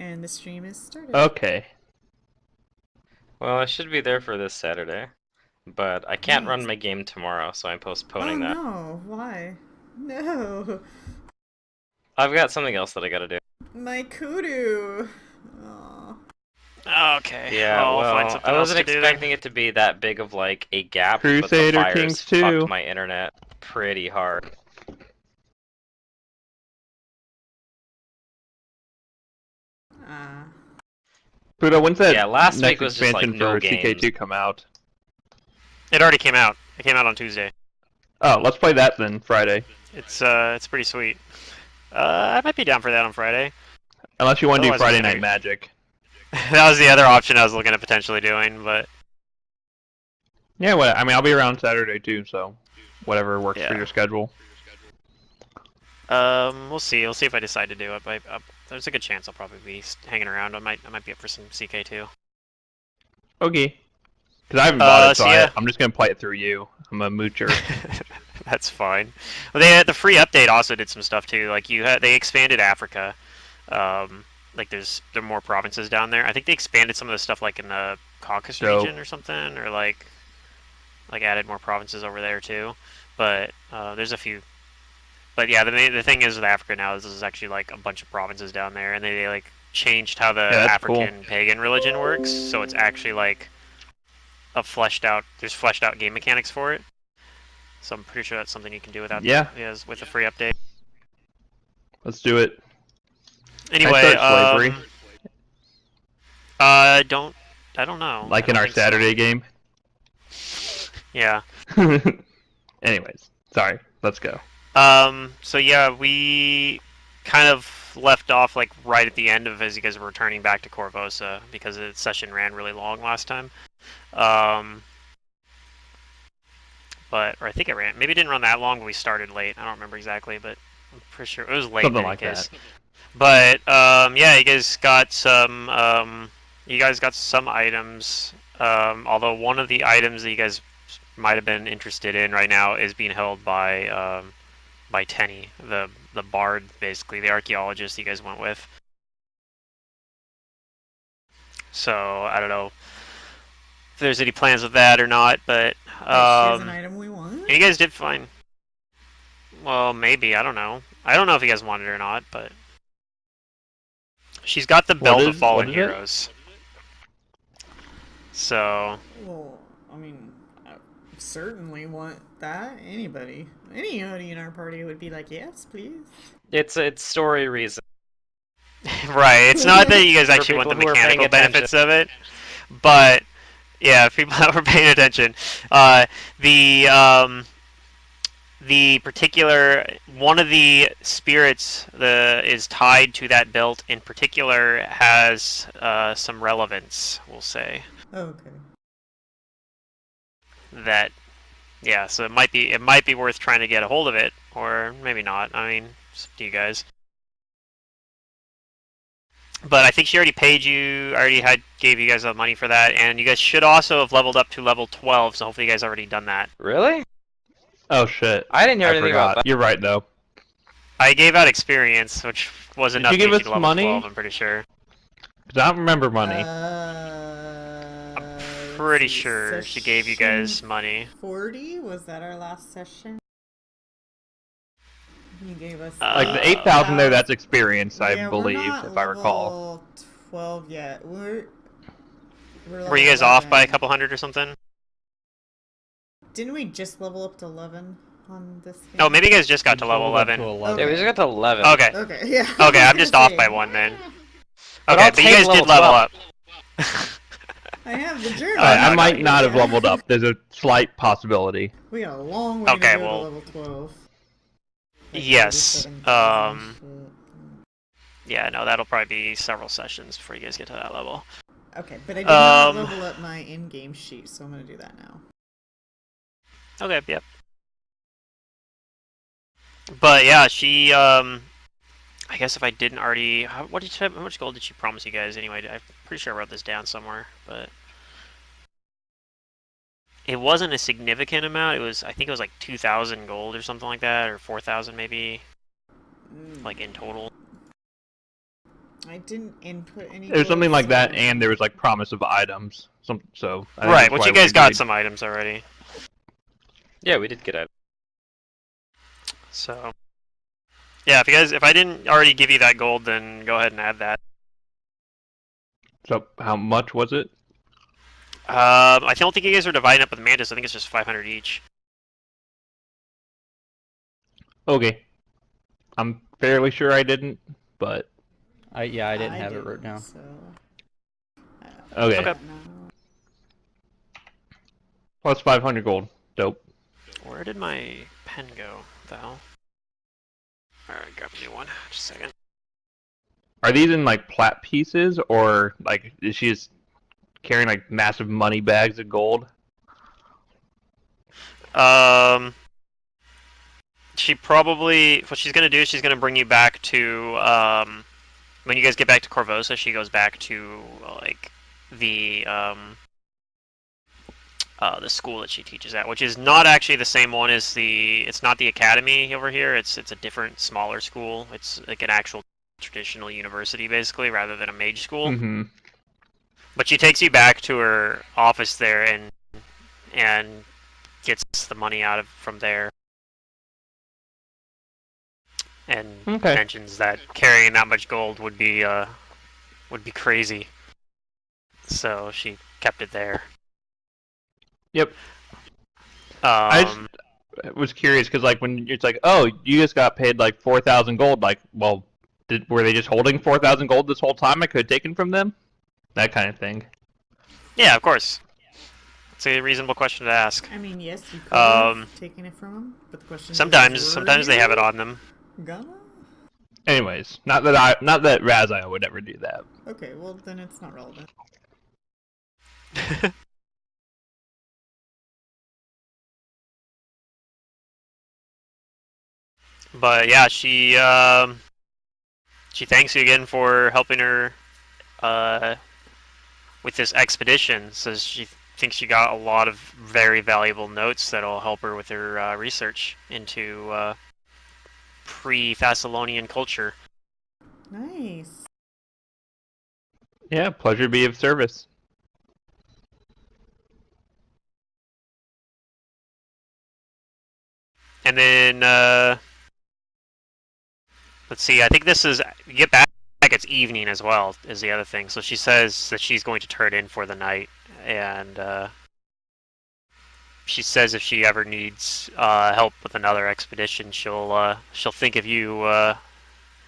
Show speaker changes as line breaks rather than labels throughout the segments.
and the stream is started.
Okay.
Well, I should be there for this Saturday, but I can't run
Nice.
my game tomorrow, so I'm
Oh
postponing that.
no, why? No,
I've got something else that I gotta do.
my kudu. Aw.
Okay,
Yeah,
I'll find
well,
something
I
else
wasn't
to do then.
expecting it to be that big of like a gap, but the
Crusader
fires
Kings 2.
fucked my internet pretty hard.
Ah.
Pluto, when's that
Yeah, last
next
week was just like
expansion
no
for
games.
CK2 come out?
It already came out. It came out on Tuesday.
Oh, let's play that then, Friday.
It's pretty sweet. I might be down for that on Friday.
Unless you want to do
Otherwise, I'm
Friday
gonna-
Night Magic.
That was the other option I was looking at potentially doing, but
Yeah, well, I mean, I'll be around Saturday too, so whatever works for
Yeah.
your schedule.
we'll see. We'll see if I decide to do it. But there's a good chance I'll probably be hanging around. I might be up for some CK2.
Okay. Because I haven't bought it, so
so yeah.
I'm just going to play it through you. I'm a moocher.
That's fine. Well, they had the free update also did some stuff too. Like they expanded Africa. Like there are more provinces down there. I think they expanded some of the stuff like in the Caucasus region or something, or like added more provinces over there too. But there's a few. But yeah, the thing is with Africa now is this is actually like a bunch of provinces down there, and they like changed how the African pagan religion works. So it's actually like there's fleshed out game mechanics for it. So I'm pretty sure that's something you can do without with a free update.
Let's do it.
Anyway,
slavery?
I don't know.
Like in our Saturday game?
Yeah.
Anyways, sorry. Let's go.
So yeah, we kind of left off like right at the end of as you guys were returning back to Corvosa because the session ran really long last time. Or I think it ran. Maybe it didn't run that long, but we started late. I don't remember exactly, but I'm pretty sure it was late.
Something like that.
But yeah, you guys got some. Items. Although one of the items that you guys might have been interested in right now is being held by Tenny, the bard, basically the archaeologist you guys went with. So I don't know if there's any plans with that or not, but
Here's an item we want.
you guys did fine. Well, maybe, I don't know. I don't know if you guys want it or not, but she's got the Belt of Fallen Heroes. So
Well, I mean, I certainly want that. Anybody in our party would be like, yes, please.
It's story reason.
right, it's not that you guys actually want the mechanical benefits of it, but yeah, people that were paying attention. The particular one of the spirits is tied to that belt in particular has some relevance, we'll say.
Okay.
That, yeah, so it might be worth trying to get a hold of it, or maybe not. I mean, it's up to you guys. But I think she already paid you. Gave you guys the money for that, and you guys should also have leveled up to level 12. So hopefully you guys already done that.
Really?
Oh shit!
I didn't hear anything about that.
You're right though.
I gave out experience, which was enough to
give
get
us
you to level
money?
12. I'm pretty sure.
'Cause I don't remember money.
I'm pretty sure she gave you guys money.
40? Was that our last session? You gave us
Like the 8,000 there, that's experience, I believe, if I recall.
Level 12 yet. We're
Were you guys off by a couple hundred or something?
Didn't we just level up to 11 on this game?
Oh, maybe you guys just got to level 11.
Yeah, we just got to 11.
Okay.
Okay, yeah.
Okay, I'm just off by one then.
But
Okay,
I'll
but you
take
guys
level
did level
12.
up.
I have the journal.
I might not have leveled up. There's a slight possibility.
We got a long way
Okay,
to go
well,
to level 12. Like
yes.
37,000 shit.
Yeah, no, that'll probably be several sessions before you guys get to that level.
Okay, but I did not level up my in-game sheet, so I'm gonna do that now.
Okay, yep. But yeah, she, I guess if I didn't already, how much gold did she promise you guys anyway? I'm pretty sure I wrote this down somewhere, but it wasn't a significant amount. I think it was like 2,000 gold or something like that, or 4,000 maybe, like in total.
I didn't input any.
There's something
goals,
like that,
so-
and there was like promise of items. So I think
Right,
that's
which
why
you
we
guys got
agreed.
some items already.
Yeah, we did get it.
So yeah, if I didn't already give you that gold, then go ahead and add that.
So how much was it?
I don't think you guys are dividing up with Mantis. I think it's just 500 each.
Okay. I'm fairly sure I didn't, but
I didn't have it
didn't,
wrote down.
So...
okay.
Okay.
No.
Plus 500 gold. Dope.
Where did my pen go, Val? Alright, grab a new one. Just a second.
Are these in like plat pieces, or like is she just carrying like massive money bags of gold?
She probably what she's gonna do is she's gonna bring you back to when you guys get back to Corvosa. She goes back to like the school that she teaches at, which is not actually the same one as it's not the academy over here. It's a different, smaller school. It's like an actual traditional university, basically, rather than a mage school.
Mm-hmm.
But she takes you back to her office there and gets the money out of from there, and
Okay.
mentions that carrying that much gold would be crazy. So she kept it there.
Yep. I just
Um,
was curious because like when it's like, oh, you just got paid like 4,000 gold. Like, well, were they just holding 4,000 gold this whole time? I could have taken from them. That kind of thing.
yeah, of course. It's a reasonable question to ask.
I mean, yes, you could have
Um,
taken it from them, but the question
sometimes
is,
they have it on them.
Gonna?
Anyways, not that Razio would ever do that.
Okay, well then it's not relevant.
But yeah, she thanks you again for helping her with this expedition. Says she thinks she got a lot of very valuable notes that'll help her with her research into pre-Thessalonian culture.
Nice.
Yeah, pleasure to be of service.
And then let's see. I think this is you get back. It's evening as well is the other thing. So she says that she's going to turn in for the night, and she says if she ever needs help with another expedition, she'll think of you a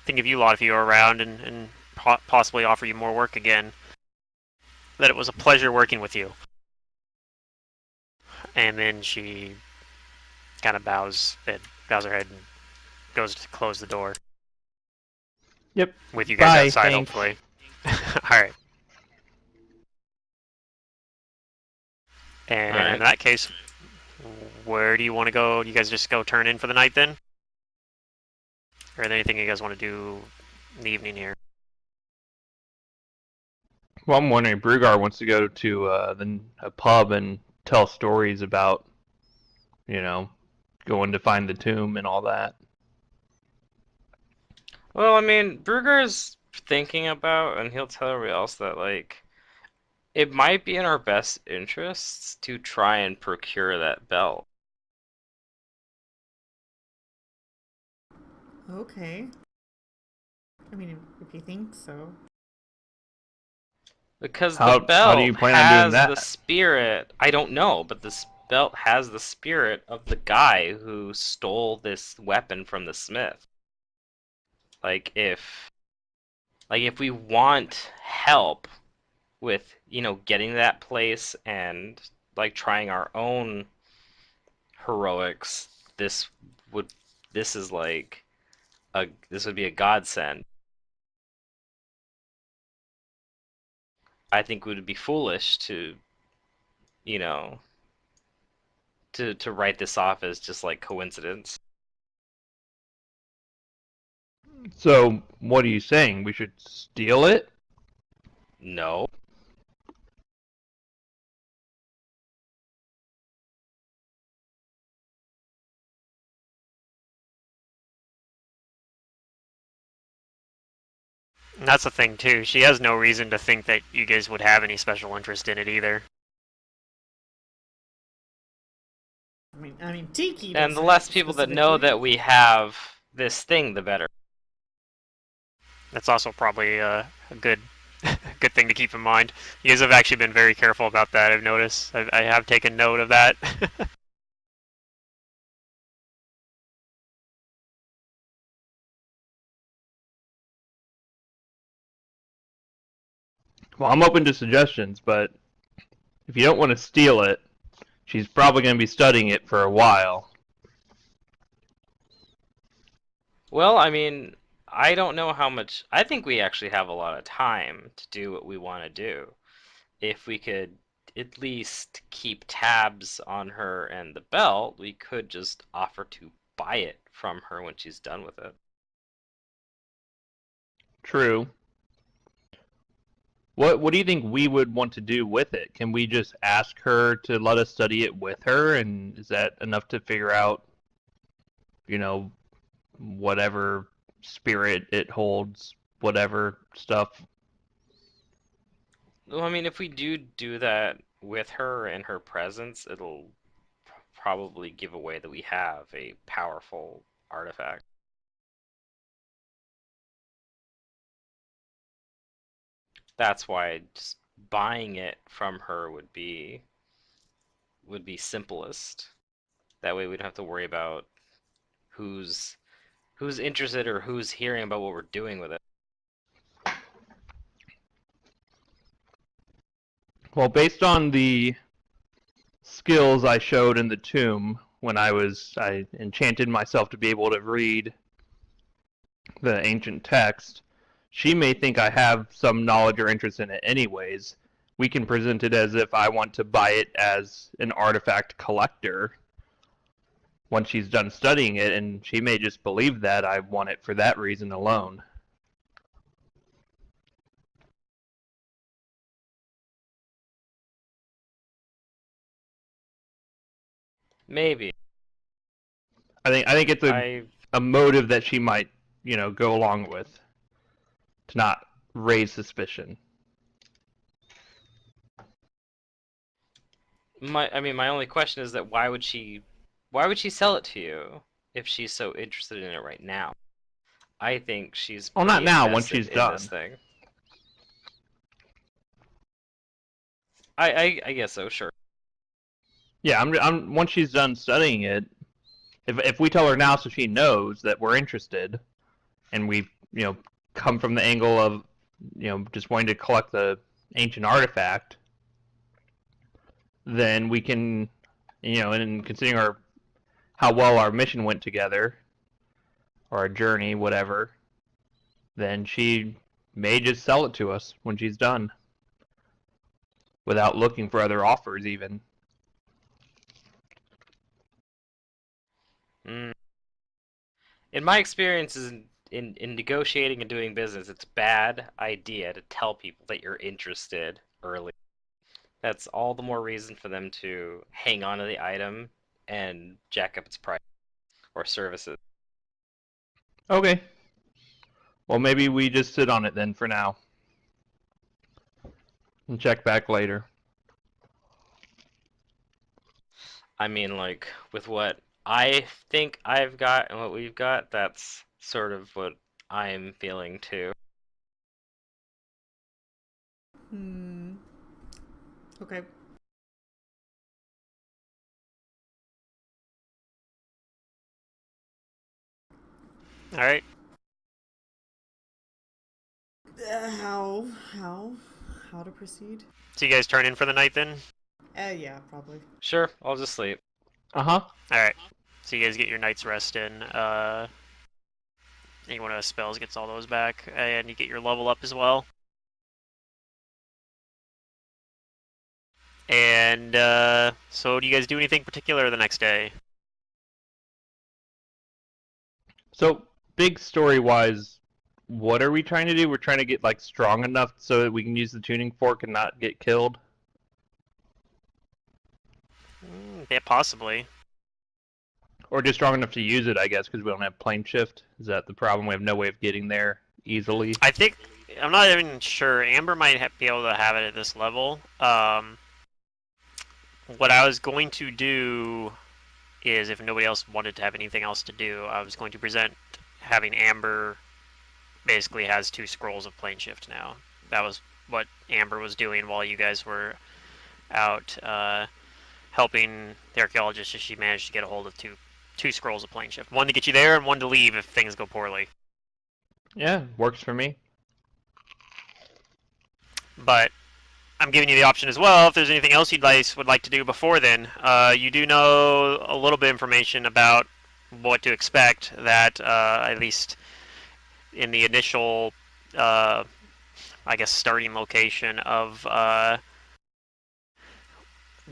lot if you're around, and possibly offer you more work again. That it was a pleasure working with you. And then she kind of bows her head and goes to close the door.
Yep.
With you guys
Bye,
outside,
thanks.
hopefully. All right. And
Alright.
in that case, where do you want to go? You guys just go turn in for the night then? Or is there anything you guys want to do in the evening here?
Well, I'm wondering, Brugar wants to go to a pub and tell stories about, going to find the tomb and all that.
Well, I mean, Bruger's thinking about, and he'll tell everybody else that, like, it might be in our best interests to try and procure that belt.
Okay. I mean, if you think so.
Because
How
the belt
do you plan on doing
has
that?
the spirit. I don't know, but this belt has the spirit of the guy who stole this weapon from the smith. Like if we want help with, getting to that place and like trying our own heroics, would this is like this would be a godsend. I think it would be foolish to, you know, to write this off as just like coincidence.
So, what are you saying? We should steal it?
No.
And that's the thing too. She has no reason to think that you guys would have any special interest in it either.
I mean, Tiki.
And the
doesn't
less people that know
specifically.
that we have this thing, the better.
That's also probably a good good thing to keep in mind. You guys have actually been very careful about that, I've noticed. I have taken note of that.
Well, I'm open to suggestions, but if you don't want to steal it, she's probably going to be studying it for a while.
Well, I mean, I don't know how much. I think we actually have a lot of time to do what we want to do. If we could at least keep tabs on her and the belt, we could just offer to buy it from her when she's done with it.
True. What do you think we would want to do with it? Can we just ask her to let us study it with her, and is that enough to figure out, whatever spirit it holds, whatever stuff?
Well, I mean, if we do that with her in her presence, it'll probably give away that we have a powerful artifact. That's why just buying it from her would be simplest. That way we don't have to worry about who's interested or who's hearing about what we're doing with it.
Well, based on the skills I showed in the tomb when I enchanted myself to be able to read the ancient text, she may think I have some knowledge or interest in it anyways. We can present it as if I want to buy it as an artifact collector once she's done studying it, and she may just believe that I want it for that reason alone.
Maybe.
I think it's a motive that she might, go along with to not raise suspicion.
My only question is that why would she sell it to you if she's so interested in it right now? I think she's
Well, not
pretty
now, once
invested
she's
in
done.
this thing. I guess so, sure.
Yeah, I'm once she's done studying it, if we tell her now so she knows that we're interested, and we, come from the angle of, just wanting to collect the ancient artifact, then we can, and considering how well our mission went together, or our journey, whatever, then she may just sell it to us when she's done, without looking for other offers even.
Mm. In my experiences in negotiating and doing business, it's a bad idea to tell people that you're interested early. That's all the more reason for them to hang on to the item and jack up its price or services.
Okay. Well, maybe we just sit on it then for now. And check back later.
I mean, like, with what I think I've got and what we've got, that's sort of what I'm feeling too.
Okay.
Alright.
How to proceed?
So you guys turn in for the night then?
Yeah, probably.
Sure, I'll just sleep.
Uh-huh.
Alright. So you guys get your night's rest in. Any one of those spells gets all those back, and you get your level up as well. And so do you guys do anything particular the next day?
So, big story-wise, what are we trying to do? We're trying to get, strong enough so that we can use the tuning fork and not get killed?
Yeah, possibly.
Or just strong enough to use it, I guess, because we don't have plane shift. Is that the problem? We have no way of getting there easily?
I think I'm not even sure. Amber might be able to have it at this level. What I was going to do is, if nobody else wanted to have anything else to do, I was going to present having Amber basically has 2 scrolls of plane shift now. That was what Amber was doing while you guys were out helping the archaeologist. She managed to get a hold of two scrolls of plane shift. One to get you there and one to leave if things go poorly.
Yeah, works for me.
But I'm giving you the option as well if there's anything else you guys would like to do before then. You do know a little bit of information about what to expect, that at least in the initial, I guess, starting location of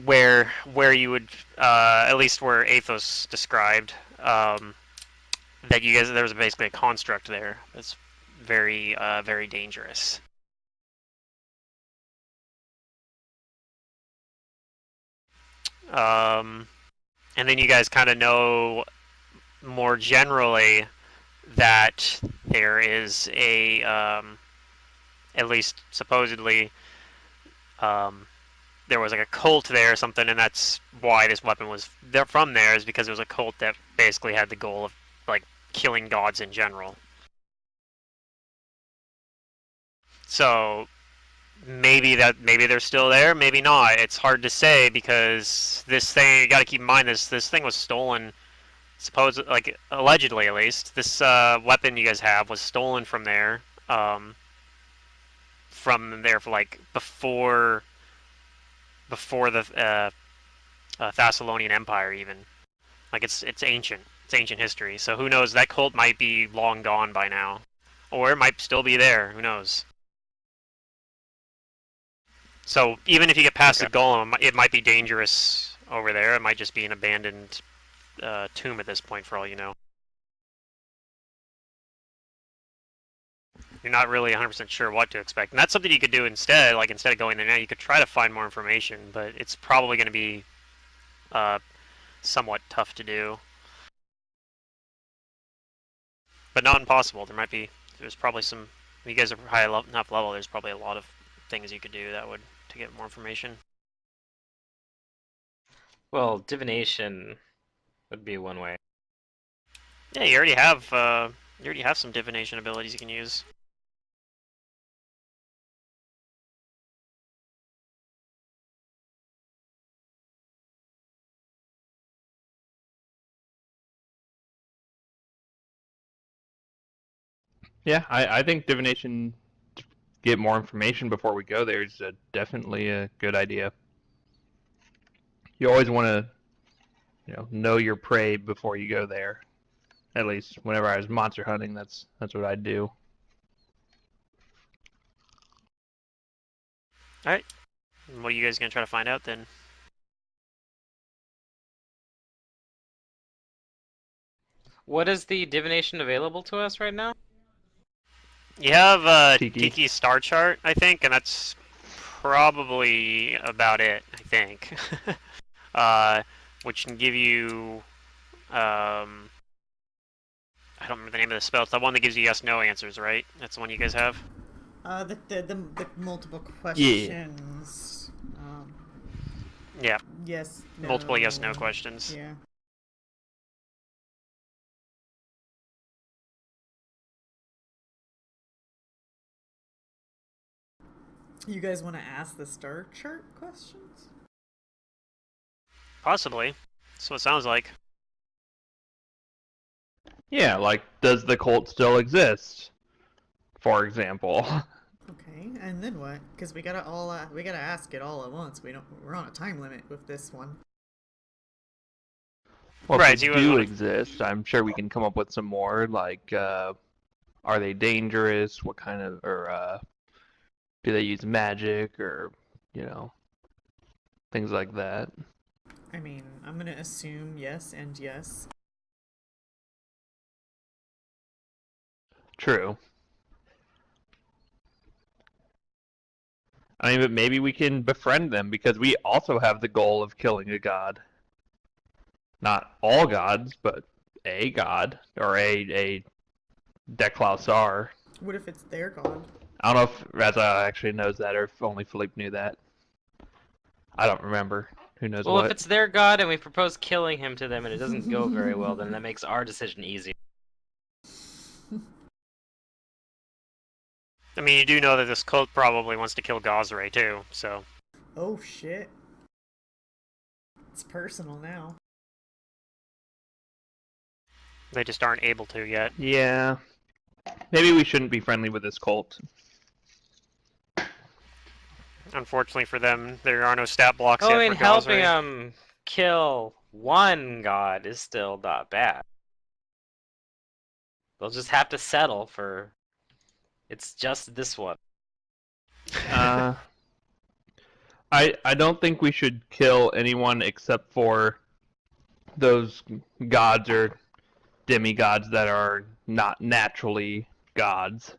where you would, at least where Athos described, that you guys, there was basically a construct there that's very, very dangerous. And then you guys kind of know more generally that there is a, at least supposedly, there was like a cult there or something, and that's why this weapon was there from there, is because it was a cult that basically had the goal of like killing gods in general. So maybe they're still there, maybe not. It's hard to say because this thing, you got to keep in mind, this thing was stolen, like allegedly at least. This weapon you guys have was stolen from there, for like before the Thessalonian Empire even. Like it's ancient. It's ancient history. So who knows? That cult might be long gone by now, or it might still be there. Who knows? So even if you get past the golem, it might be dangerous over there. It might just be an abandoned tomb at this point, for all you know. You're not really 100% sure what to expect, and that's something you could do instead. Like instead of going there now, you could try to find more information, but it's probably going to be somewhat tough to do. But not impossible. There's probably some. If you guys are high enough level, there's probably a lot of things you could do that would to get more information.
Well, divination would be one way.
Yeah, you already have some divination abilities you can use.
Yeah, I think divination, to get more information before we go there, is definitely a good idea. You always want to, know your prey before you go there. At least whenever I was monster hunting, that's what I'd do.
All right. What are you guys gonna try to find out then?
What is the divination available to us right now?
You have
Tiki.
Tiki's star chart, I think, and that's probably about it, I think. Which can give you, I don't remember the name of the spell. It's the one that gives you yes/no answers, right? That's the one you guys have.
The multiple questions.
Yeah,
Yes. No.
multiple yes/no questions.
Yeah. You guys want to ask the star chart questions?
Possibly. That's what it sounds like.
Yeah, like, does the cult still exist? For example.
Okay, and then what? Because we gotta ask it all at once. We're on a time limit with this one.
Well,
Right,
if
so
they
you
do
wanna-
exist, I'm sure we can come up with some more, like, are they dangerous? What kind of, or, do they use magic, or, things like that.
I mean, I'm gonna assume yes and yes.
True. I mean, but maybe we can befriend them, because we also have the goal of killing a god. Not all gods, but a god, or a Deklausar.
What if it's their god?
I don't know if Raza actually knows that or if only Philippe knew that. I don't remember. Who knows
Well,
what?
if it's their god and we propose killing him to them and it doesn't go very well, then that makes our decision easier.
I mean, you do know that this cult probably wants to kill Gazre too, so.
Oh shit. It's personal now.
They just aren't able to yet.
Yeah. Maybe we shouldn't be friendly with this cult.
Unfortunately for them, there are no stat blocks
Well,
yet
I mean,
for
helping
Gazre.
them kill one god is still not bad. They'll just have to settle for... It's just this one.
I don't think we should kill anyone except for those gods or demigods that are not naturally gods.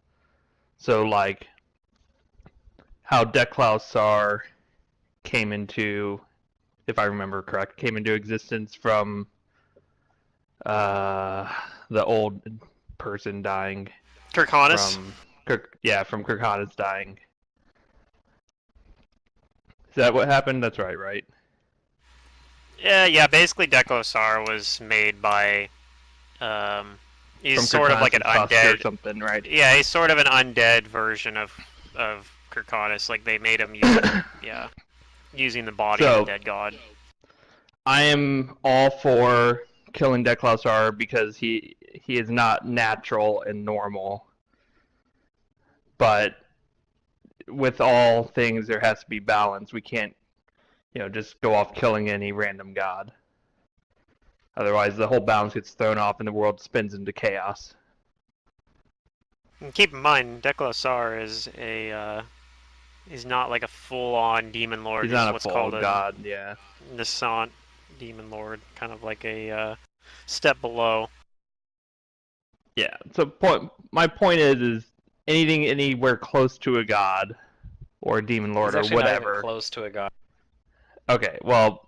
So, like, how Deklausar came into, if I remember correct, came into existence from the old person dying.
Kirkhanis?
From Kirkhanis dying. Is that what happened? That's right?
Yeah, basically Deklosar was made by, he's
From
sort of like an
Kirkhanis' tusk
undead,
or something, right?
yeah, he's sort of an undead version of Kirkhanis, like they made him use, using the body of a dead god.
I am all for killing Deklausar because he is not natural and normal. But with all things, there has to be balance. We can't, just go off killing any random god. Otherwise, the whole balance gets thrown off and the world spins into chaos.
And keep in mind, Deklosar is not like a full-on demon lord.
He's not a
what's
full
called
god, yeah.
Nascent demon lord, kind of like a step below.
Yeah. So my point is anything anywhere close to a god or a demon lord
He's
or
actually not
whatever.
even close to a god.
Okay, well,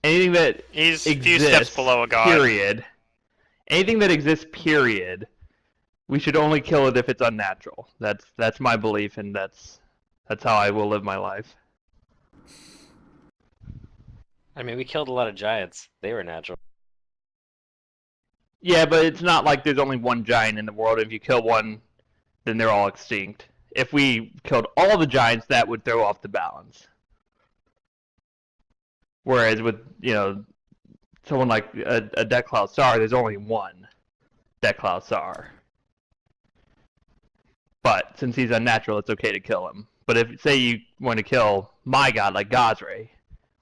anything that
He's
exists,
a few steps below a god.
Period. Anything that exists, period. We should only kill it if it's unnatural. That's my belief, and that's how I will live my life.
I mean, we killed a lot of giants. They were natural.
Yeah, but it's not like there's only one giant in the world. If you kill one, then they're all extinct. If we killed all the giants, that would throw off the balance. Whereas with, someone like a Deklausar, there's only one Deklausar. But since he's unnatural, it's okay to kill him. But if, say, you want to kill my god, like Gazre,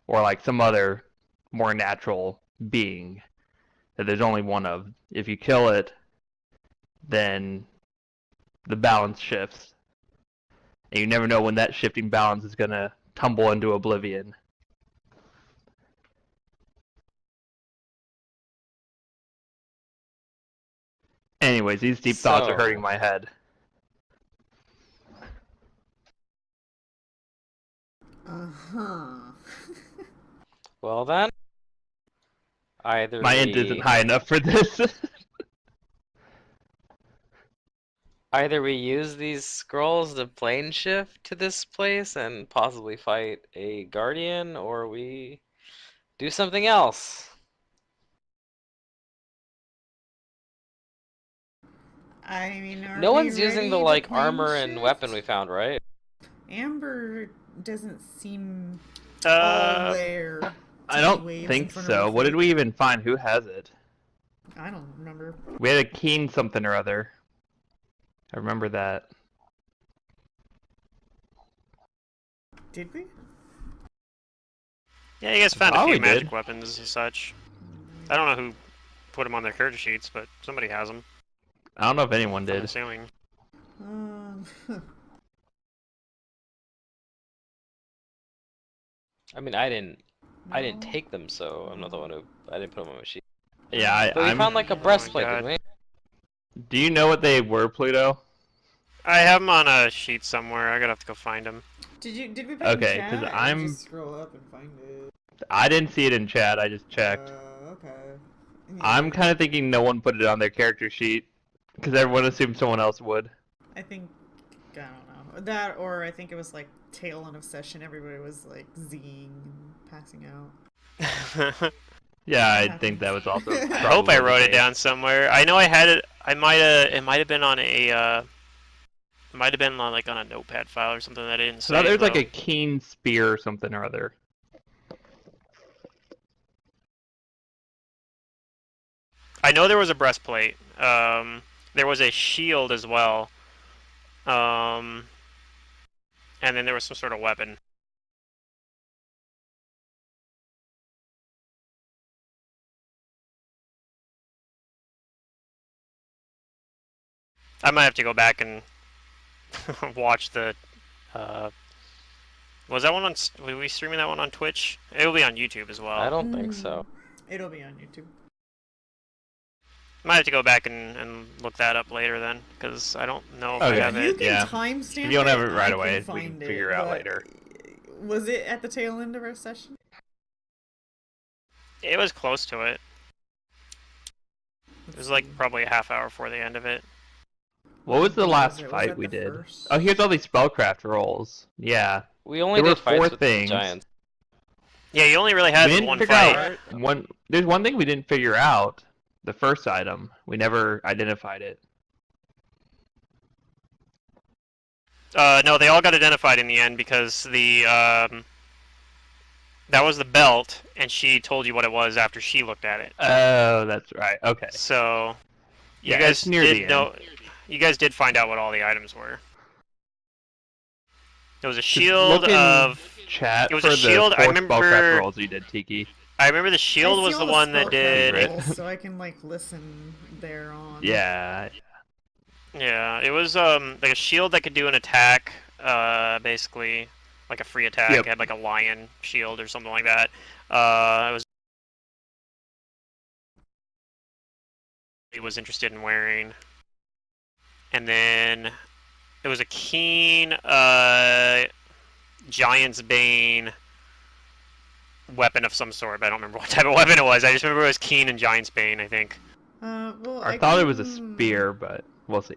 or like some other more natural being that there's only one of, if you kill it, then the balance shifts. And you never know when that shifting balance is going to tumble into oblivion. Anyways, these deep thoughts are hurting my head.
Uh-huh.
Well then, either
my int isn't high enough for this.
either we use these scrolls to plane shift to this place and possibly fight a guardian, or we do something else.
I mean,
No one's using the armor and weapon we found, right?
Amber doesn't seem all there.
I don't think so. What did we even find? Who has it?
I don't remember.
We had a keen something or other. I remember that.
Did we?
Yeah, you guys found a
Oh,
few
we
magic
did.
weapons and such. I don't know who put them on their character sheets, but somebody has them.
I don't know if anyone
I'm
did.
assuming.
I mean, I didn't take them, so I'm not the one who. I didn't put them on my sheet.
Yeah,
But we found like a breastplate,
God.
didn't we?
Do you know what they were, Pluto?
I have them on a sheet somewhere. I gotta have to go find them.
Did we put
Okay,
in
'cause
chat?
I'm-
Just scroll up and find it.
I didn't see it in chat. I just checked.
Okay. Yeah.
I'm kind of thinking no one put it on their character sheet because everyone assumed someone else would.
I think I don't know. That, or I think it was like tail end of session. Everybody was like zing and passing out.
Yeah, I
That
think that was
happens.
also.
I hope I
probably the
wrote it
case.
down somewhere. I know I had it. I might have. It might have been on a. It might have been on, like, on a notepad file or something that I didn't
So now
save.
there's like
Though.
a keen spear or something or other.
I know there was a breastplate. There was a shield as well. And then there was some sort of weapon. I might have to go back and watch the. Was that one on? Were we streaming that one on Twitch? It will be on YouTube as well.
I don't think so.
It'll be on YouTube.
Might have to go back and look that up later then, because I don't know if I
Okay.
have
You
it.
can
Yeah.
timestamp
If you don't have it
I
right
can
away, we
find
can figure it out
but
later.
Was it at the tail end of our session?
It was close to it. It was like probably a half hour before the end of it.
What was the
Was
last
it? Was
fight
that
we
the
did?
first?
Oh, here's all these spellcraft rolls. Yeah.
We only
There were
did fights
four
with
things.
the giants.
Yeah, you only really had
We
the
didn't
one
figure
fight.
out one. There's one thing we didn't figure out. The first item, we never identified it.
No, they all got identified in the end because the that was the belt, and she told you what it was after she looked at it.
Oh, that's right. Okay.
So you
Yeah,
guys
it's near the
did
end.
know. You guys did find out what all the items were. There was a shield
look in
of.
Chat
It was
for
a shield,
the
I
four
remember-
spellcraft rolls you did, Tiki.
I remember the shield
I
was
see
the
all
one that
spellcraft
did.
rolls, so I can like listen there on.
Yeah.
Yeah, it was like a shield that could do an attack, basically like a free attack.
Yep.
It had like a lion shield or something like that. It was interested in wearing, and then it was a keen Giant's Bane weapon of some sort, but I don't remember what type of weapon it was. I just remember it was keen and Giant's Bane, I think.
Well,
I thought it was a spear, but we'll see.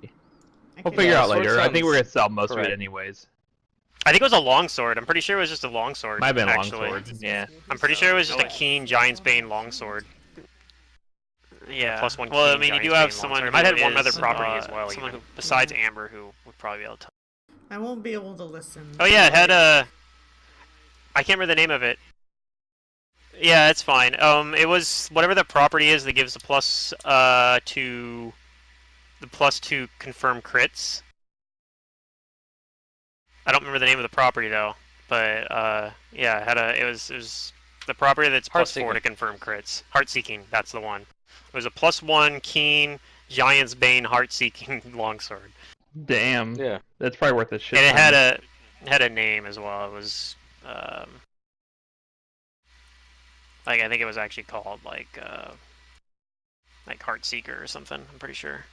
I
We'll
can-
figure
Yeah,
out
sword
later. I think we're gonna
sounds
sell most of
correct.
it anyways.
I think it was a longsword. I'm pretty sure it was just a longsword.
Might have been
actually.
longsword. Yeah.
I'm pretty sure it was just a keen Giant's Bane longsword.
Yeah.
Plus one
Well, I
keen
mean, you
Giant's
do have
Bane
someone
longsword.
who
It might have one other
is,
property as well,
someone
even,
who,
besides Amber, who would probably be able to.
I won't be able to listen.
Oh yeah, it had a. I can't remember the name of it. Yeah, it's fine. It was whatever the property is that gives the plus to the +2 confirm crits. I don't remember the name of the property though, but yeah, it had a. It was the property that's +4
Heart-seeking.
to confirm crits. Heart-seeking, that's the one. It was a +1 keen Giant's Bane heart-seeking longsword.
Damn.
Yeah.
That's probably worth a shit.
And it
ton.
had a name as well. It was like I think it was actually called like Heartseeker or something. I'm pretty sure.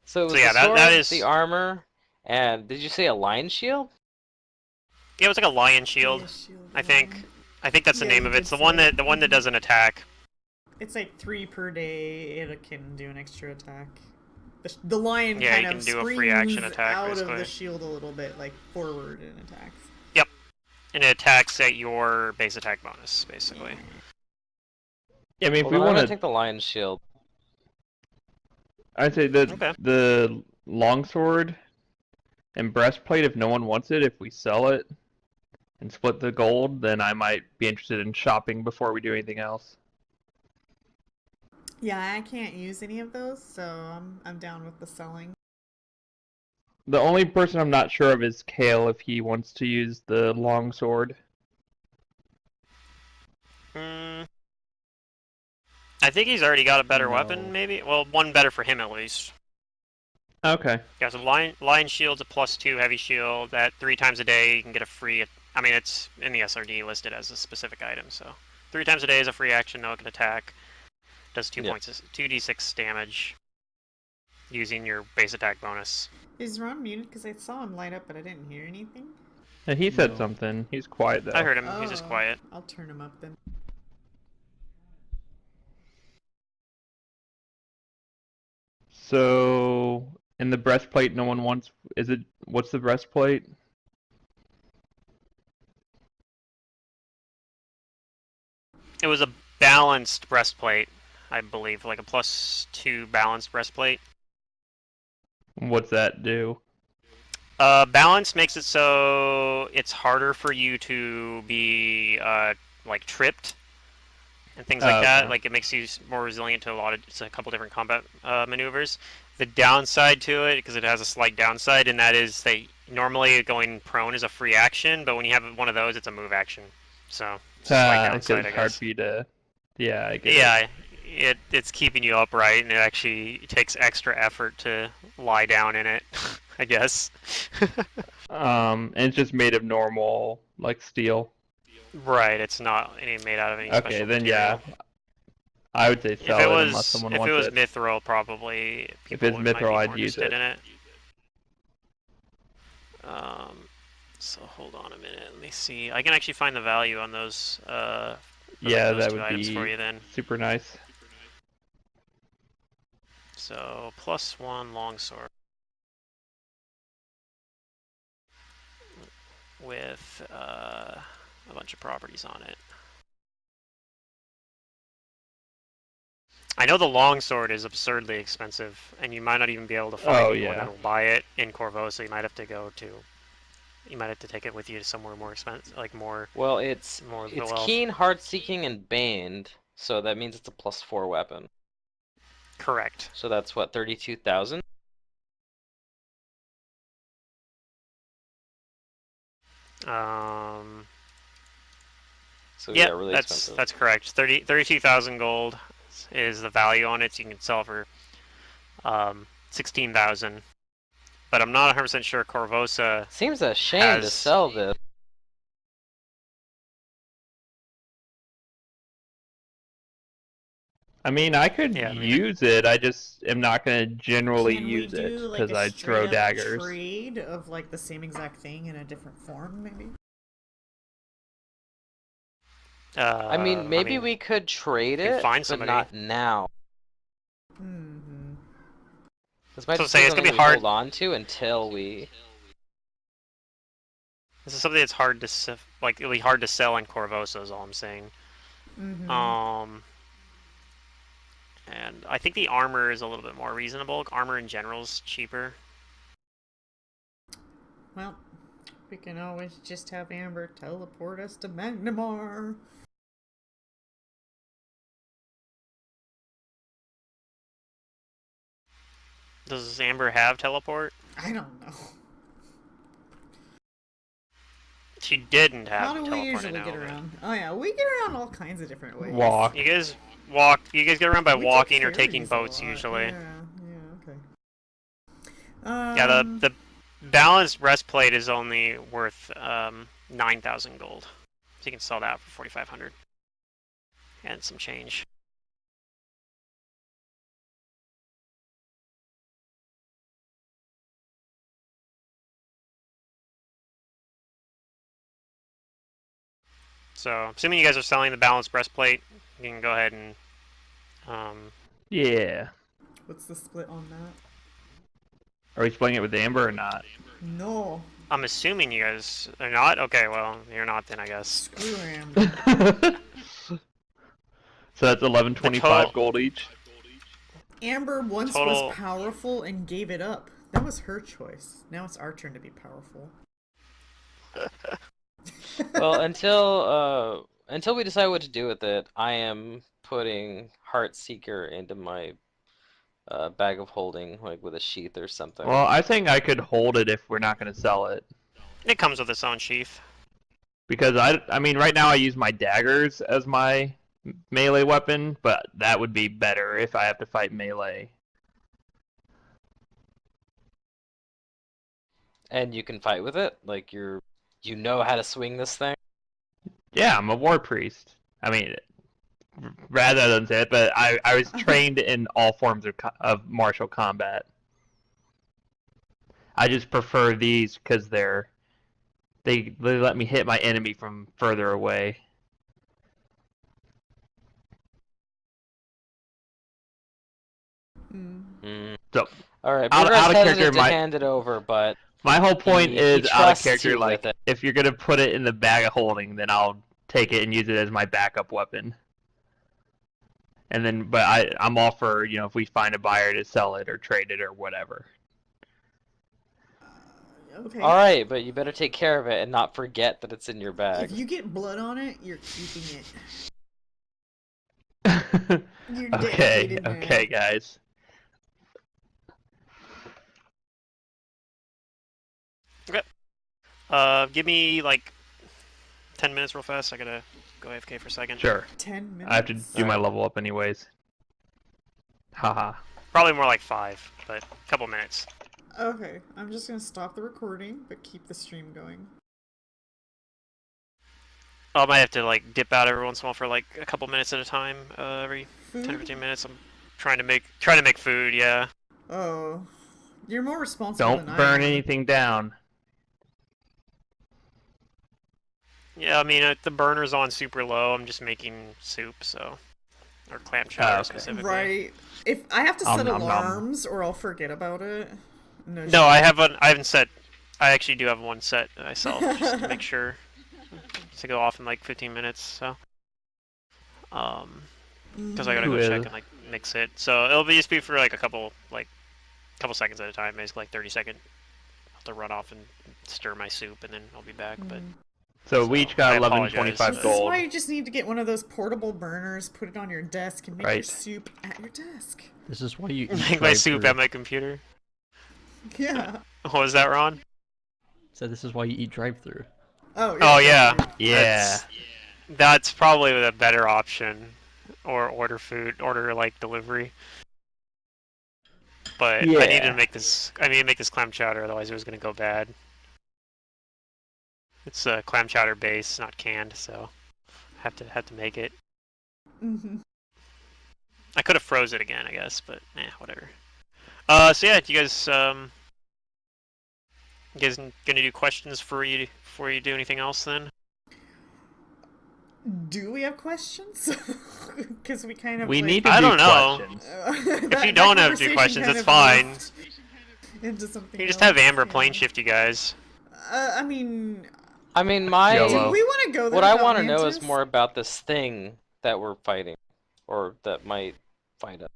So it was
So yeah,
the sword,
that is
the armor, and did you say a lion shield?
Yeah, it was like a lion shield.
Yeah, shield
I think.
one.
I think that's the
Yeah,
name
you
of it.
did
It's the
say
one
that.
that does an attack.
It's like 3 per day. It can do an extra attack. The lion
Yeah,
kind
you
of
can do a
springs
free action attack,
out
basically.
of the shield a little bit, like forward and attacks.
And it attacks at your base attack bonus, basically.
Yeah, I mean, if
Well,
we
then I'm
want
gonna
to,
take the lion shield.
I'd say the
Okay.
the longsword and breastplate. If no one wants it, if we sell it and split the gold, then I might be interested in shopping before we do anything else.
Yeah, I can't use any of those, so I'm down with the selling.
The only person I'm not sure of is Kael if he wants to use the longsword.
I think he's already got a better
No.
weapon, maybe. Well, one better for him at least.
Okay.
Yeah, so lion shield's a +2 heavy shield. That 3 times a day you can get a free. I mean, it's in the SRD listed as a specific item, so 3 times a day is a free action. No, it can attack. Does 2
Yeah.
points, 2d6 damage, using your base attack bonus.
Is Ron muted? Because I saw him light up, but I didn't hear anything.
And he said
No.
something. He's quiet though.
I heard him. He's just
Oh,
quiet.
I'll turn him up then.
So in the breastplate, no one wants. Is it? What's the breastplate?
It was a balanced breastplate, I believe, like a +2 balanced breastplate.
What's that do?
Balance makes it so it's harder for you to be like tripped and things like that.
Okay.
Like it makes you more resilient to it's a couple different combat maneuvers. The downside to it, because it has a slight downside, and that is they normally going prone is a free action, but when you have one of those, it's a move action. So it's a slight
So
downside,
it's
I
hard
guess.
for you to. Yeah, I get it.
Yeah, it's keeping you upright, and it actually takes extra effort to lie down in it, I guess.
And it's just made of normal like steel.
Right, it's not made out of any
Okay,
special
then
material.
yeah, I would say
If it
sell it unless
was
someone
if it
wants
was
it.
mithril, probably
If
people
it's
might be
mithril,
more
I'd use
interested
it.
in it. So hold on a minute. Let me see. I can actually find the value on those
Yeah,
those
that
two
would
items for
be
you then.
super nice.
So +1 longsword with a bunch of properties on it. I know the longsword is absurdly expensive, and you might not even be able to find
Oh
anyone
yeah.
that'll buy it in Corvosa. You might have to take it with you to somewhere more expensive, like more
Well, it's
the wealth.
keen, heart seeking, and banned, so that means it's a +4 weapon.
Correct.
So that's what, 32,000? So yeah, really expensive.
That's correct. 32,000 gold is the value on it. So you can sell for 16,000. But I'm not 100% sure Corvosa
Seems a shame to
has.
sell this.
I mean, I could
Yeah,
use it. I just am not going to generally
Can we
use it
do like
because
a
I
straight
throw
up
daggers.
trade of like the same exact thing in a different form, maybe?
I mean, maybe we could trade
can
it,
find
but
somebody.
not now.
Mm-hmm.
This might
So
just
say
be
it's gonna
something
be
we
hard.
hold on to until we.
This is something that's hard to like. It'll be hard to sell in Corvosa. Is all I'm saying.
Mm-hmm.
And I think the armor is a little bit more reasonable. Armor in general is cheaper.
Well, we can always just have Amber teleport us to Magnamar.
Does Amber have teleport?
I don't know.
She didn't have
How do we
teleport.
usually get around? Oh yeah, we get around all kinds of different ways.
Walk.
You guys walk. You guys get around by
We
walking
take
or taking
ferries a
boats
lot.
usually.
Yeah, okay.
Yeah, the balanced breastplate is only worth 9,000 gold. So you can sell that for 4,500 and some change. So, assuming you guys are selling the balanced breastplate, you can go ahead and
Yeah.
What's the split on that?
Are we splitting it with Amber or not?
No.
I'm assuming you guys are not. Okay, well, you're not then, I guess.
Screw Amber.
So that's 1125 gold each.
Amber once was powerful and gave it up. That was her choice. Now it's our turn to be powerful.
Well, until we decide what to do with it, I am putting Heartseeker into my bag of holding, like with a sheath or something.
Well, I think I could hold it if we're not going to sell it.
It comes with its own sheath.
Because I mean, right now I use my daggers as my melee weapon, but that would be better if I have to fight melee.
And you can fight with it? Like you know how to swing this thing?
Yeah, I'm a war priest. I mean, rather than say it, but I was trained in all forms of martial combat. I just prefer these because they let me hit my enemy from further away. So
All right,
out of
Burger's
character,
hesitant to
my
hand it over, but
my whole point
he
is out of
trusts
character.
you
Like,
with it.
if you're gonna put it in the bag of holding, then I'll take it and use it as my backup weapon. And then, but I'm all for, if we find a buyer to sell it or trade it or whatever.
Okay.
All right, but you better take care of it and not forget that it's in your bag.
If you get blood on it, you're keeping it. You're
Okay,
dedicated now.
okay, guys.
Give me like 10 minutes real fast. I gotta go AFK for a second.
Sure.
10 minutes.
I have to do my level up anyways. Haha.
Probably more like 5, but a couple minutes.
Okay, I'm just gonna stop the recording, but keep the stream going.
I might have to like dip out every once in a while for like a couple minutes at a time. Every 10 or 15 minutes. I'm trying to make food. Yeah.
Oh, you're more responsible
Don't
than
burn
I am.
anything down.
Yeah, I mean the burner's on super low. I'm just making soup, so or clam chowder
okay.
specifically.
Right. If I have to set
Nom, nom, nom.
alarms or I'll forget about it.
No, I haven't set. I actually do have one set myself just to make sure to go off in like 15 minutes. So, because I gotta go check and like mix it. So it'll just be for like a couple seconds at a time, basically like 30 second. I'll have to run off and stir my soup, and then I'll be back. But
So we each got
I
1125
apologize.
This is
gold.
why you just need to get one of those portable burners, put it on your desk, and make your
Right.
soup at your desk.
This is why you eat
make my soup
drive-thru.
at my computer.
Yeah.
What was that, Ron?
So this is why you eat drive-through.
Oh,
Oh yeah,
Yeah.
That's probably the better option, or order like delivery. But I need
Yeah.
to make this. I need to make this clam chowder, otherwise it was gonna go bad. It's clam chowder base, not canned, so have to make it. I could have froze it again, I guess, but whatever. So yeah, you guys gonna do questions before you do anything else then?
Do we have questions? Because we kind of.
We
like,
need to
I
do
don't know.
questions.
If you don't have to do questions, it's fine.
Into something
You just
else,
have Amber
yeah.
plane shift you guys.
I mean,
my
YOLO.
do we want to go there?
what I
without
want to know is
Mantis?
more about this thing that we're fighting, or that might find us.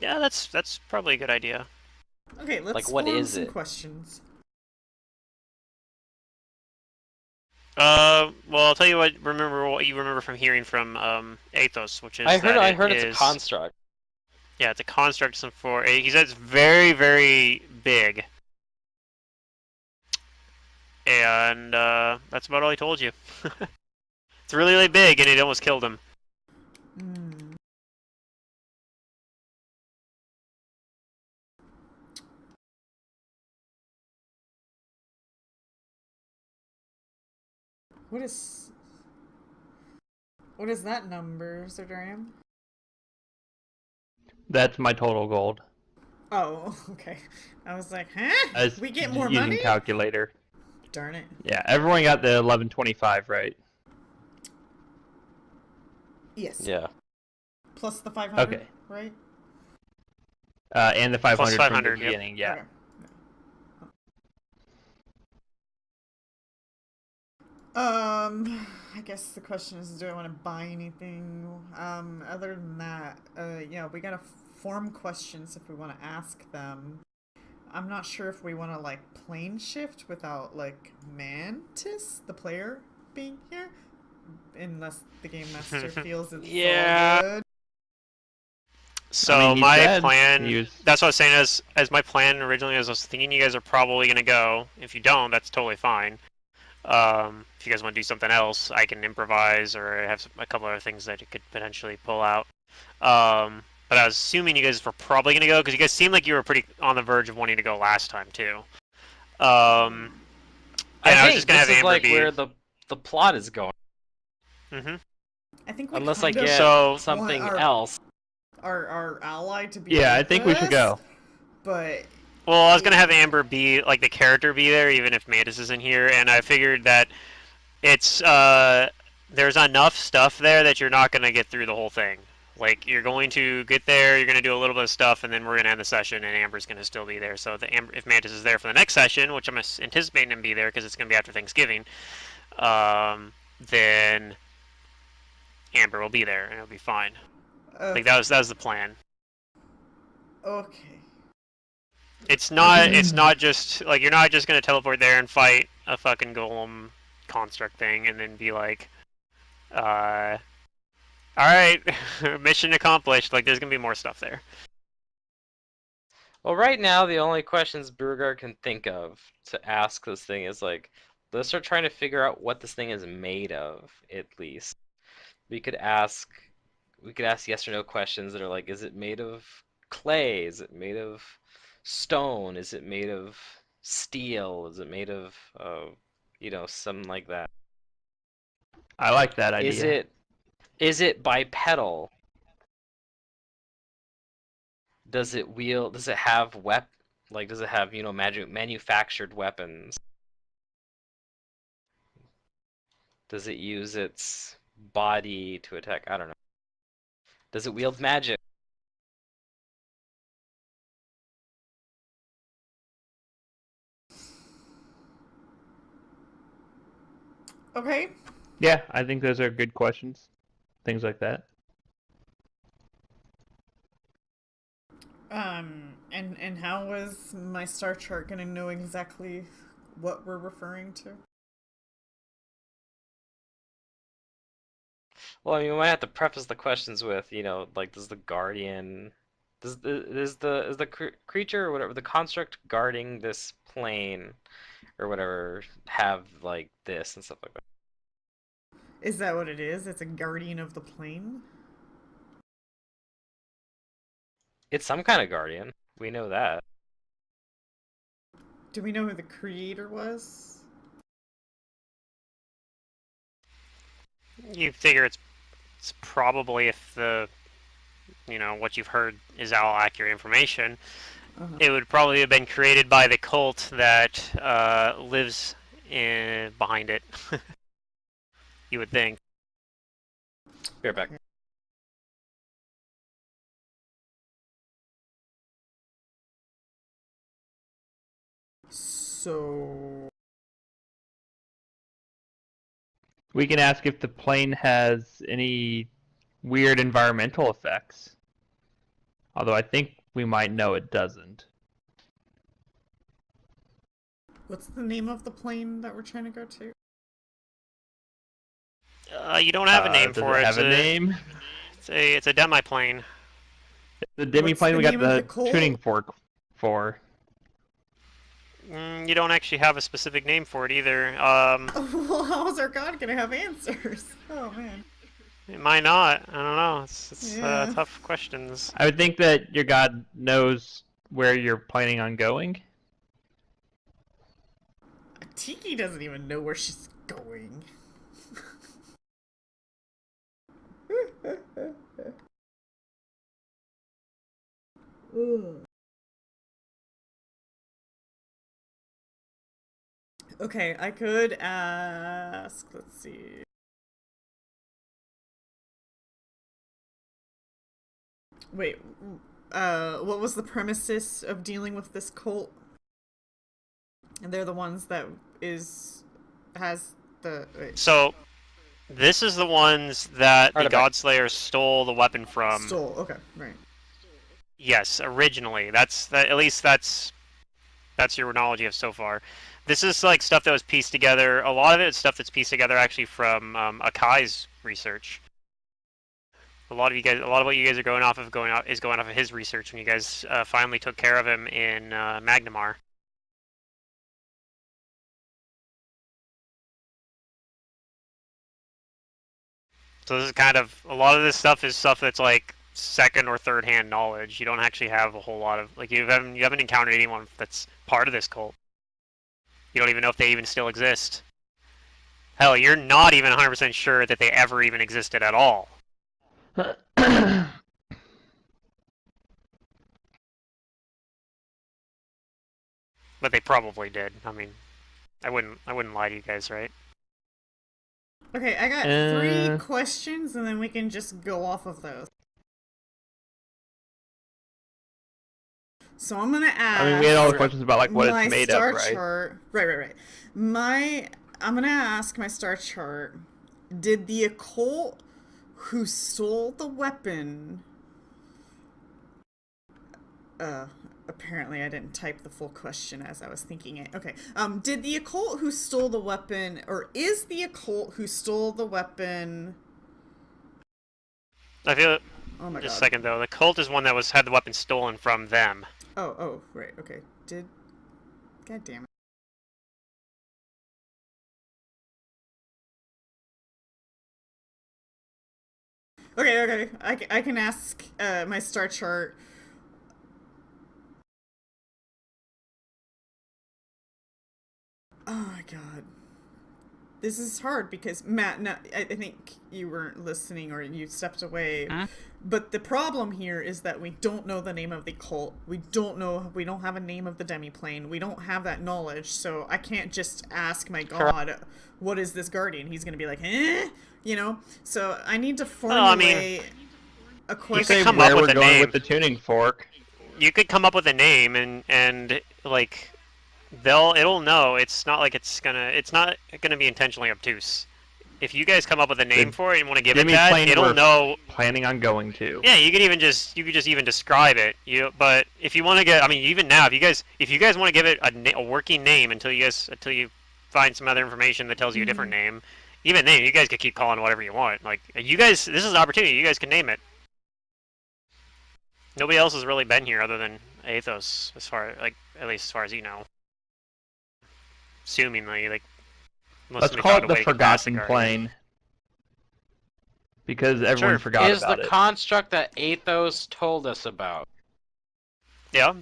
Yeah, that's probably a good idea.
Okay, let's
Like, what
form
is
some
it?
questions.
Well, I'll tell you what you remember from hearing from Athos, which is
I heard
it
it's a
is-
construct.
Yeah, it's a construct. He said it's very, very big. And that's about all he told you. It's really, really big, and it almost killed him.
Hmm. What is that number, Zodarium?
That's my total gold.
Oh, okay. I was like, huh?
As
We get more
using
money?
calculator.
Darn it.
Yeah, everyone got the 1125, right?
Yes.
Yeah.
Plus the 500,
Okay.
right?
And the 500 from
500,
the
yep.
beginning, yeah.
Okay. I guess the question is, do I want to buy anything? Other than that, yeah, we gotta form questions if we want to ask them. I'm not sure if we want to, like, plane shift without, like, Mantis, the player, being here. Unless the game master feels it's
Yeah.
all good.
So
I mean, he
my
said
plan,
he was-
that's what I was saying, as my plan originally, as I was thinking you guys are probably going to go. If you don't, that's totally fine. If you guys want to do something else, I can improvise, or I have a couple other things that you could potentially pull out. But I was assuming you guys were probably going to go, because you guys seemed like you were pretty on the verge of wanting to go last time, too.
I
was
think
just gonna
this
have
is
Amber
like
be-
where the plot is going.
Mm-hmm.
I think we
Unless I
kind of
get
So-
something
want
else.
our ally to be
Yeah, I
with
think we should
us,
go.
But
Well, I was gonna have Amber be like the character be there, even if Mantis isn't here, and I figured that it's there's enough stuff there that you're not gonna get through the whole thing. Like, you're going to get there, you're going to do a little bit of stuff, and then we're going to end the session, and Amber's going to still be there. So if Mantis is there for the next session, which I'm anticipating him to be there because it's going to be after Thanksgiving, then Amber will be there, and it'll be fine. Like, that was the plan.
Okay.
It's not just, like, you're not just going to teleport there and fight a fucking golem construct thing, and then be like, alright, mission accomplished. Like, there's going to be more stuff there.
Well, right now, the only questions Beauregard can think of to ask this thing is like, let's start trying to figure out what this thing is made of, at least. We could ask yes or no questions that are like, is it made of clay? Is it made of stone? Is it made of steel? Is it made of, something like that?
I like that idea.
Is it bipedal? Does it have does it have, manufactured weapons? Does it use its body to attack? I don't know. Does it wield magic?
Okay.
Yeah, I think those are good questions. Things like that.
And how was my star chart gonna know exactly what we're referring to?
Well, I mean, we might have to preface the questions with, like, does the creature or whatever, the construct guarding this plane or whatever, have like this and stuff like that?
Is that what it is? It's a guardian of the plane?
It's some kind of guardian. We know that.
Do we know who the creator was?
You figure it's probably, if what you've heard is all accurate information, it would probably have been created by the cult that lives behind it. You would think.
Be right back.
So...
We can ask if the plane has any weird environmental effects. Although I think we might know it doesn't.
What's the name of the plane that we're trying to go to?
You don't have a name
does
for
it.
it.
Have a name?
It's a demi-plane.
The demi-plane we got the tuning fork for.
You don't actually have a specific name for it either.
Well, how is our god gonna have answers? Oh man.
It might not. I don't know. It's
Yeah.
tough questions.
I would think that your god knows where you're planning on going.
Tiki doesn't even know where she's going. Okay, I could ask, let's see. Wait, what was the premises of dealing with this cult? And they're the ones that has the... Wait.
So, this is the ones that the
Artifact.
Godslayer stole the weapon from.
Stole, okay, right.
Yes, originally. At least that's your knowledge you have so far. This is like stuff that was pieced together. A lot of it is stuff that's pieced together actually from Akai's research. A lot of what you guys are going off of his research when you guys finally took care of him in Magnamar. So this is kind of, a lot of this stuff is stuff that's like second or third hand knowledge. You don't actually have a whole lot of, like, you haven't encountered anyone that's part of this cult. You don't even know if they even still exist. Hell, you're not even 100% sure that they ever even existed at all. But they probably did. I mean, I wouldn't lie to you guys, right?
Okay, I got 3 questions, and then we can just go off of those. So I'm gonna ask.
I mean, we had all the questions about like what
my
it's made
star
of, right?
chart. Right. I'm gonna ask my star chart. Did the occult who stole the weapon? Apparently I didn't type the full question as I was thinking it. Okay. Did the occult who stole the weapon, or is the occult who stole the weapon?
I feel.
Oh my
Just a
god.
second though. The cult is one that had the weapon stolen from them.
Oh, right. Okay. God damn it. Okay. I can ask my star chart. Oh my god. This is hard because Matt, no, I think you weren't listening or you stepped away.
Huh?
But the problem here is that we don't know the name of the cult. We don't have a name of the demiplane. We don't have that knowledge, so I can't just ask my god, what is this guardian? He's gonna be like, eh? You know? So I need to formulate a
You
question.
say
come
where
up with
we're
a
going
name.
with the tuning fork.
You could come up with a name and like it'll know. It's not gonna be intentionally obtuse. If you guys come up with a name for it and want to give it that,
Demiplane
it'll
we're
know.
planning on going to.
Yeah, you could just even describe it. But if you want to get, I mean, even now, if you guys want to give it a working name until you find some other information that tells you a different name, even then, you guys could keep calling whatever you want. Like you guys, this is an opportunity. You guys can name it. Nobody else has really been here other than Athos, at least as far as you know. Assumingly, like.
Let's call it the Forgotten Plane. Because everyone forgot
Is
about
the
it.
construct that Athos told us about.
Yeah,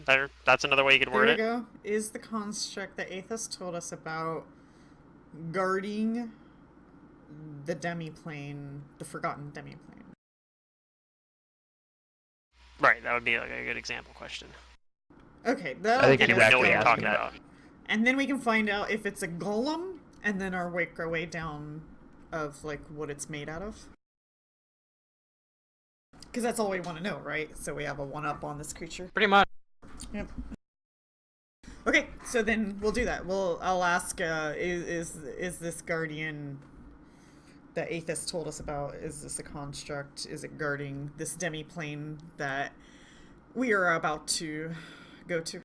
that's another way you could
There
word
we
it.
go. Is the construct that Athos told us about guarding the demiplane, the forgotten demiplane?
Right, that would be like a good example question.
Okay,
I
that'll
think
get
And
us
we know what
exactly
you're
going.
talking
that.
about.
And then we can find out if it's a golem, and then work our way down of like what it's made out of. Because that's all we want to know, right? So we have a one-up on this creature.
Pretty much.
Yep. Okay, so then we'll do that. I'll ask, is this guardian that Athos told us about, is this a construct? Is it guarding this demiplane that we are about to go to?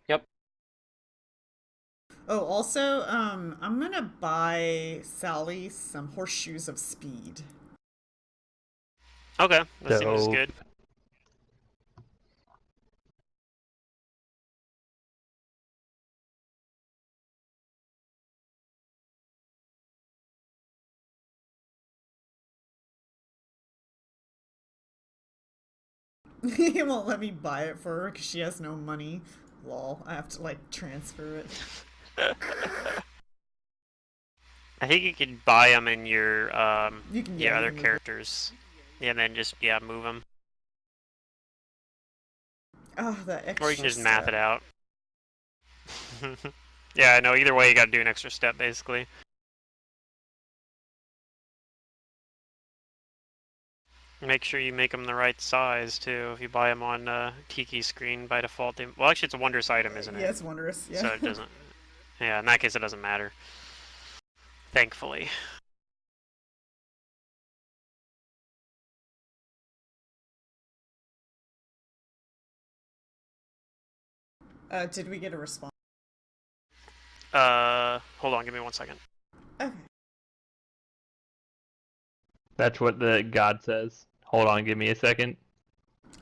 Yep.
Oh, also, I'm gonna buy Sally some horseshoes of speed.
Okay, that seems
So-
good.
He won't let me buy it for her because she has no money. Lol, I have to like transfer it.
I think you can buy them in your
You can
other
move it.
characters. Yeah, and then just move them,
Oh, that extra
or you can just math
step.
it out. Yeah, I know. Either way, you got to do an extra step basically. Make sure you make them the right size too. If you buy them on Tiki screen by default, well, actually, it's a wondrous item, isn't it?
Yeah, it's wondrous. Yeah.
So it doesn't. Yeah, in that case, it doesn't matter. Thankfully.
Did we get a response?
Hold on, give me 1 second.
Okay.
That's what the god says. Hold on, give me a second.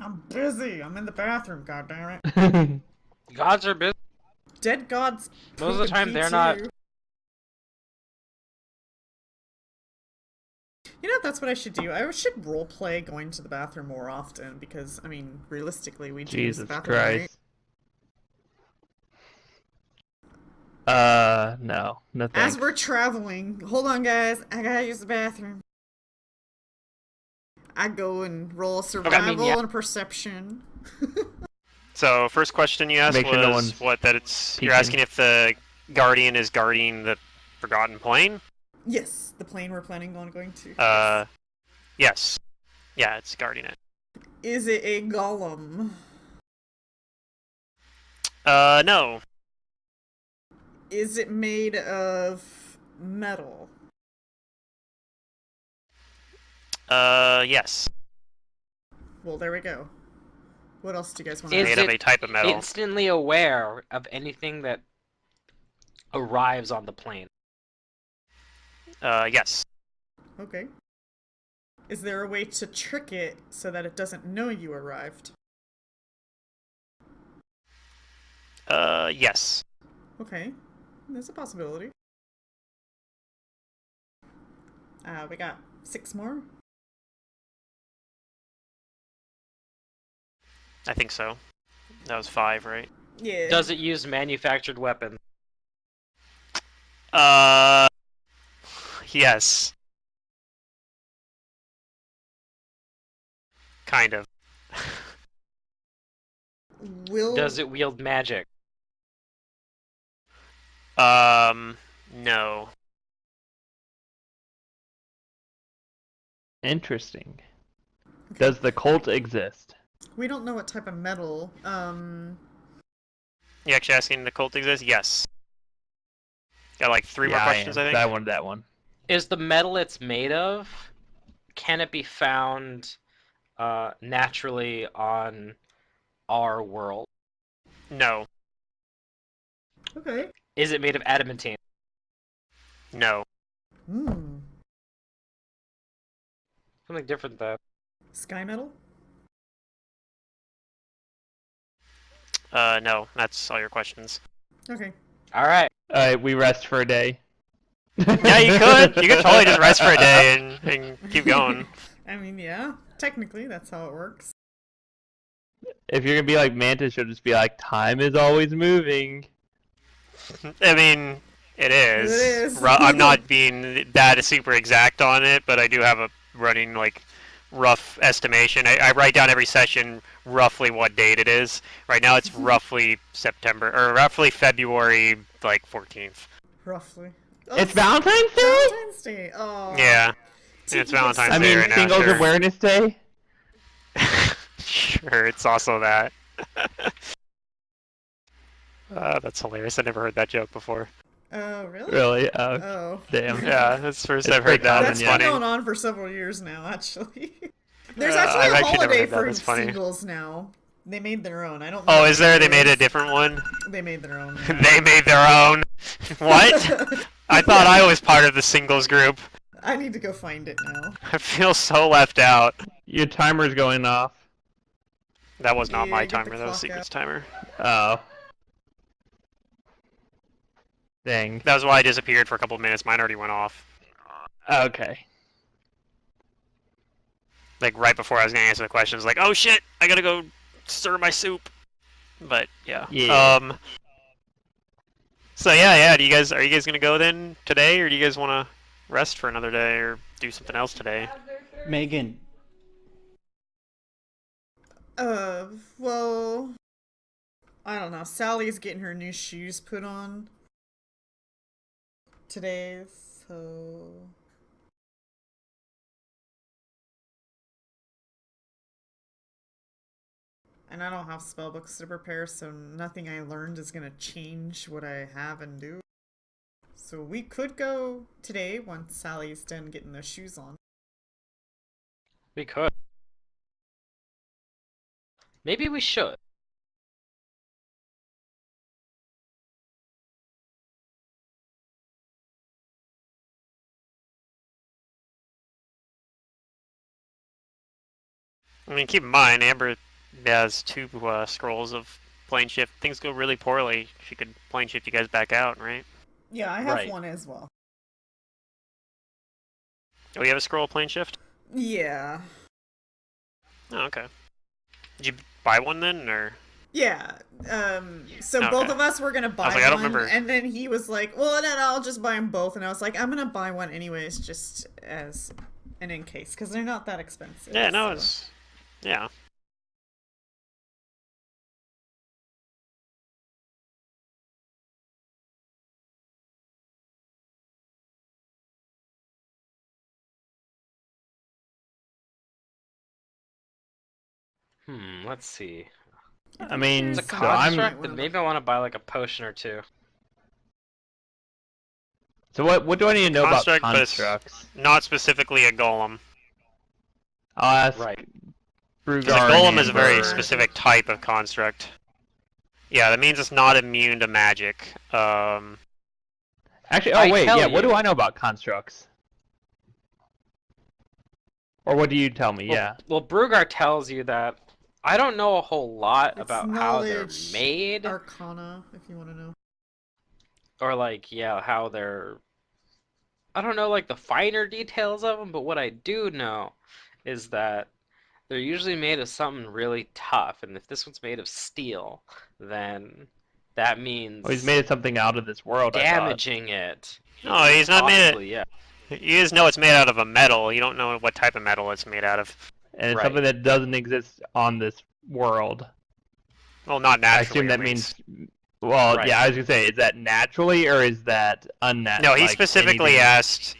I'm busy. I'm in the bathroom. God damn it.
Gods are busy.
Dead gods.
Most of the
poop
time,
and
they're
pee
not.
too. You know, that's what I should do. I should roleplay going to the bathroom more often because, I mean, realistically, we do use the
Jesus
bathroom, right?
Christ. No. No thanks.
As we're traveling, hold on, guys. I gotta use the bathroom. I go and roll a survival
yeah.
and a perception.
So first question you asked
Make sure
was
no one's
what? That it's
peeking.
you're asking if the Guardian is guarding the Forgotten Plane?
Yes, the plane we're planning on going to.
Yes. Yeah, it's guarding it.
Is it a golem?
No.
Is it made of metal?
Yes.
Well, there we go. What else do you guys want
Is
to
Made
ask?
of a type of metal.
Instantly aware of anything that arrives on the plane.
Yes.
Okay. Is there a way to trick it so that it doesn't know you arrived?
Yes.
Okay. There's a possibility. We got 6 more.
I think so. That was 5, right?
Yeah.
Does it use manufactured weapons?
Yes. Kind of.
Does it wield magic?
No.
Interesting. Does the cult exist?
We don't know what type of metal.
You actually asking the cult exists? Yes. Got like 3 more questions, I think.
I wanted that one.
Is the metal it's made of, can it be found naturally on our world?
No.
Okay.
Is it made of adamantine?
No.
Hmm.
Something different than
Sky metal?
No. That's all your questions.
Okay.
Alright.
Alright, we rest for a day.
Yeah, you could. You could totally just rest for a day and keep going.
I mean, yeah. Technically, that's how it works.
If you're gonna be like Mantis, you'll just be like, time is always moving.
I mean, it is.
It is.
I'm not being that super exact on it, but I do have a running, like, rough estimation. I write down every session roughly what date it is. Right now it's roughly September, or roughly February, like, 14th.
Roughly.
It's Valentine's Day?
Valentine's Day. Oh.
Yeah.
Tiki
It's Valentine's
I
Day
mean,
right now,
Singles
sure.
Awareness Day?
Sure, it's also that. That's hilarious. I never heard that joke before.
Oh, really?
Really?
Oh.
Damn.
Yeah, that's the first
It's
I've heard
pretty
that.
common,
That's
That's
been
funny.
going on for several years now, actually. There's
I've
actually a
actually never
holiday
heard that.
for
That's funny.
singles now. They made their own. I don't know.
Oh,
what
is there?
it
They made a
is.
different one?
They made their own.
They made their own? What? I thought I was part of the singles group.
I need to go find it now.
I feel so left out.
Your timer's going off.
That was not
Yeah,
my
get the
timer, that was
clock
Secret's
out.
timer.
Oh. Dang.
That was why I disappeared for a couple of minutes. Mine already went off.
Okay.
Like, right before I was gonna answer the questions, like, oh shit, I gotta go stir my soup. But, yeah.
Yeah.
So, yeah, are you guys gonna go then today, or do you guys wanna rest for another day, or do something else today?
Megan,
Well, I don't know. Sally's getting her new shoes put on today, so... And I don't have spellbooks to prepare, so nothing I learned is gonna change what I have and do. So we could go today once Sally's done getting those shoes on.
we could. Maybe we should.
I mean, keep in mind, Amber has 2 scrolls of plane shift. Things go really poorly. She could plane shift you guys back out, right?
Yeah, I have
Right.
one as well.
Oh, you have a scroll of plane shift?
Yeah.
Oh, okay. Did you buy one then, or?
Yeah. So
Okay.
both of us were gonna buy
like, I don't
one,
remember.
and then he was like, "Well, then I'll just buy them both." And I was like, "I'm gonna buy one anyways, just as an in case, because they're not that expensive."
Yeah, no,
so.
it's... Yeah.
Let's see.
I mean,
It's a
there's
so
something
I'm.
you might
construct,
wanna
then maybe I want to buy like a potion or two.
So what do I need to know about
Construct, but it's
constructs?
not specifically a golem.
I'll ask
Right.
Because a
Brugar and
golem is a very
Amber.
specific type of construct. Yeah, that means it's not immune to magic.
Actually,
I
wait,
tell
yeah. What do
you.
I know about constructs? Or what do you tell me? Yeah.
Well, Brugar tells you that. I don't know a whole lot
It's
about how they're
knowledge,
made,
Arcana, if you want to know.
or like, yeah, how they're. I don't know like the finer details of them, but what I do know is that they're usually made of something really tough, and if this one's made of steel, then that means
Oh, he's made something out of this world. I thought.
damaging it.
No, he's not made it.
Possibly, yeah.
You just know it's made out of a metal. You don't know what type of metal it's made out of.
And it's
Right.
something that doesn't exist on this world.
Well, not
I
naturally.
assume that
at least.
means. Well,
Right.
yeah, I was gonna say, is that naturally or is that unnatural?
No, he specifically asked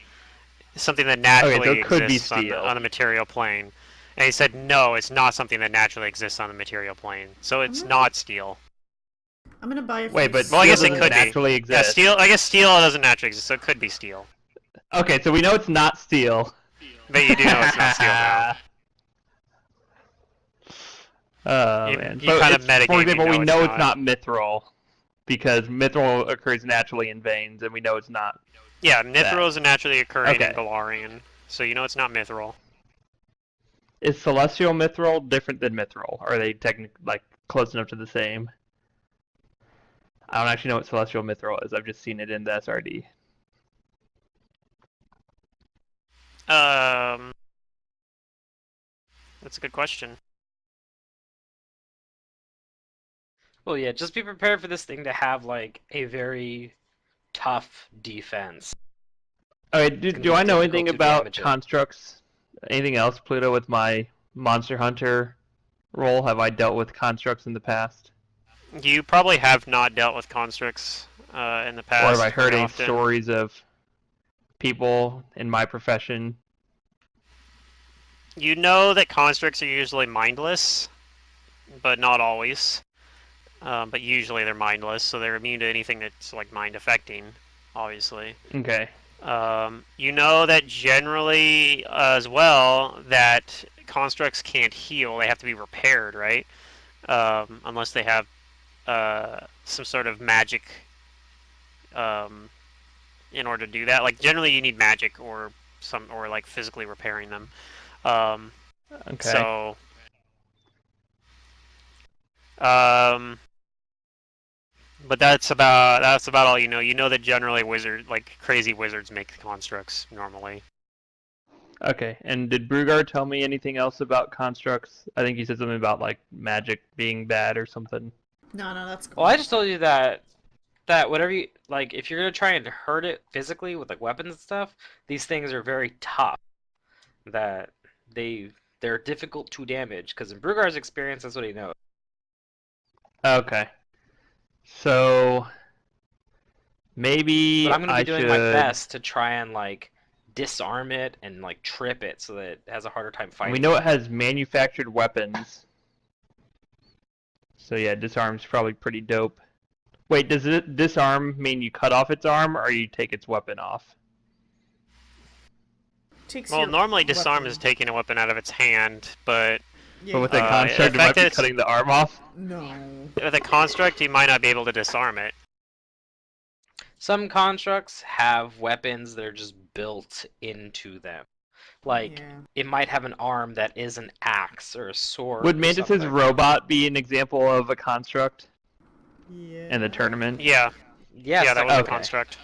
something that naturally
so it could be
exists on
steel.
a material plane. And he said, no, it's not something that naturally exists on the material plane. So it's
Mhm.
not steel.
I'm gonna buy a
Wait,
few
but
Well, I guess it
steel
could
doesn't
be.
naturally
Yeah,
exist.
steel. I guess steel doesn't naturally exist, so it could be steel.
Okay, so we know it's not steel.
But you do know it's not steel now.
Oh
You-
man!
you
So
kind of
it's-
metagame,
for example,
you
we
know
know
it's
it's not mithril because mithril occurs naturally in veins, and we know it's not.
Yeah, mithril is naturally occurring
Okay.
in Galarian, so you know it's not mithril.
Is celestial mithril different than mithril? Are they technically like close enough to the same? I don't actually know what celestial mithril is. I've just seen it in the SRD.
That's a good question.
Well, yeah, just be prepared for this thing to have like a very tough defense.
Okay,
gonna
do
be
I know
difficult
anything
to
about
damage it.
constructs? Anything else, Pluto, with my Monster Hunter role? Have I dealt with constructs in the past?
You probably have not dealt with constructs in the past.
Or have I heard
very
any
often.
stories of people in my profession?
You know that constructs are usually mindless, but not always. But usually they're mindless, so they're immune to anything that's like mind affecting, obviously.
Okay.
You know that generally as well that constructs can't heal; they have to be repaired, right? Unless they have some sort of magic in order to do that. Like generally, you need magic or like physically repairing them.
Okay.
So, but that's about all you know. You know that generally crazy wizards make constructs normally.
Okay. And did Brugar tell me anything else about constructs? I think he said something about like magic being bad or something.
No, that's cool.
Well, I just told you that whatever you like, if you're gonna try and hurt it physically with like weapons and stuff, these things are very tough. That they're difficult to damage because in Brugar's experience, that's what he knows.
Okay. So maybe
But I'm gonna be
I
doing
should.
my best to try and like disarm it and like trip it so that it has a harder time fighting.
We know it has manufactured weapons. So yeah, disarm's probably pretty dope. Wait, does it disarm mean you cut off its arm or you take its weapon off?
Takes
Well,
your
normally disarm
weapon.
is taking a weapon out of its hand, but
Yeah,
But with a
Uh,
construct, it might be
affected-
cutting the arm off.
no.
with a construct, you might not be able to disarm it.
Some constructs have weapons that are just built into them. Like
Yeah.
it might have an arm that is an axe or a sword.
Would
or
Mantis's
something.
robot be an example of a construct
Yeah.
in the tournament?
Yeah,
Yes,
yeah, that was a
okay.
construct.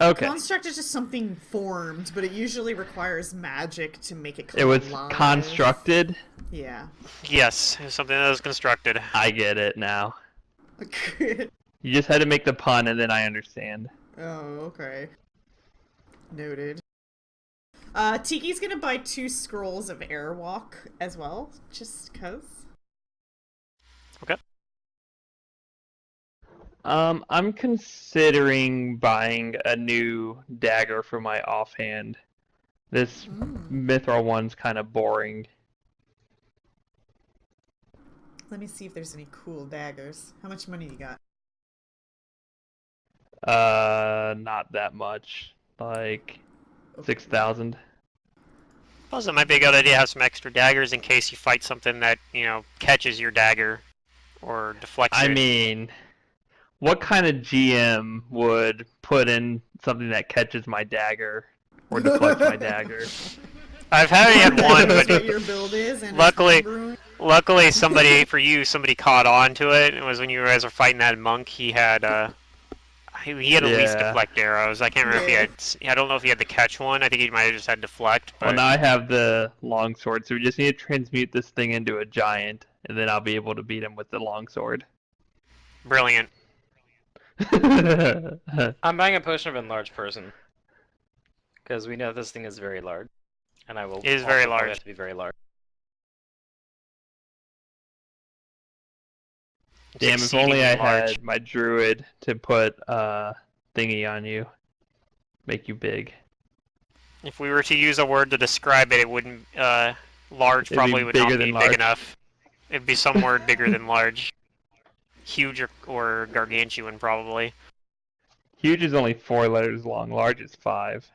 Okay.
Construct is just something formed, but it usually requires magic to make it come
It was
alive.
constructed.
Yeah.
Yes, it was something that was constructed.
I get it now. You just had to make the pun and then I understand.
Oh, okay. Noted. Tiki's gonna buy 2 scrolls of airwalk as well, just cause.
Okay.
I'm considering buying a new dagger for my offhand. This mithril one's kind of boring.
Let me see if there's any cool daggers. How much money you got?
Not that much. Like 6,000.
Plus, it might be a good idea to have some extra daggers in case you fight something that, catches your dagger or deflects
I
it.
mean, what kind of GM would put in something that catches my dagger or deflects my dagger?
I've already had one,
That's what
but
your build is, and
luckily,
it's homebrewing?
somebody caught on to it. It was when you guys were fighting that monk. He had he had at least
Yeah.
deflect arrows. I can't remember if he had. I don't know if he had the catch one. I think he might have just had deflect.
Well,
But
now I have the longsword, so we just need to transmute this thing into a giant, and then I'll be able to beat him with the longsword.
brilliant.
I'm buying a potion of enlarged person. Because we know this thing is very large. And I will
It is
also
very
probably
large.
have to be very large.
Damn, if only I had my druid to put thingy on you. Make you big.
If we were to use a word to describe it, it wouldn't. Large
It'd
probably
be
would
bigger
not
than
be
large.
big enough. It'd be some word bigger than large. Huge or gargantuan, probably.
Huge is only 4 letters long. Large is 5.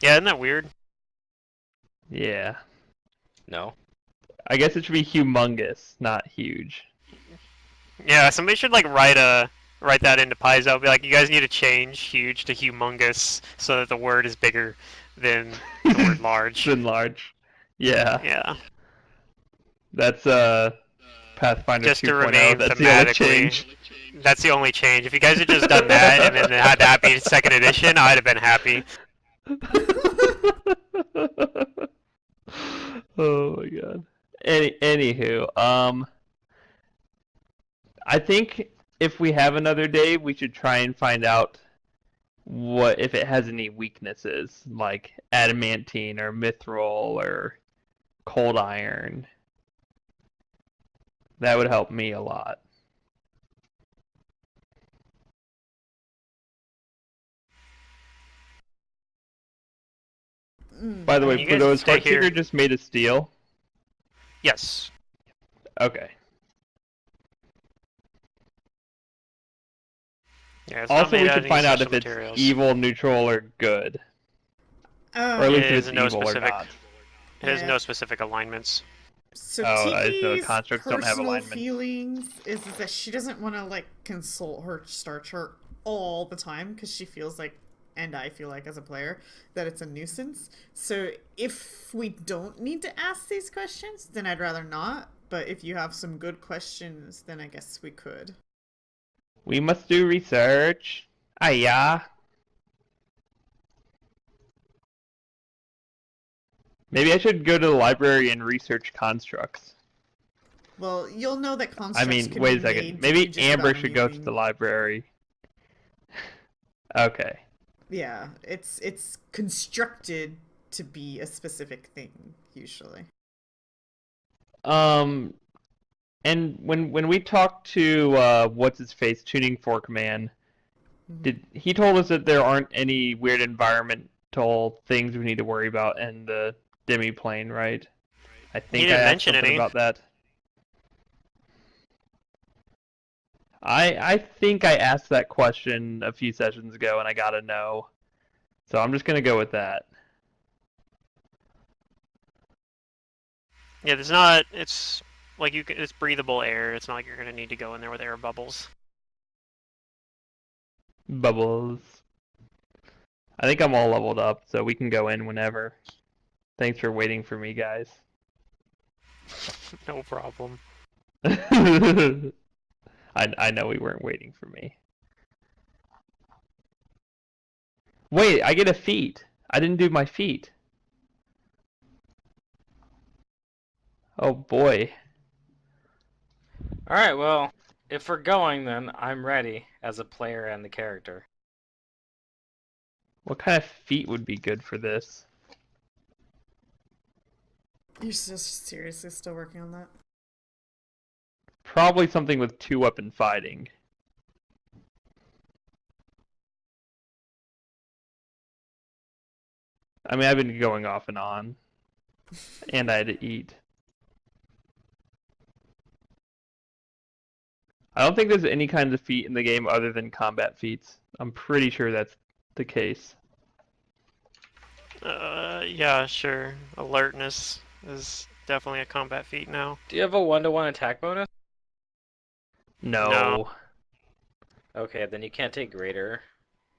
Yeah, isn't that weird?
Yeah.
No.
I guess it should be humongous, not huge.
Yeah, somebody should write that into Paizo. Be like, you guys need to change huge to humongous so that the word is bigger than the word large.
Than large. Yeah.
Yeah.
That's Pathfinder
Just to
2.0.
remain
That's the only
thematically.
change.
That's the only change. If you guys had just done that and then had that be second edition, I'd have been happy.
Oh my god. Anywho, I think if we have another day, we should try and find out what if it has any weaknesses, like adamantine or mithril or cold iron. That would help me a lot. By the
I
way,
mean, you
for
guys can
those
stay
Heartseeker
here.
just made of steel.
Yes.
Okay.
Yeah, it's not
Also,
made
we
out of
should
any
find out
special
if it's
materials.
evil, neutral, or good. Or at
Oh,
least
It
if
is
it's
no
evil
specific.
or not.
It has
Yeah.
no specific alignments.
so
So
Tiki's
constructs don't have
personal
alignments.
feelings is that she doesn't want to consult her star chart all the time because she feels like, and I feel like as a player, that it's a nuisance. So if we don't need to ask these questions, then I'd rather not. But if you have some good questions, then I guess we could.
We must do research. Yeah. Maybe I should go to the library and research constructs.
Well, you'll know that
I
constructs
mean,
can
wait a
be
second.
made to
Maybe
do just
Amber
about
should go to
anything.
the library. Okay.
Yeah, it's constructed to be a specific thing usually.
And when we talked to what's his face, Tuning Fork Man, he told us that there aren't any weird environmental things we need to worry about in the demi-plane, right? I think I
didn't
asked
mention
something
any.
about that. I think I asked that question a few sessions ago and I got a no. So I'm just gonna go with that.
Yeah, there's not. It's like it's breathable air. It's not like you're gonna need to go in there with air bubbles.
Bubbles. I think I'm all leveled up, so we can go in whenever. Thanks for waiting for me, guys.
No problem.
I know we weren't waiting for me. Wait, I get a feat. I didn't do my feat. Oh boy.
Alright, well, if we're going, then I'm ready as a player and the character.
What kind of feat would be good for this?
You're so seriously still working on that?
Probably something with 2-weapon fighting. I mean, I've been going off and on. And I had to eat. I don't think there's any kind of feat in the game other than combat feats. I'm pretty sure that's the case.
Yeah, sure. Alertness is definitely a combat feat now.
Do you have a 1-to-1 attack bonus?
No.
Okay, then you can't take greater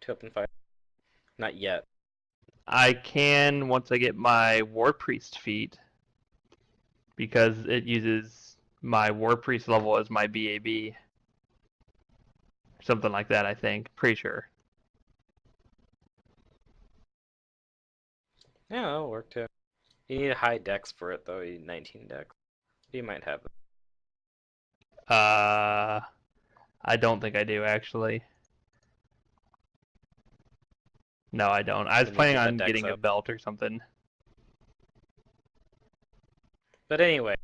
2 up and 5. Not yet.
I can once I get my War Priest feat, because it uses my War Priest level as my BAB. Something like that, I think. Pretty sure.
Yeah, that'll work too. You need a high dex for it though. You need 19 dex. You might have it.
I don't think I do, actually. No, I don't. I was
Then you
planning
get that
on
dex
getting a
up.
belt or something.
But anyway,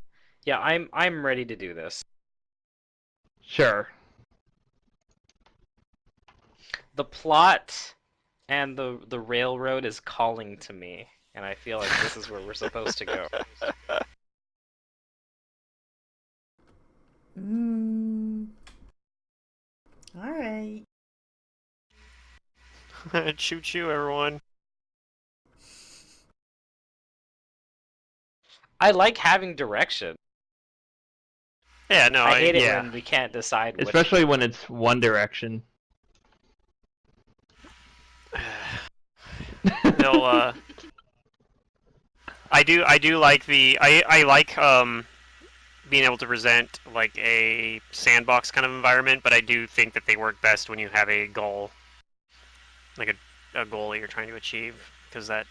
yeah, I'm ready to do this.
Sure.
The plot and the railroad is calling to me, and I feel like this is where we're supposed to go.
Alright.
Choo choo, everyone.
I like having direction.
Yeah, no,
I hate it
yeah.
when we can't decide which.
Especially when it's one direction.
They'll. I do like I like being able to present like a sandbox kind of environment, but I do think that they work best when you have a goal, like a goal that you're trying to achieve, because that,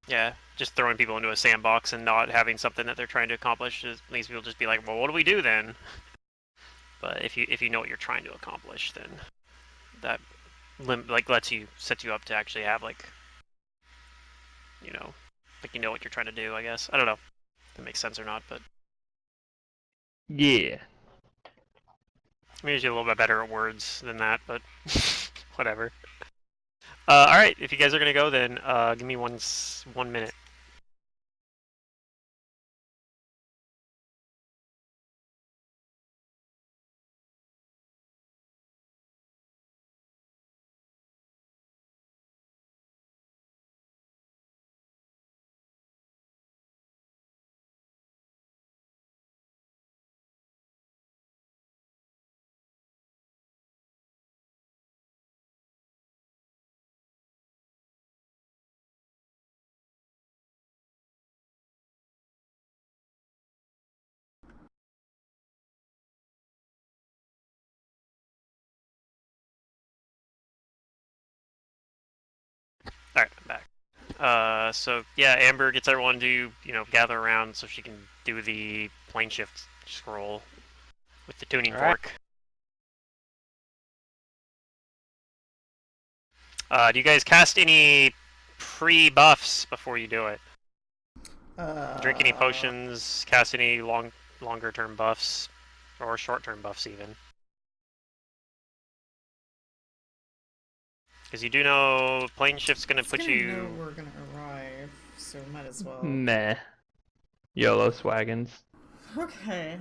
yeah, just throwing people into a sandbox and not having something that they're trying to accomplish just makes people just be like, well, what do we do then? But if you know what you're trying to accomplish, then that sets you up to actually have like, you know, like you know what you're trying to do. I guess I don't know if that makes sense or not, but
Yeah.
I'm usually a little bit better at words than that, but whatever. All right, if you guys are gonna go, then give me 1 minute. All right, I'm back. So yeah, Amber gets everyone to gather around so she can do the plane shift scroll with the tuning
All right.
fork. Do you guys cast any pre-buffs before you do it? Drink any potions? Cast any longer-term buffs, or short-term buffs even? Because you do know plane shift's gonna put
Know
you.
we're gonna arrive, so might as well.
Meh. YOLO swaggins.
Okay.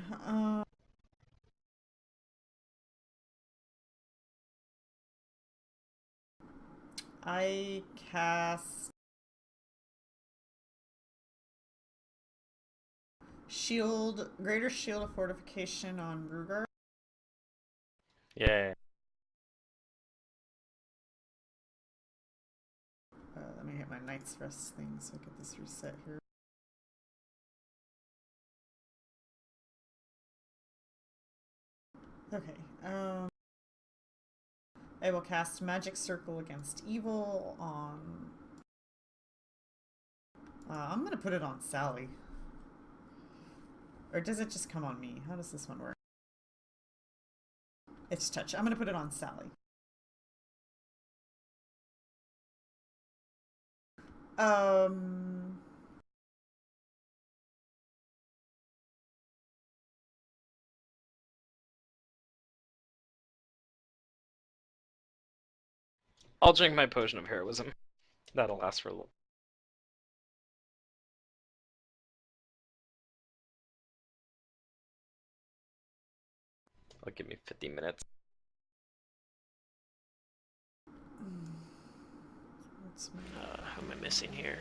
I cast greater shield of fortification on Ruger.
Yeah.
Let me hit my Knight's Rest thing so I get this reset here. Okay. I will cast Magic Circle against Evil on. I'm gonna put it on Sally. Or does it just come on me? How does this one work? It's touch. I'm gonna put it on Sally.
I'll drink my potion of heroism. That'll last for a little. It'll give me 50 minutes.
What's my...
Who am I missing here?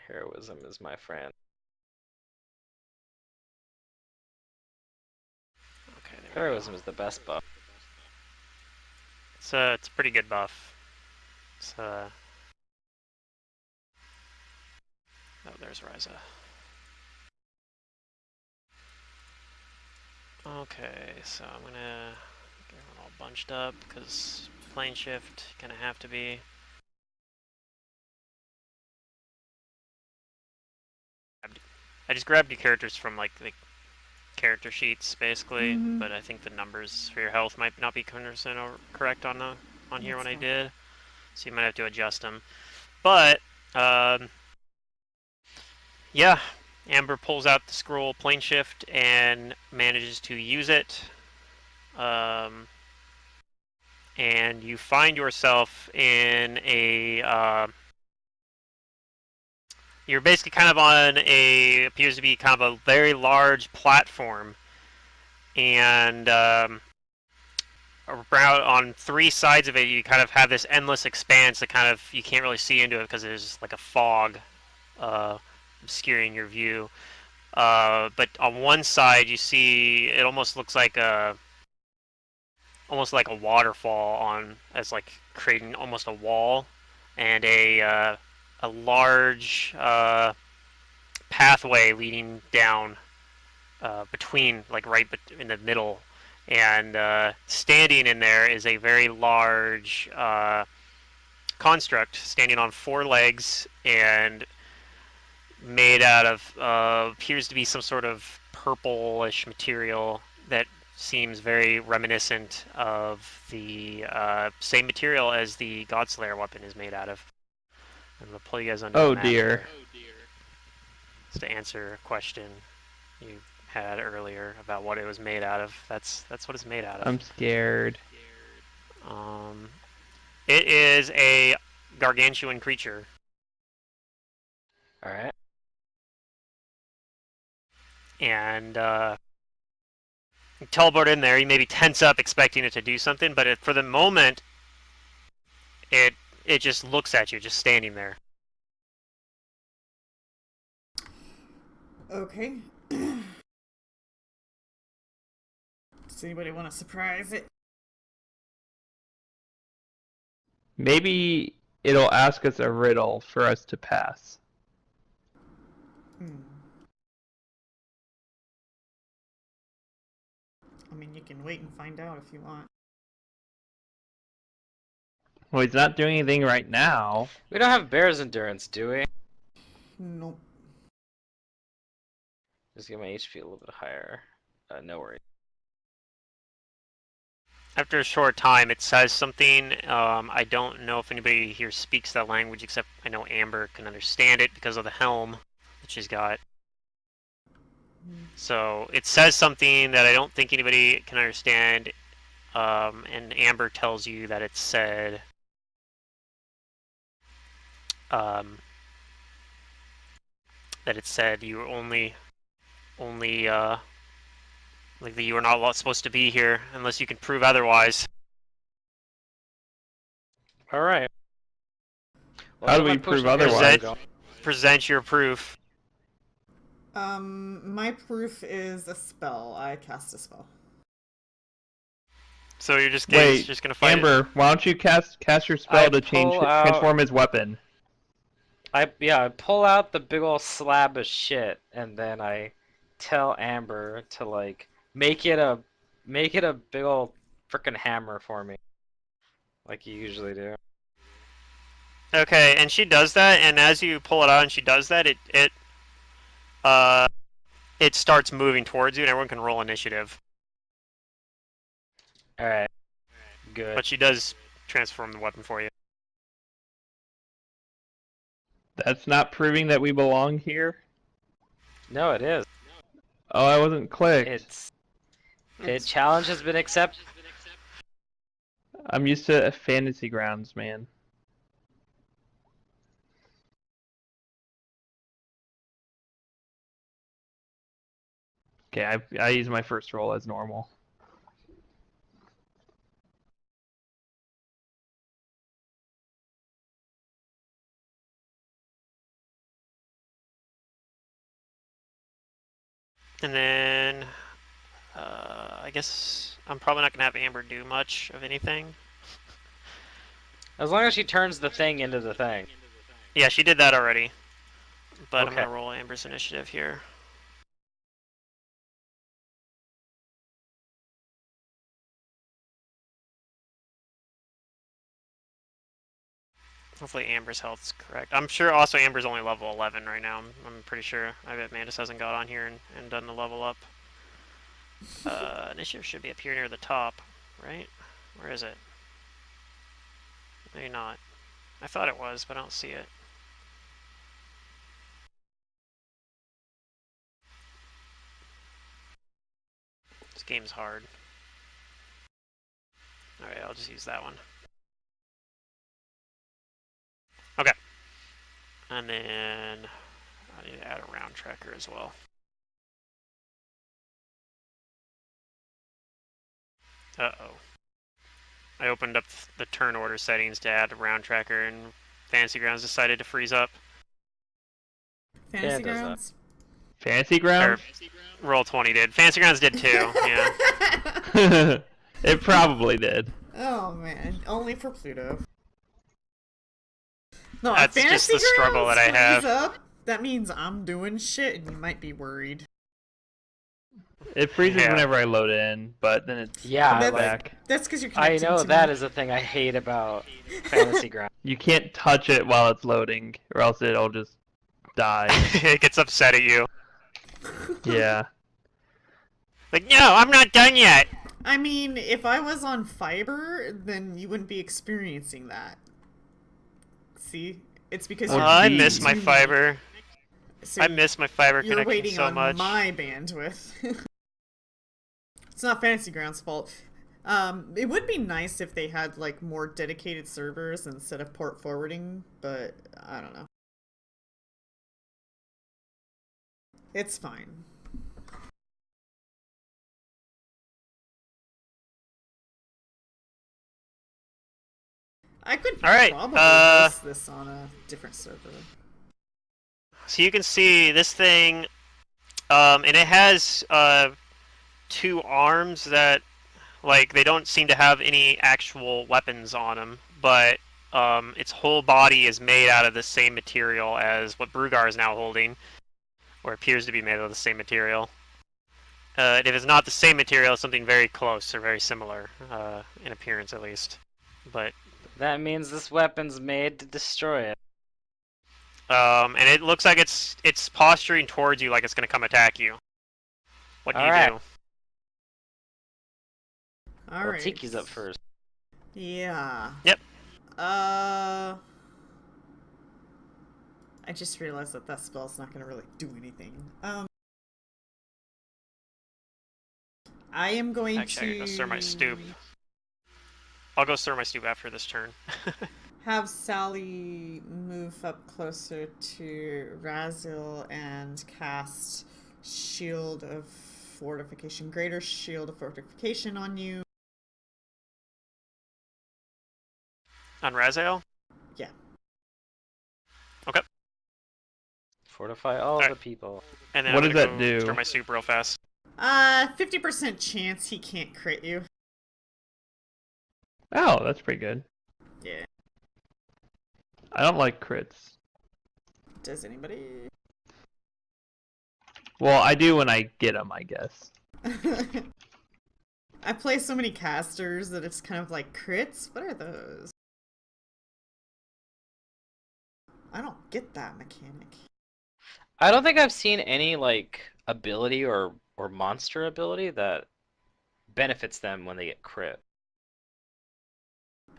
Heroism is my friend.
Okay, there we go.
Heroism is the best buff.
It's a pretty good buff. It's oh, there's Ryza. Okay, so I'm gonna get everyone all bunched up because plane shift gonna have to be. I just grabbed your characters from like the character sheets basically, but I think the numbers for your health might not be 100% correct on here when I did, so you might have to adjust them. But yeah, Amber pulls out the scroll plane shift and manages to use it. And you find yourself in a you're basically kind of on appears to be kind of a very large platform, and around on three sides of it you kind of have this endless expanse that kind of you can't really see into it because there's like a fog obscuring your view. But on one side you see it almost looks like a waterfall on as like creating almost a wall, and a large pathway leading down between like right in the middle, and standing in there is a very large construct standing on four legs and made out of appears to be some sort of purplish material that seems very reminiscent of the same material as the Godslayer weapon is made out of. I'm going to pull you guys under the map here. Just to answer a question you had earlier about what it was made out of. That's what it's made out of.
I'm scared.
It is a gargantuan creature.
Alright.
And you teleport in there, you maybe tense up expecting it to do something, but for the moment, it just looks at you, just standing there.
Okay. Does anybody want to surprise it?
Maybe it'll ask us a riddle for us to pass.
I mean, you can wait and find out if you want.
Well, he's not doing anything right now.
We don't have bear's endurance, do we?
Nope.
Just get my HP a little bit higher. No worries.
After a short time, it says something. I don't know if anybody here speaks that language, except I know Amber can understand it because of the helm that she's got. So it says something that I don't think anybody can understand, and Amber tells you that it said, you were only, like that you are not supposed to be here unless you can prove otherwise.
Alright. Well,
How do we prove otherwise?
Present your proof.
My proof is a spell. I cast a spell.
So you're just
Wait,
gonna fight
Amber,
it.
why don't you cast your spell to transform his weapon?
I pull out the big old slab of shit, and then I tell Amber to like make it a big old frickin' hammer for me, like you usually do.
Okay, and she does that, and as you pull it out and she does that, it starts moving towards you, and everyone can roll initiative.
Alright. Good.
But she does transform the weapon for you.
That's not proving that we belong here?
No, it is.
Oh, I wasn't clicked.
Challenge has been accepted.
I'm used to fantasy grounds, man. Okay, I use my first roll as normal.
And then, I guess I'm probably not gonna have Amber do much of anything.
As long as she turns the thing into the thing.
Yeah, she did that already. But I'm
Okay.
gonna roll Amber's initiative here. Hopefully Amber's health's correct. I'm sure also Amber's only level 11 right now. I'm pretty sure. I bet Mandus hasn't got on here and done the level up. Initiative should be up here near the top, right? Where is it? Maybe not. I thought it was, but I don't see it. This game's hard. Alright, I'll just use that one. Okay. And then I need to add a round tracker as well. Uh-oh. I opened up the turn order settings to add a round tracker, and Fantasy Grounds decided to freeze up.
Fantasy
Yeah, it does
Grounds?
Fancy
Or
ground?
Roll20 did. Fantasy Grounds did too, yeah.
It probably did.
Oh man, only for Pluto. No,
That's
if
just
Fantasy
the struggle
Grounds
that I have.
frees Up, that means I'm doing shit, and you might be worried.
It freezes
Yeah.
whenever I load in, but then it's
Yeah,
comes
That's-
back.
That's because you're
I
connecting
know
to
that
me.
is a thing I hate about Fantasy Ground.
You can't touch it while it's loading, or else it'll just die.
It gets upset at you.
Yeah.
Like, no, I'm not done yet!
I mean, if I was on fiber, then you wouldn't be experiencing that. See? It's because
Well,
you're
I
geez.
miss my
to me.
fiber.
So
I miss my fiber
you're
connection
waiting
so
on
much.
my bandwidth. It's not Fantasy Grounds' fault. It would be nice if they had like more dedicated servers instead of port forwarding, but I don't know. It's fine. I could
All right,
probably host this on a different server.
So you can see this thing, and it has two arms that, like, they don't seem to have any actual weapons on them, but its whole body is made out of the same material as what Brugar is now holding, or appears to be made out of the same material. And if it's not the same material, it's something very close or very similar, in appearance at least. But
That means this weapon's made to destroy it.
and it looks like it's posturing towards you, like it's gonna come attack you. What do you
Alright.
do?
All right.
Tiki's up first.
Yeah.
Yep.
I just realized that that spell's not gonna really do anything. I am going
Actually, I
to
gotta go stir my stew. I'll go stir my stew after this turn.
have Sally move up closer to Razil and cast Shield of Fortification, Greater Shield of Fortification on you.
On Raziel?
Yeah.
Okay.
Fortify all
Alright.
the people.
And then
What
I'm
does
gonna
that
go
do?
stir my soup real fast.
50% chance he can't crit you.
Oh, that's pretty good.
Yeah.
I don't like crits.
Does anybody?
Well, I do when I get them, I guess.
I play so many casters that it's kind of like crits. What are those? I don't get that mechanic.
I don't think I've seen any like ability or monster ability that benefits them when they get crit.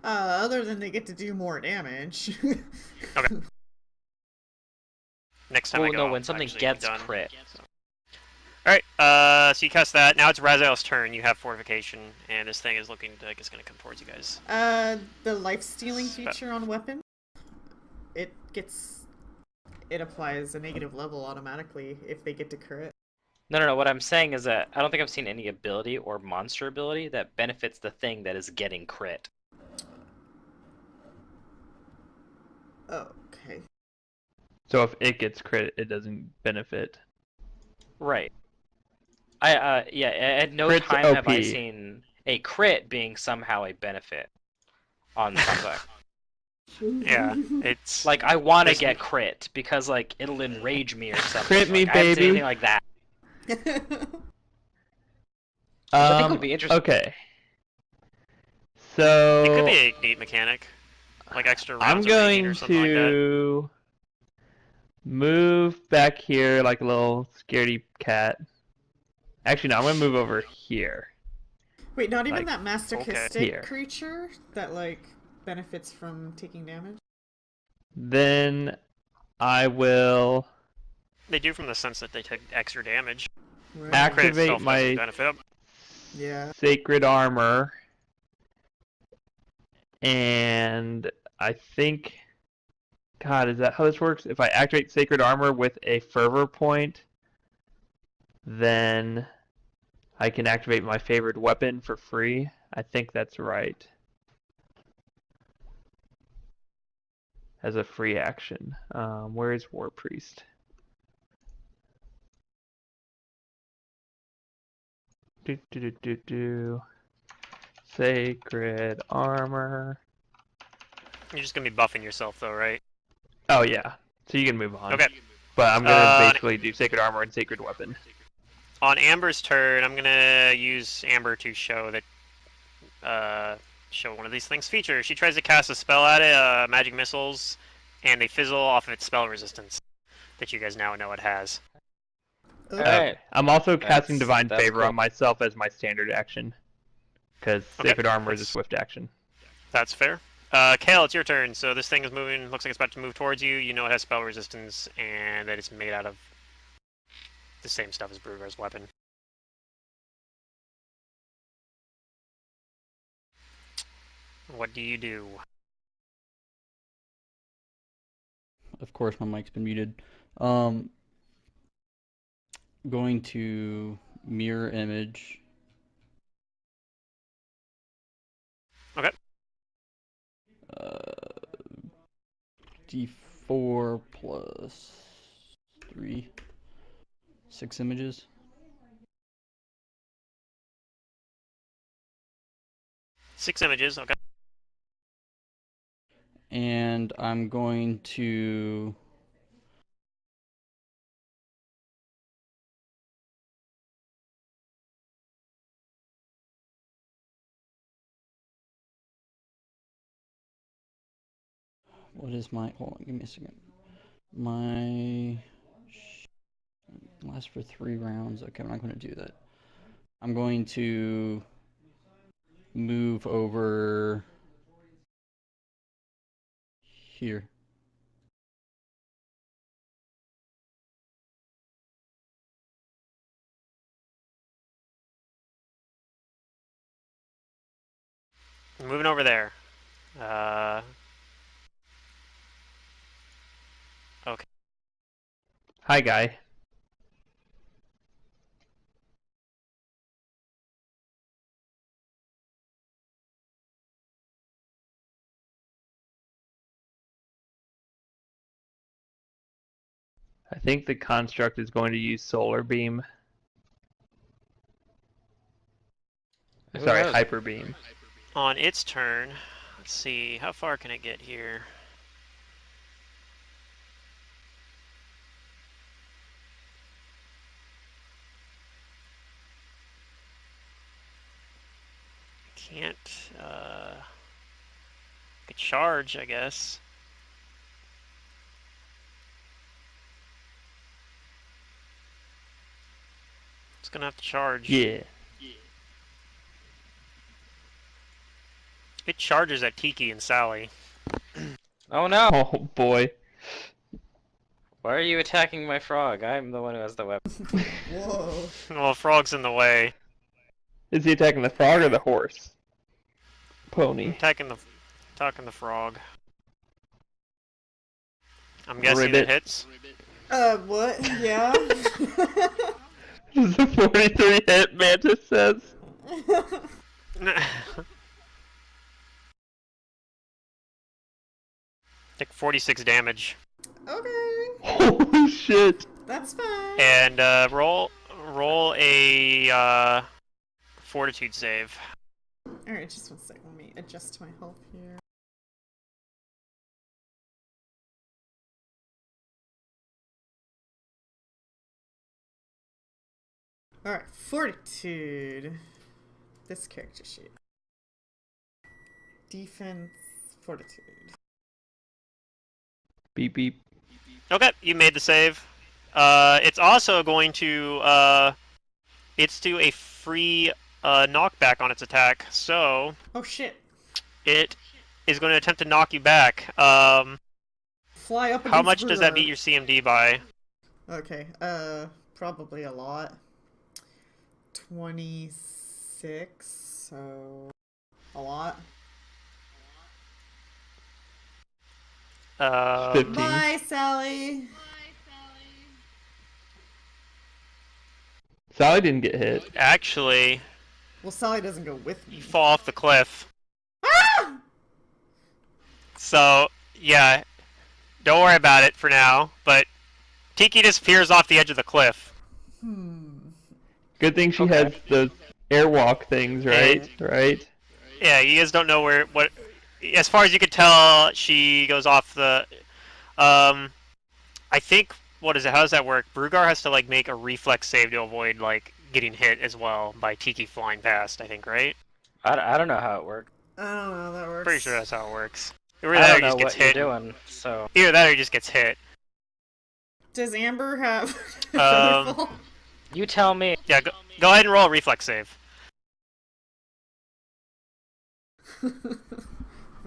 Other than they get to do more damage.
Okay. Next time I
Well,
go,
no,
I'll
when something
actually be
gets
done.
crit.
Alright, so you cast that. Now it's Raziel's turn. You have fortification, and this thing is looking like it's gonna come towards you guys.
The life stealing feature on weapon. It applies a negative level automatically if they get to crit.
No. What I'm saying is that I don't think I've seen any ability or monster ability that benefits the thing that is getting crit.
Okay.
So if it gets crit, it doesn't benefit.
Right. Yeah. At no
Crit's
time have I
OP.
seen a crit being somehow a benefit on something.
Yeah, it's
Like I want to
There's-
get crit because like it'll enrage me or something.
Crit me,
Like, I haven't seen
baby.
anything like that. Which I think would be interesting.
Okay.
it could
So
be a neat mechanic, like extra
I'm
rounds of raging or
going
something like that.
to move back here like a little scaredy cat. Actually, no, I'm gonna move over here.
Wait, not even
Like,
that masochistic
here.
creature that like benefits from taking damage?
Then I will
They do from the sense that they take extra damage.
Right.
Crit
activate
itself doesn't
my
benefit.
Yeah.
sacred armor, and I think, God, is that how this works? If I activate sacred armor with a fervor point, then I can activate my favorite weapon for free. I think that's right. As a free action. Where is War Priest? Sacred armor.
You're just gonna be buffing yourself though, right?
Oh yeah. So you can move on.
Okay.
But I'm gonna basically do sacred armor and sacred weapon.
On Amber's turn, I'm gonna use Amber to show that show one of these things feature. She tries to cast a spell at it, magic missiles, and they fizzle off of its spell resistance that you guys now know it has.
Okay.
Alright.
I'm also casting Divine
that's
Favor
cool.
on myself as my standard action. Because
Okay,
sacred armor is a
that's-
swift action.
That's fair. Kael, it's your turn. So this thing is moving. Looks like it's about to move towards you. You know it has spell resistance and that it's made out of the same stuff as Brugger's weapon. What do you do?
Of course, my mic's been muted. Going to mirror image.
Okay.
D4 plus 3. 6 images.
Six images. Okay.
And I'm going to what is my, hold on, give me a second. My lasts for 3 rounds. Okay, I'm not going to do that. I'm going to move over here.
Moving over there. Okay.
Hi, guy. I think the construct is going to use solar beam.
Who
Sorry,
knows?
hyper beam.
On its turn, let's see. How far can it get here? Can't. Could charge, I guess. It's gonna have to charge.
Yeah.
It charges at Tiki and Sally.
Oh no!
Oh boy.
Why are you attacking my frog? I'm the one who has the weapon.
Whoa.
Well, Frog's in the way.
Is he attacking the frog or the horse? Pony.
Attacking the frog. I'm guessing
Ribbit.
it hits.
What? Yeah?
This is a 43 hit, Mantis says.
Take 46 damage.
Okay,
Holy shit.
that's fine.
And roll a fortitude save.
Alright, just one sec. Let me adjust my health here. Alright, fortitude. This character sheet. Defense, fortitude.
Beep beep.
Okay, you made the save. It's also going to it's do a free knockback on its attack, so
Oh shit.
it is going to attempt to knock you back.
Fly up
How
against
much does that
Bruder.
beat your CMD by?
Okay, probably a lot. 26, so a lot.
15.
Bye, Sally.
Sally didn't get hit.
Actually,
Well, Sally doesn't go with me.
you fall off the cliff.
Ah!
So, yeah, don't worry about it for now, but Tiki disappears off the edge of the cliff.
Good thing she
Okay.
has those airwalk things, right? Right?
Yeah, you guys don't know what. As far as you can tell, she goes off the. I think. What is it? How does that work? Brugar has to like make a reflex save to avoid like getting hit as well by Tiki flying past. I think, right?
I don't know how it works.
I don't know how that works.
Pretty sure that's how it works. Either
I
that or
don't
he
know
just gets
what you're
hit.
doing, so
Either that or he just gets hit.
Does Amber have
Um,
featherfall?
you tell me.
Yeah, go ahead and roll a reflex save.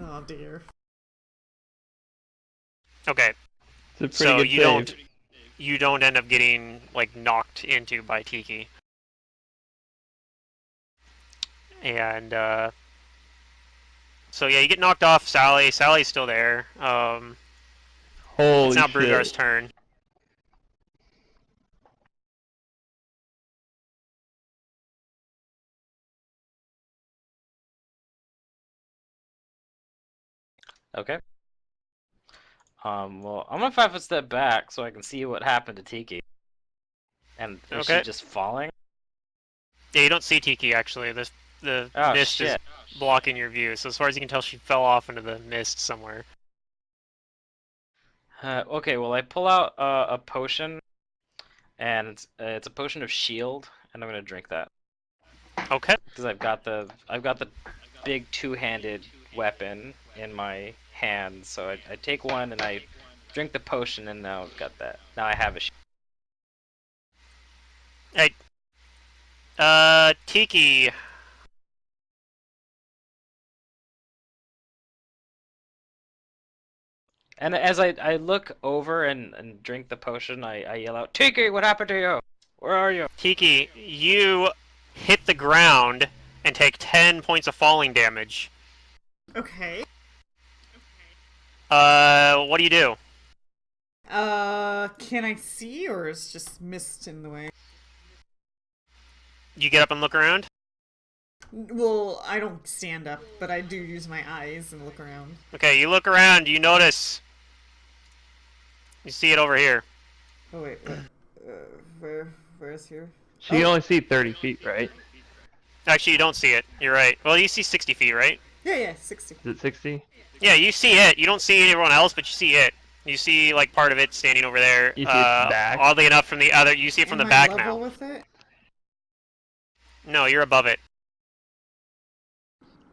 Oh dear.
Okay,
It's a pretty
so
good save.
you don't end up getting like knocked into by Tiki. And so yeah, you get knocked off Sally. Sally's still there.
Holy
It's now
shit.
Brugar's turn.
Okay. Well, I'm gonna 5 foot step back so I can see what happened to Tiki. And is she
Okay.
just falling?
Yeah, you don't see Tiki actually. The
Oh
mist
shit.
is blocking your view. So as far as you can tell, she fell off into the mist somewhere.
Okay, well I pull out a potion, and it's a potion of shield, and I'm gonna drink that
Okay.
because I've got the big two-handed weapon in my hand. So I take one and I drink the potion, and now I've got that. Now I have a shield.
Hey. Tiki.
And as I look over and drink the potion, I yell out, "Tiki, what happened to you? Where are you?"
Tiki, you hit the ground and take 10 points of falling damage.
Okay.
What do you do?
Can I see, or is just mist in the way?
You get up and look around?
Well, I don't stand up, but I do use my eyes and look around.
Okay, you look around, you notice. You see it over here.
Oh wait, what? Where's here?
She can
Oh.
only see 30 feet, right?
Actually, you don't see it. You're right. Well, you see 60 feet, right?
Yeah, 60.
Is it 60?
Yeah, you see it. You don't see everyone else, but you see it. You see, like, part of it standing over there.
You see its back?
Oddly enough, from the other, you see it from
Am
the back
I level
now.
with it?
No, you're above it.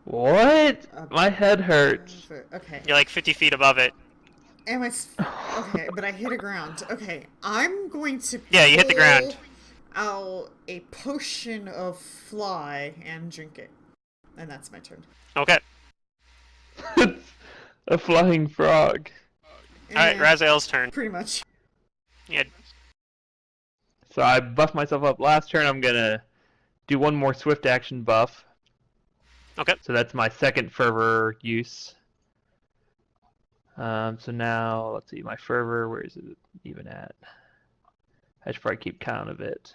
What?
Up-
My head hurts.
Okay.
You're like 50 feet above it.
Am I? Okay, but I hit a ground. Okay, I'm going to.
Yeah, you hit the ground.
pull out a potion of fly and drink it, and that's my turn.
Okay.
It's a flying frog.
Alright,
Eh,
Raziel's turn.
Pretty much.
Yeah,
So I buffed myself up last turn. I'm gonna do one more swift action buff.
okay.
So that's my second fervor use. So now, let's see, my fervor, where is it even at? I should probably keep count of it.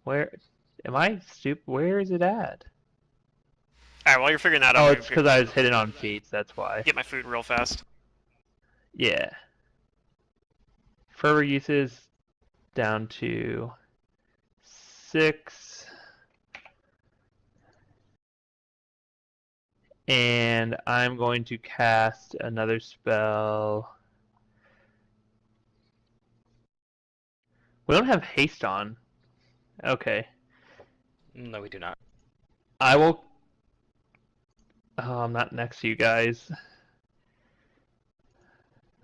Where am I stupid? Where is it at?
Alright, while you're figuring that out,
Oh,
I'm
it's
gonna
because I was hitting on feats. That's why.
get my food real fast.
Yeah. Fervor uses down to 6. And I'm going to cast another spell. We don't have haste on. Okay.
No, we do not.
I will. Oh, I'm not next to you guys.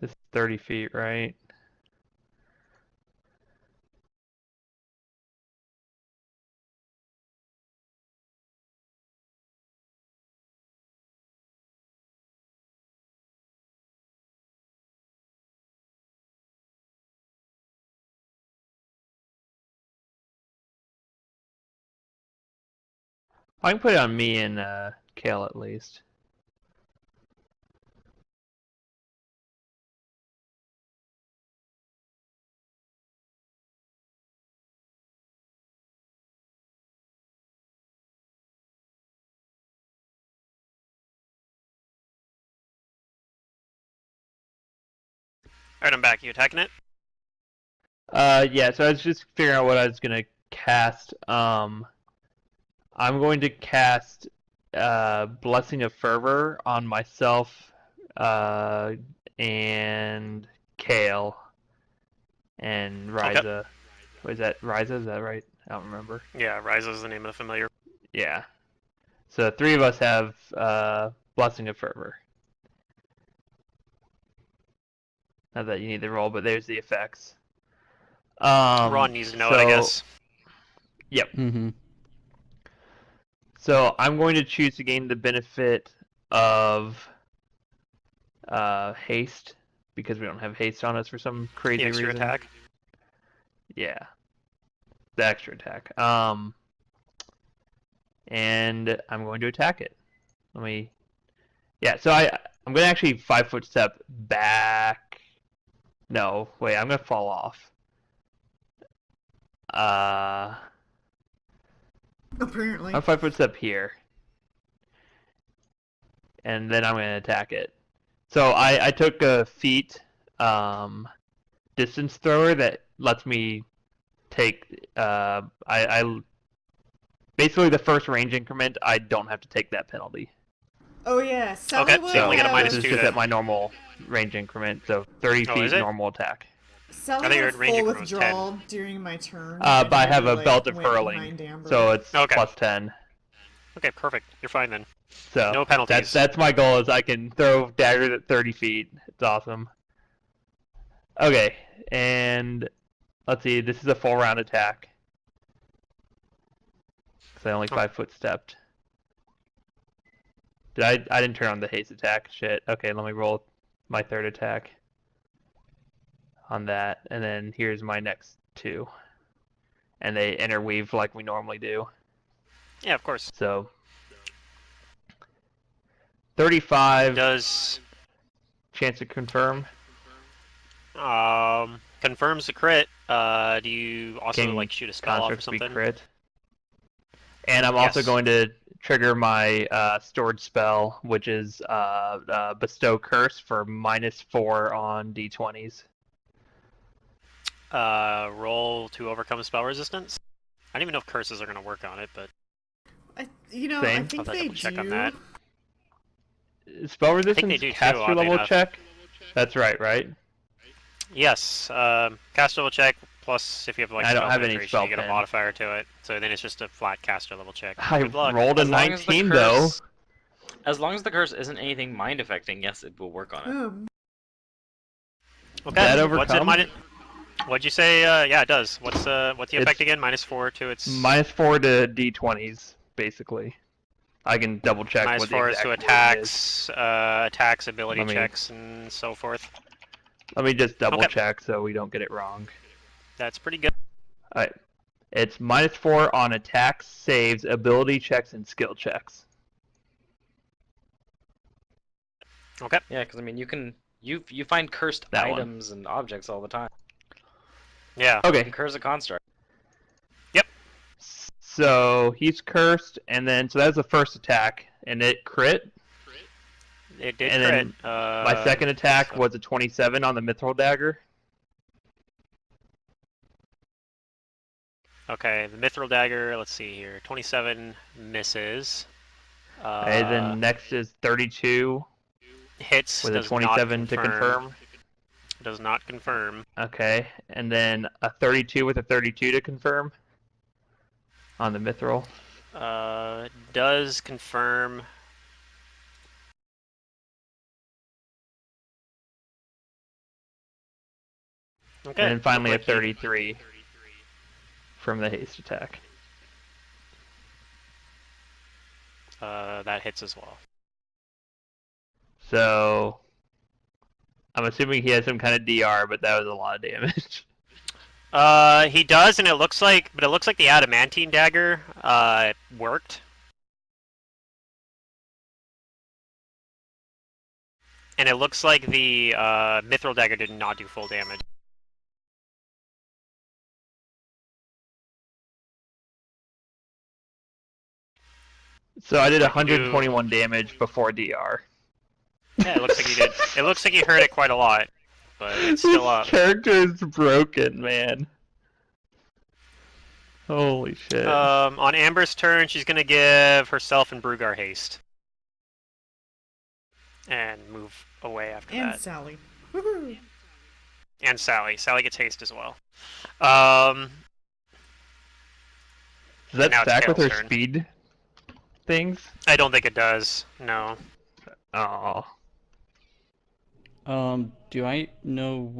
This is 30 feet, right? I can put it on me and Kale at least.
Alright, I'm back. You attacking it?
Yeah, so I was just figuring out what I was gonna cast. I'm going to cast Blessing of Fervor on myself and Kale and Ryza. What is that? Ryza? Is that right? I don't remember.
Yeah, Ryza is the name of the familiar.
Yeah. So 3 of us have Blessing of Fervor. Not that you need the roll, but there's the effects.
Ron needs to know it, I guess.
Yep.
Mm-hmm.
So I'm going to choose to gain the benefit of haste because we don't have haste on us for some crazy
The extra
reason.
attack.
Yeah, the extra attack. And I'm going to attack it. Let me. Yeah, so I'm going to actually 5-foot step back. No, wait, I'm going to fall off.
Apparently.
I'm 5-foot step here. And then I'm going to attack it. So I took a feat distance thrower that lets me take I basically the first range increment I don't have to take that penalty.
Oh yeah, Sally
Okay,
would
so you only get a
have,
minus
this is
2
just
then.
at my normal range increment, so 30
Oh,
feet
is it?
normal attack.
Sally
I think
had
your
a
range
full
increment was 10.
withdrawal during my turn.
But I have
we,
a belt of
went
hurling,
behind Amber.
so it's
Okay.
plus 10.
Okay, perfect. You're fine then.
So
No penalties.
That's my goal is I can throw daggers at 30 feet. It's awesome. Okay, and let's see. This is a full round attack. Because I only 5-foot stepped. I didn't turn on the haste attack. Shit. Okay, let me roll my 3rd attack on that, and then here's my next 2, and they interweave like we normally do.
Yeah, of course.
So 35
Does
chance to confirm.
confirms the crit. Do you also
Can
like shoot a spell off or
constructs be
something?
crit? And I'm also
Yes.
going to trigger my stored spell, which is Bestow Curse for -4 on d20s.
Roll to overcome spell resistance. I don't even know if curses are going to work on it, but
I
Same.
think
I'll
they
double check
do.
on that.
Spell
they
resistance
do too,
caster
oddly
level
enough.
check. That's right?
yes, caster level check. Plus, if you have like
I don't
spell
have any
penetration,
spell
you get a
pen.
modifier to it. So then it's just a flat caster level check.
I
Good luck.
rolled a
As long as the
19
curse-
though.
As long as the curse isn't anything mind affecting, yes, it will work on it.
Okay.
That
What's it
overcome?
minus? What'd you say? Yeah, it does. What's the effect
It's
again? -4 to its.
-4 to d20s, basically. I can double check what the
-4
exact
to
wording is.
attacks, ability
Let me-
checks, and so forth.
Let me just double
Okay.
check so we don't get it wrong.
That's pretty good.
Alright. It's -4 on attacks, saves, ability checks, and skill checks.
Yeah, because I mean, you find cursed
That one.
items and objects all the time.
Yeah.
Okay.
Incurs a construct.
So he's cursed, and then so that's the first attack, and it crit.
It did
And
crit.
then my second attack
so-
was a 27 on the mithril dagger.
Okay, the mithril dagger. Let's see here. 27 misses.
And then next is 32
Hits.
with a
Does not
27 to confirm.
Does not confirm.
Okay, and then a 32 with a 32 to confirm on the mithril.
Does confirm. Okay.
And then finally a
looked like
33 from the haste attack.
That hits as well.
So I'm assuming he has some kind of DR, but that was a lot of damage.
He does, and it looks like the adamantine dagger worked. And it looks like the mithril dagger did not do full damage.
So I did
Like you do-
121 damage before DR.
Yeah, it looks like you did. It looks like you hurt it quite a lot, but it's still up.
This character is broken, man. Holy shit.
On Amber's turn, she's gonna give herself and Brugar haste. And move away after
And
that.
Sally. Woohoo!
And Sally. Sally gets haste as well.
Does that
now it's
stack with her
Kale's turn.
speed things?
I don't think it does. No.
Oh.
Do I know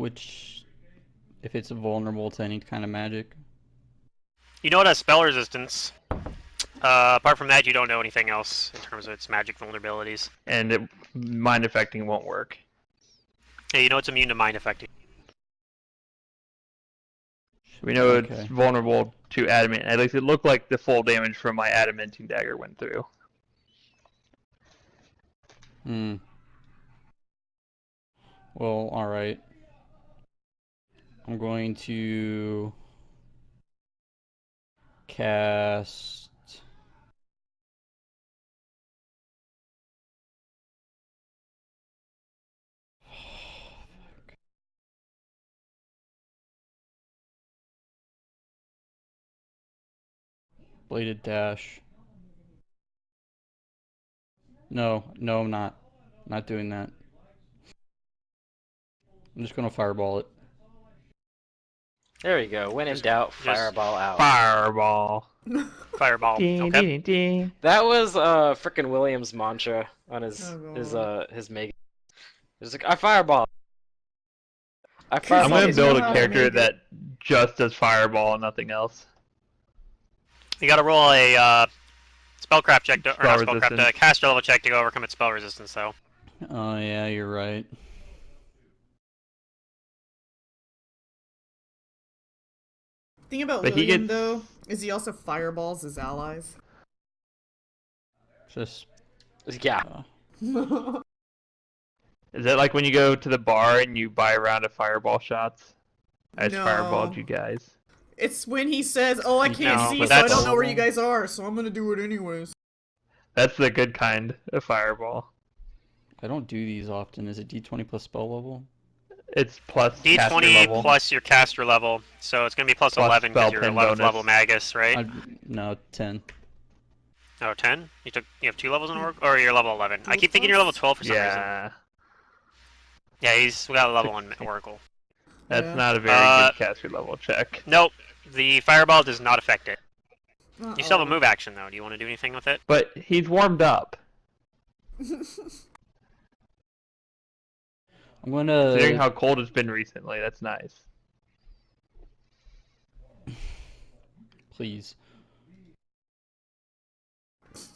if it's vulnerable to any kind of magic?
You know it has spell resistance. Apart from that, you don't know anything else in terms of its magic vulnerabilities.
And mind affecting won't work.
Yeah, you know it's immune to mind affecting.
We know
Okay.
it's vulnerable to adamant. At least it looked like the full damage from my adamantine dagger went through.
Hmm. Well, alright. I'm going to cast Bladed Dash. No, I'm not. Not doing that. I'm just gonna fireball it.
There we go. When in doubt,
just
fireball out.
Fireball.
Fireball.
Ding,
Okay.
ding, ding.
That was frickin' William's mantra on his
Oh,
his Maga. It's like I fireball. I
I'm
I'm
fireball.
gonna
He's
build
know
a
how to
character
make it.
that just does fireball and nothing else.
You gotta roll a spellcraft check, or
Spell
not spellcraft,
resistance.
caster level check to overcome its spell resistance, though.
Oh yeah, you're right.
Thing about
But he
William,
gets-
though, is he also fireballs his allies.
Just
Yeah.
Is that like when you go to the bar and you buy a round of fireball shots? I just
No.
fireballed you guys.
It's when he says, "Oh, I can't
No,
see,
but
so I
that's-
don't know where you guys are, so I'm gonna do it anyways."
That's the good kind of fireball.
I don't do these often. Is it D20 plus spell level?
It's plus caster
D20
level.
plus your caster level, so it's gonna be plus
Plus
11
spell
because you're
pin
11th
bonus.
level Magus, right?
No, 10.
Oh, 10? You have 2 levels in Oracle? Or you're level 11? I keep thinking you're level 12 for some reason.
Yeah,
Yeah, we got a level 1 Oracle.
that's
Yeah.
not a very good caster level check.
Nope, the fireball does not affect it.
Uh-oh.
You still have a move action, though. Do you want to do anything with it?
But he's warmed up.
I'm gonna.
Considering how cold it's been recently, that's nice.
Please.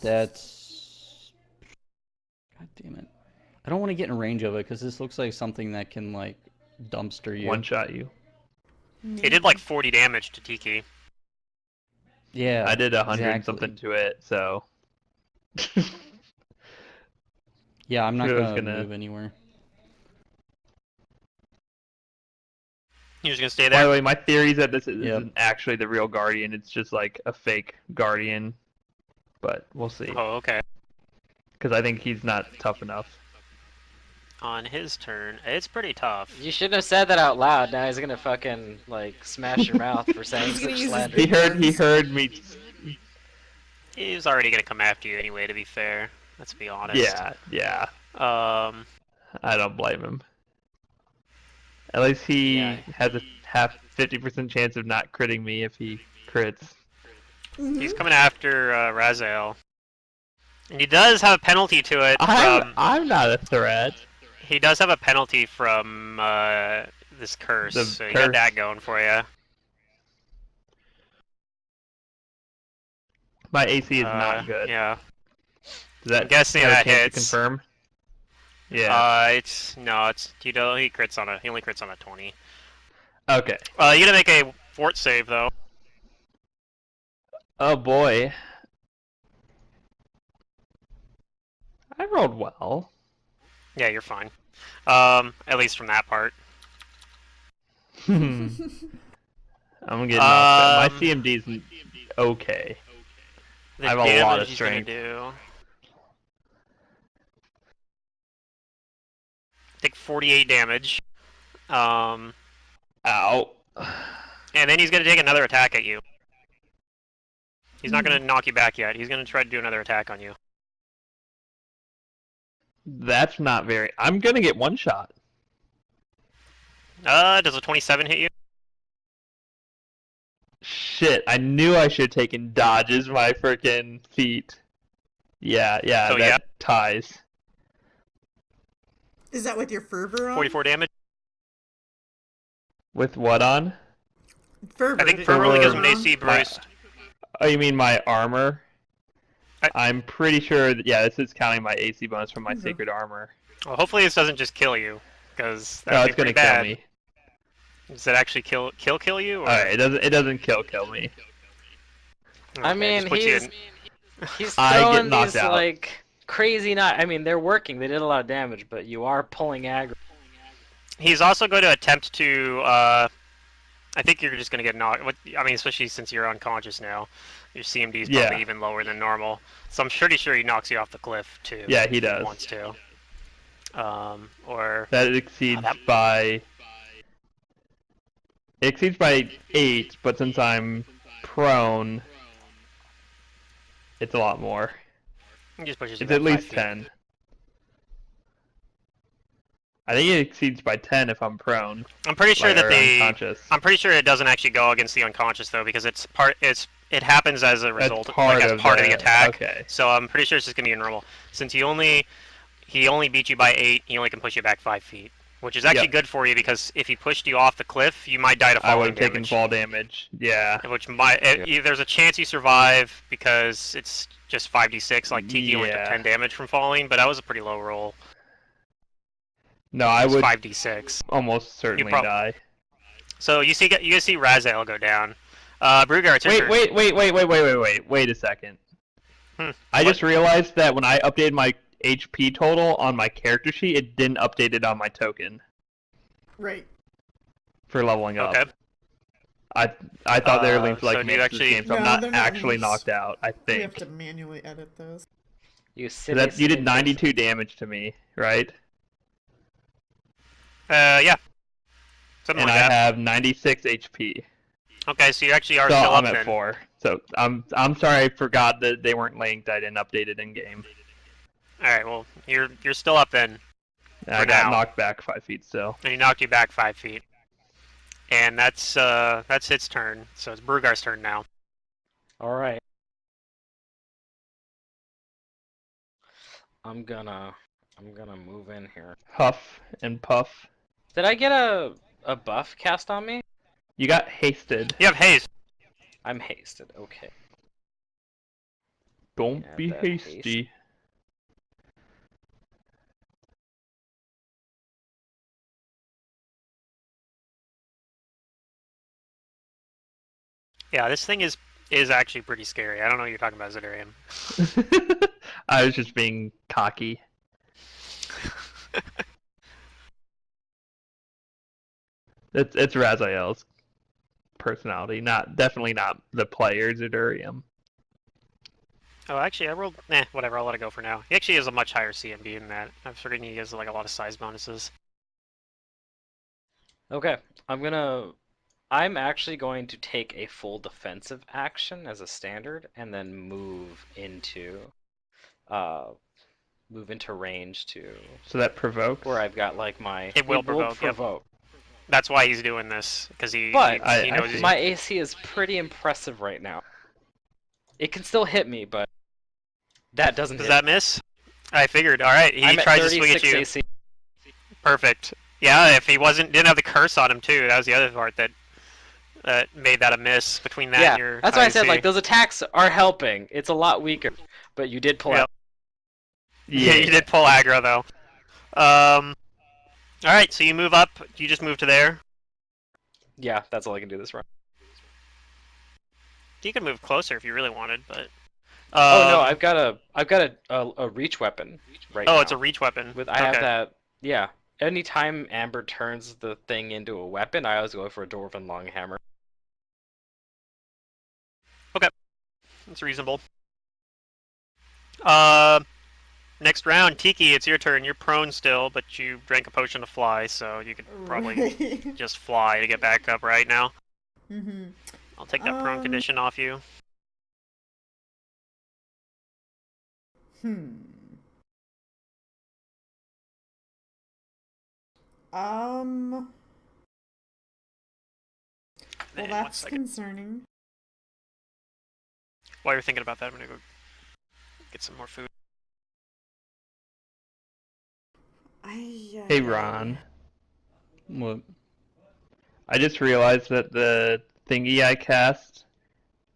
That's. God damn it. I don't want to get in range of it because this looks like something that can, like, dumpster you.
One shot you.
It did like 40 damage to Tiki.
Yeah.
I did 100
exactly.
something to it, so.
Yeah, I'm not
Who was
gonna
gonna-
move anywhere.
You're just gonna stay
By the
there.
way, my theory is that this
Yep.
isn't actually the real Guardian. It's just like a fake Guardian. But we'll see.
Oh, okay.
Because I think he's not tough enough.
On his turn, it's pretty tough.
You shouldn't have said that out loud. Now he's gonna fucking like smash your mouth for saying
He's gonna
such
use his
slander.
big
He heard me.
He was already gonna come after you anyway. To be fair, let's be honest.
Yeah.
Um.
I don't blame him. At least he
Yeah.
has a 50% chance of not critting me if he crits.
He's coming after Raziel. And he does have a penalty to it from...
I'm not a threat.
He does have a penalty from this curse,
The
so you
curse.
got that going for you.
My AC is not good.
Yeah.
Does that
I'm guessing
have a
that
chance to
hits.
confirm? Yeah.
He only crits on a 20.
Okay.
You gotta make a fort save though.
Oh boy. I rolled well.
Yeah, you're fine. At least from that part.
I'm getting my CMD is okay.
The
I have a lot of
damage he's gonna
strength.
do. Take 48 damage.
Ow.
And then he's gonna take another attack at you. He's not gonna knock you back yet. He's gonna try to do another attack on you.
That's not very. I'm gonna get one shot.
Does a 27 hit you?
Shit, I knew I should have taken dodges my frickin' feet. Yeah,
So,
that
yeah.
ties.
Is that with your fervor on?
44 damage.
With what on?
Fervor.
I think
did
Fervor
you
only
have
gives him
it
an
on?
AC boost.
Oh, you mean my armor?
I-
I'm pretty sure that, yeah, this is counting my AC bonus from my
Okay.
sacred armor.
Well, hopefully this doesn't just kill you, because
No,
that'd
it's
be
gonna
pretty
kill
bad.
me.
Does it actually kill you? Or...
Alright, it doesn't kill me.
I
Okay,
mean,
just puts you
he's
in-
he's
I get
throwing
knocked
these
out.
like crazy not. I mean, they're working. They did a lot of damage, but you are pulling aggro.
He's also going to attempt to. I think you're just going to get knocked. I mean, especially since you're unconscious now, your CMD is probably
Yeah.
even lower than normal. So I'm pretty sure he knocks you off the cliff too.
Yeah, he
if
does.
Wants to. Or
That exceeds
that-
by... It exceeds by 8, but since I'm prone, it's a lot more.
he just pushes you
It's
back
at
5
least
feet.
10. I think it exceeds by 10 if I'm prone.
I'm pretty sure
like,
that
or
they.
unconscious.
I'm pretty sure it doesn't actually go against the unconscious though, because it happens as a
That's
result,
part
as
of
part of the attack.
Okay.
So I'm pretty sure it's just gonna be a normal. Since he only beat you by 8, he only can push you back 5 feet, which is actually
Yep.
good for you because if he pushed you off the cliff, you might die to
I would
falling
have taken
damage.
fall damage. Yeah.
Which might there's a chance you survive because it's just 5d6. Like Tiki only took
Yeah.
10 damage from falling, but that was a pretty low roll.
No, I
It's
would
5d6.
almost certainly
prob-
die.
So you see Raziel go down. Brugar, it's your turn.
Wait a second.
Hmm,
I
what?
just realized that when I updated my HP total on my character sheet, it didn't update it on my token
Right.
for leveling up.
Okay.
I thought they were linked
so
like
do you
next to
actually-
this game, so I'm
No,
not
they're not
actually
linked.
knocked out. I
We have
think.
to manually edit those.
You
So
silly,
that you did
silly
92 damage to me, right?
Yeah. Something
And
like
I
that.
have 96 HP.
Okay, so you actually are
So
still
I'm
up
at
then.
4. So I'm sorry I forgot that they weren't linked. I didn't update it in game.
All right, well you're still up then,
I
For
got
now.
knocked back 5 feet still.
and he knocked you back 5 feet. And that's its turn. So it's Brugar's turn now.
All right. I'm gonna move in here.
Huff and puff.
Did I get a buff cast on me?
You got hasted.
You have haste.
I'm hasted. Okay.
Don't
Yeah,
be
that
hasty.
Yeah, this thing is actually pretty scary. I don't know what you're talking about, Zidarium.
I was just being cocky. It's Raziel's personality, definitely not the player's Idurium.
Oh, actually, I rolled. Whatever. I'll let it go for now. He actually has a much higher CMB than that. I'm forgetting he has like a lot of size bonuses.
Okay, I'm actually going to take a full defensive action as a standard, and then move into range to
So that provokes.
where I've got like my.
It will provoke, yep. That's why he's doing this, because he
But
he knows he's...
my AC is pretty impressive right now. It can still hit me, but that doesn't.
Does
hit
that
me.
miss? I figured. All right, he
I'm
tries
at
to swing at
36
you.
AC.
Perfect. Yeah, if he didn't have the curse on him too, that was the other part that made that a miss between that and your
that's why I said
IC.
like those attacks are helping. It's a lot weaker, but you did pull out.
Yeah, you did pull aggro though. All right, so you move up. You just move to there.
Yeah, that's all I can do this round.
You could move closer if you really wanted, but.
Oh no, I've got a reach weapon right now.
Oh, it's a reach weapon.
I have that. Yeah. Anytime Amber turns the thing into a weapon, I always go for a Dwarven Longhammer.
Okay, that's reasonable. Next round, Tiki, it's your turn. You're prone still, but you drank a potion to fly, so you could probably just fly to get back up right now.
Mm-hmm.
I'll take that prone condition off you.
Well, that's concerning.
While you're thinking about that, I'm gonna go get some more food.
Hey, Ron.
What?
I just realized that the thingy I cast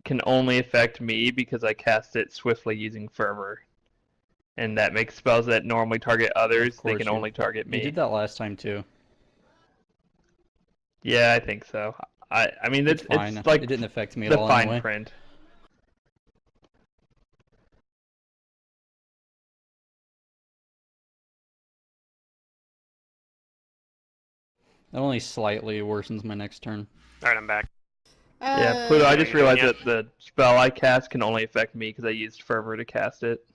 can only affect me because I cast it swiftly using Fervor. And that makes spells that normally target others, they can only target me.
You did that last time too.
Yeah, I think so. I mean, it's
fine.
It's like
it didn't affect me at
the
all
fine
anyway.
print.
That only slightly worsens my next turn.
Alright, I'm back.
Yeah, Pluto, I just realized
yeah.
that the spell I cast can only affect me because I used Fervor to cast it.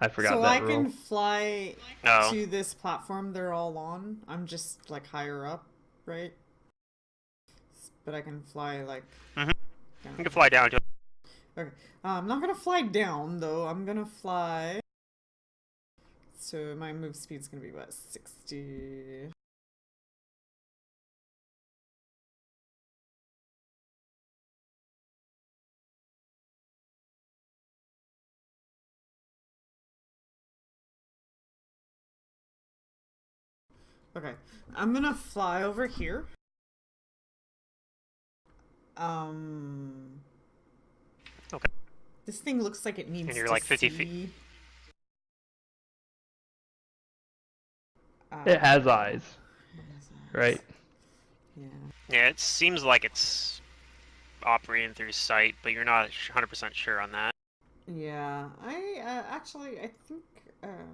I forgot
so
that
I
rule.
can fly
Oh.
to this platform they're all on. I'm just like higher up, right? But I can fly like.
You can fly down to it.
Okay. I'm not gonna fly down though. I'm gonna fly. So my move speed's gonna be what, 60. Okay, I'm gonna fly over here.
Okay.
This thing looks like it needs
And you're
to
like 50
see.
feet.
It has eyes, right?
Yeah.
Yeah, it seems like it's operating through sight, but you're not 100% sure on that.
Yeah, I actually I think let's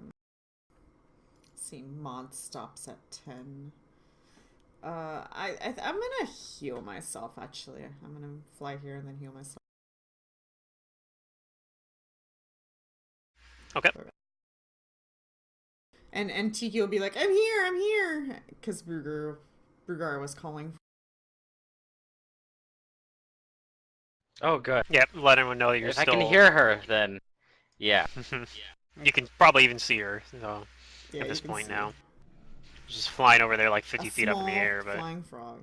see, mod stops at 10. I'm gonna heal myself actually. I'm gonna fly here and then heal myself.
Okay.
And Tiki will be like, I'm here, because Brugar was calling.
Oh, good.
Yep, let everyone know that you're
If
still...
I can hear her, then yeah.
You can probably even see her, though,
Yeah,
at this
you can
point
see
now. Just flying over there like 50
a
feet up in the
small
air, but...
flying frog.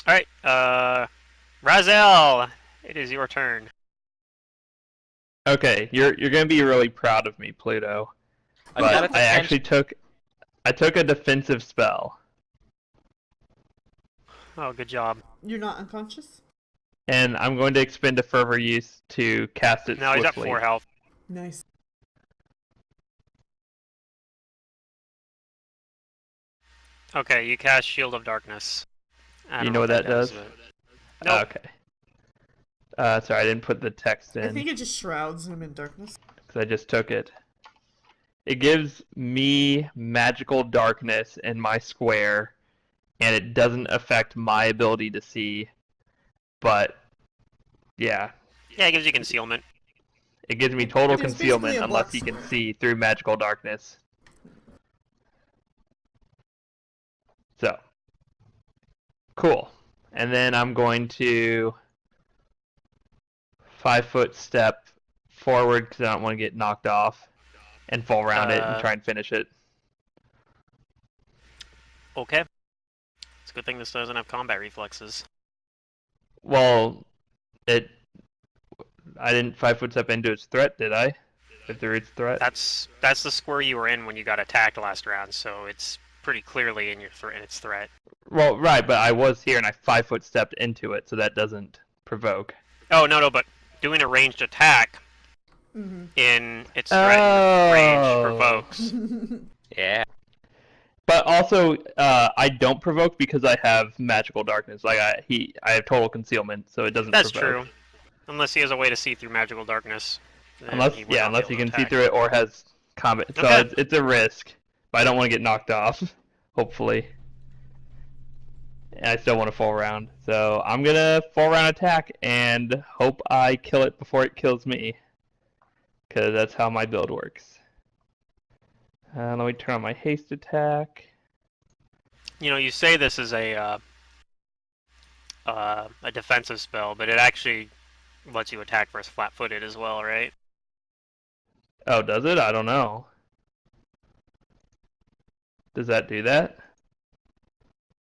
Alright, Raziel, it is your turn.
Okay, you're gonna be really proud of me, Pluto. But I actually took a defensive spell.
Oh, good job.
You're not unconscious?
And I'm going to expend a Fervor use to cast it
No, he's
swiftly.
at 4 health.
Nice.
Okay, you cast Shield of Darkness. I
You
don't
know what that does?
Nope.
Okay. Sorry, I didn't put the text
I
in
think it just shrouds him in darkness.
because I just took it. It gives me magical darkness in my square, and it doesn't affect my ability to see. But yeah,
Yeah, it gives you concealment.
it gives me total
It is basically
concealment
a
unless
black
he can
square.
see through magical darkness. So, cool. And then I'm going to 5-foot step forward because I don't want to get knocked off, and fall around it and try and finish it.
Okay. It's a good thing this doesn't have combat reflexes.
Well, I didn't 5-foot step into its threat, did I? Through its threat.
That's the square you were in when you got attacked last round, so it's pretty clearly in its threat.
Well, right, but I was here and I 5-foot stepped into it, so that doesn't provoke.
Oh no, but doing a ranged attack
Mm-hmm.
in its threatened range provokes.
Yeah.
But also, I don't provoke because I have magical darkness. Like I have total concealment, so it doesn't.
That's
provoke.
true. Unless he has a way to see through magical darkness. then
Unless
he would not be
unless
able
he
to
can see
attack.
through it or has combat. So
Okay.
it's a risk, but I don't want to get knocked off. Hopefully, and I still want to full round. So I'm gonna full round attack and hope I kill it before it kills me, because that's how my build works. Let me turn on my haste attack.
You know, you say this is a defensive spell, but it actually lets you attack versus flat-footed as well, right?
Oh, does it? I don't know. Does that do that?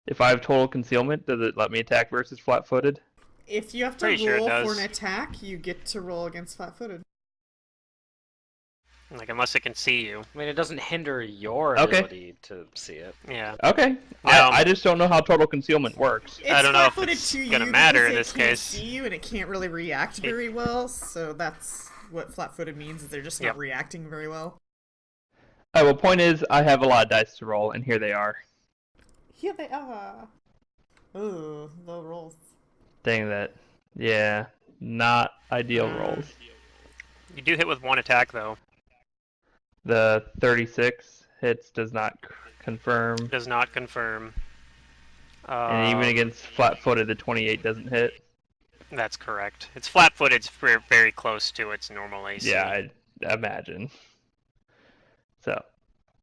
If I have total concealment, does it let me attack versus flat-footed?
If you have to
Pretty sure it
roll for
does.
an attack, you get to roll against flat-footed.
Like, unless it can see you.
I mean, it doesn't hinder your
Okay.
ability to see it.
Yeah.
Okay.
Yeah.
I just don't know how total concealment works.
It's
I don't know if
flat-footed
it's
to
gonna
you
matter
because
in
it
this
can't
case.
see you and it can't really react very well. So that's what flat-footed means. Is they're just not
Yep.
reacting very well.
Alright, well, point is, I have a lot of dice to roll, and here they are.
Here they are. Ooh, low rolls.
Dang that. Yeah, not ideal rolls.
You do hit with one attack, though.
The 36 hits does not confirm,
Does not confirm.
and even against flat-footed, the 28 doesn't hit.
That's correct. It's flat-footed. It's very close to its normal AC.
Yeah, I'd imagine. So,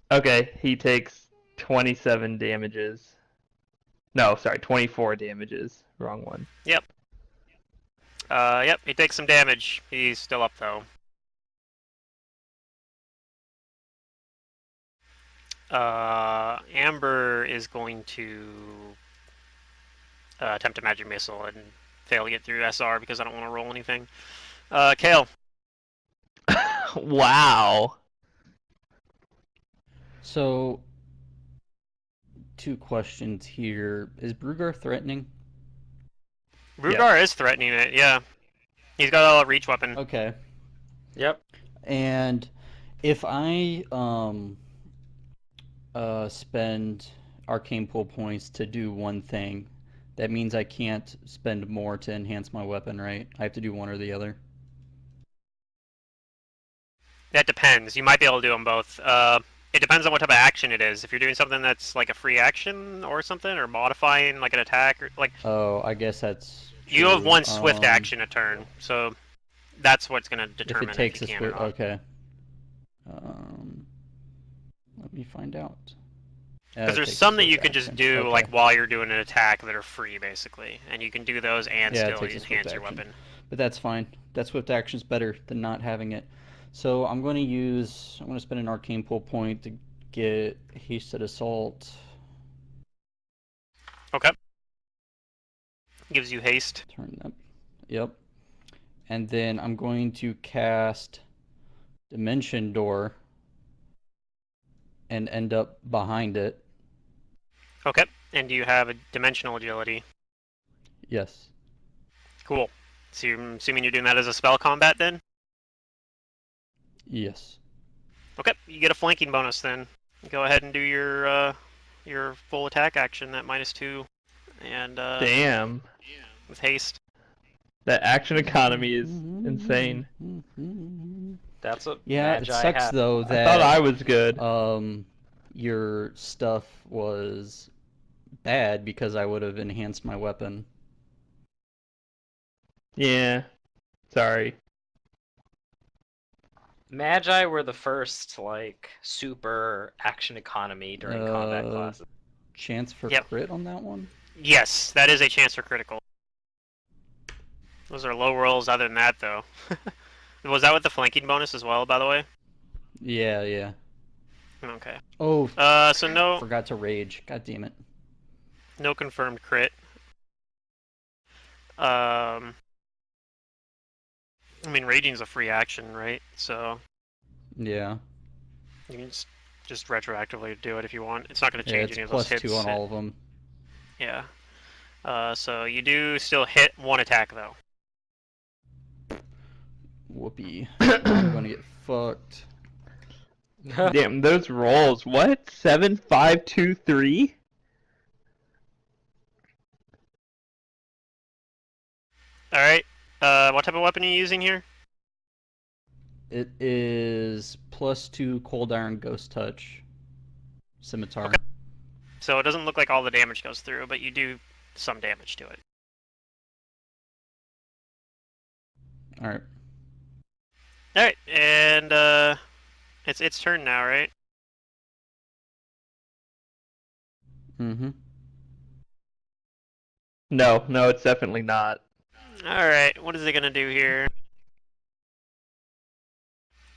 okay, he takes 27 damages. No, sorry, 24 damages. Wrong one.
Yep, he takes some damage. He's still up, though. Amber is going to attempt a magic missile and fail to get through SR because I don't want to roll anything. Kael.
Wow.
So, 2 questions here. Is Brugar threatening?
Rugar is threatening it, yeah. He's got a reach weapon.
Okay.
Yep.
And if I spend arcane pull points to do one thing, that means I can't spend more to enhance my weapon, right? I have to do one or the other.
That depends. You might be able to do them both. It depends on what type of action it is. If you're doing something that's like a free action or something, or modifying like an attack, or like
Oh, I guess that's
you have
true.
one swift action a turn, so that's what's going to
If
determine
it takes
you
a
can
swift,
or not.
okay. Let me find out.
Because
It
there's
takes a
some that
swift
you can just
action.
do
Okay.
like while you're doing an attack that are free, basically, and you can do those and
Yeah, it
still
takes a swift
enhance your
action.
weapon.
But that's fine. That swift action's better than not having it. So I'm going to spend an arcane pull point to get hasted assault.
Okay. Gives you haste.
Turn up. Yep. And then I'm going to cast Dimension Door and end up behind it.
Okay. And do you have a dimensional agility?
Yes.
Cool. So I'm assuming you're doing that as a spell combat then?
Yes.
Okay, you get a flanking bonus then. Go ahead and do your full attack action at -2, and
Damn.
with haste.
That action economy is insane.
That's what
Yeah, it
Magi
sucks
had.
though
I thought I
that
was good.
your stuff was bad because I would have enhanced my weapon.
Yeah. Sorry.
Magi were the first like super action economy during combat classes.
Chance for
Yep.
crit on that one?
Yes, that is a chance for critical. Those are low rolls. Other than that, though, was that with the flanking bonus as well? By the way.
Yeah, yeah.
Okay.
Oh,
So no,
forgot to rage. God damn it.
no confirmed crit. I mean, raging's a free action, right? So
Yeah.
you can just retroactively do it if you want. It's not going to
Yeah,
change
it's
any of those hits.
+2 on all of them.
Yeah. So you do still hit one attack though.
Whoopee. I'm gonna get fucked.
Damn, those rolls. What? 7, 5, 2, 3?
All right. What type of weapon are you using here?
It is +2 cold iron ghost touch. Scimitar.
Okay. So it doesn't look like all the damage goes through, but you do some damage to it.
Alright.
All right, and it's its turn now, right?
Mm-hmm.
No, it's definitely not.
All right. What is it gonna do here?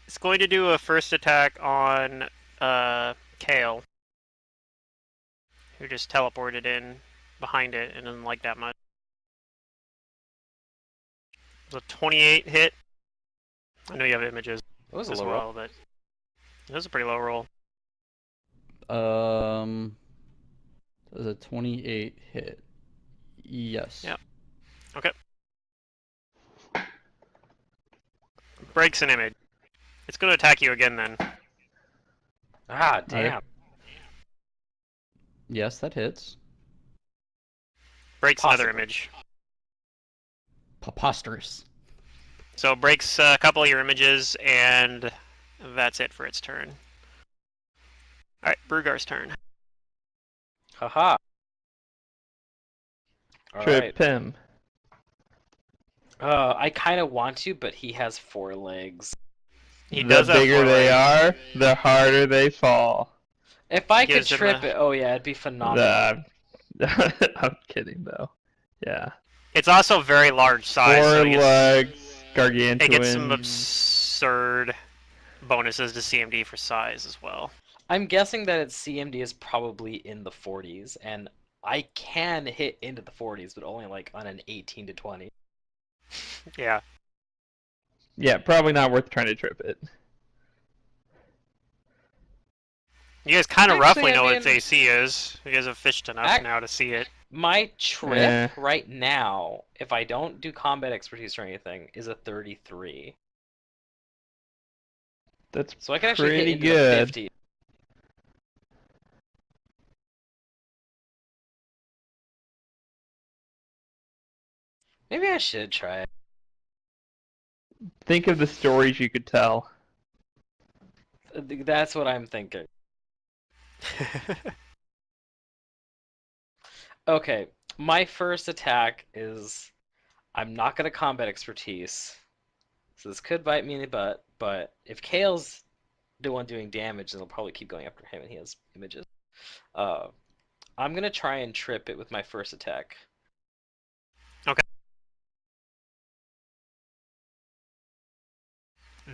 It's going to do a first attack on Kael, who just teleported in behind it and didn't like that much. It was a 28 hit. I know you have images
It was a
as
low
well,
roll.
but it was a pretty low roll.
Does a 28 hit? Yes.
Yep. Okay. Breaks an image. It's going to attack you again then.
Ah, damn.
Yes, that hits.
Breaks another
Possibly.
image.
Preposterous.
So it breaks a couple of your images, and that's it for its turn. Alright, Brugar's turn.
Haha.
Trip
Alright.
him.
I kind of want to, but he has 4 legs.
He
The
does have
bigger
4
they
legs.
are, the harder they fall.
If I could
Gives him
trip
a-
it, oh yeah, it'd be phenomenal.
I'm kidding though. Yeah.
It's also very large size,
4
so it
legs,
gets
gargantuan.
some absurd bonuses to CMD for size as well.
I'm guessing that its CMD is probably in the 40s, and I can hit into the 40s, but only like on an 18 to 20.
Yeah.
Yeah, probably not worth trying to trip it.
You guys kind of
Actually,
roughly
I
know what
mean-
its AC is. You guys have fished enough now to see it.
My trip
Eh.
right now, if I don't do combat expertise or anything, is a 33.
That's
So I can actually hit
pretty
into
good.
the 50. Maybe I should try it.
Think of the stories you could tell.
That's what I'm thinking. Okay, my first attack is I'm not gonna combat expertise, so this could bite me in the butt. But if Kale's the one doing damage, then I'll probably keep going after him, and he has images. I'm gonna try and trip it with my first attack.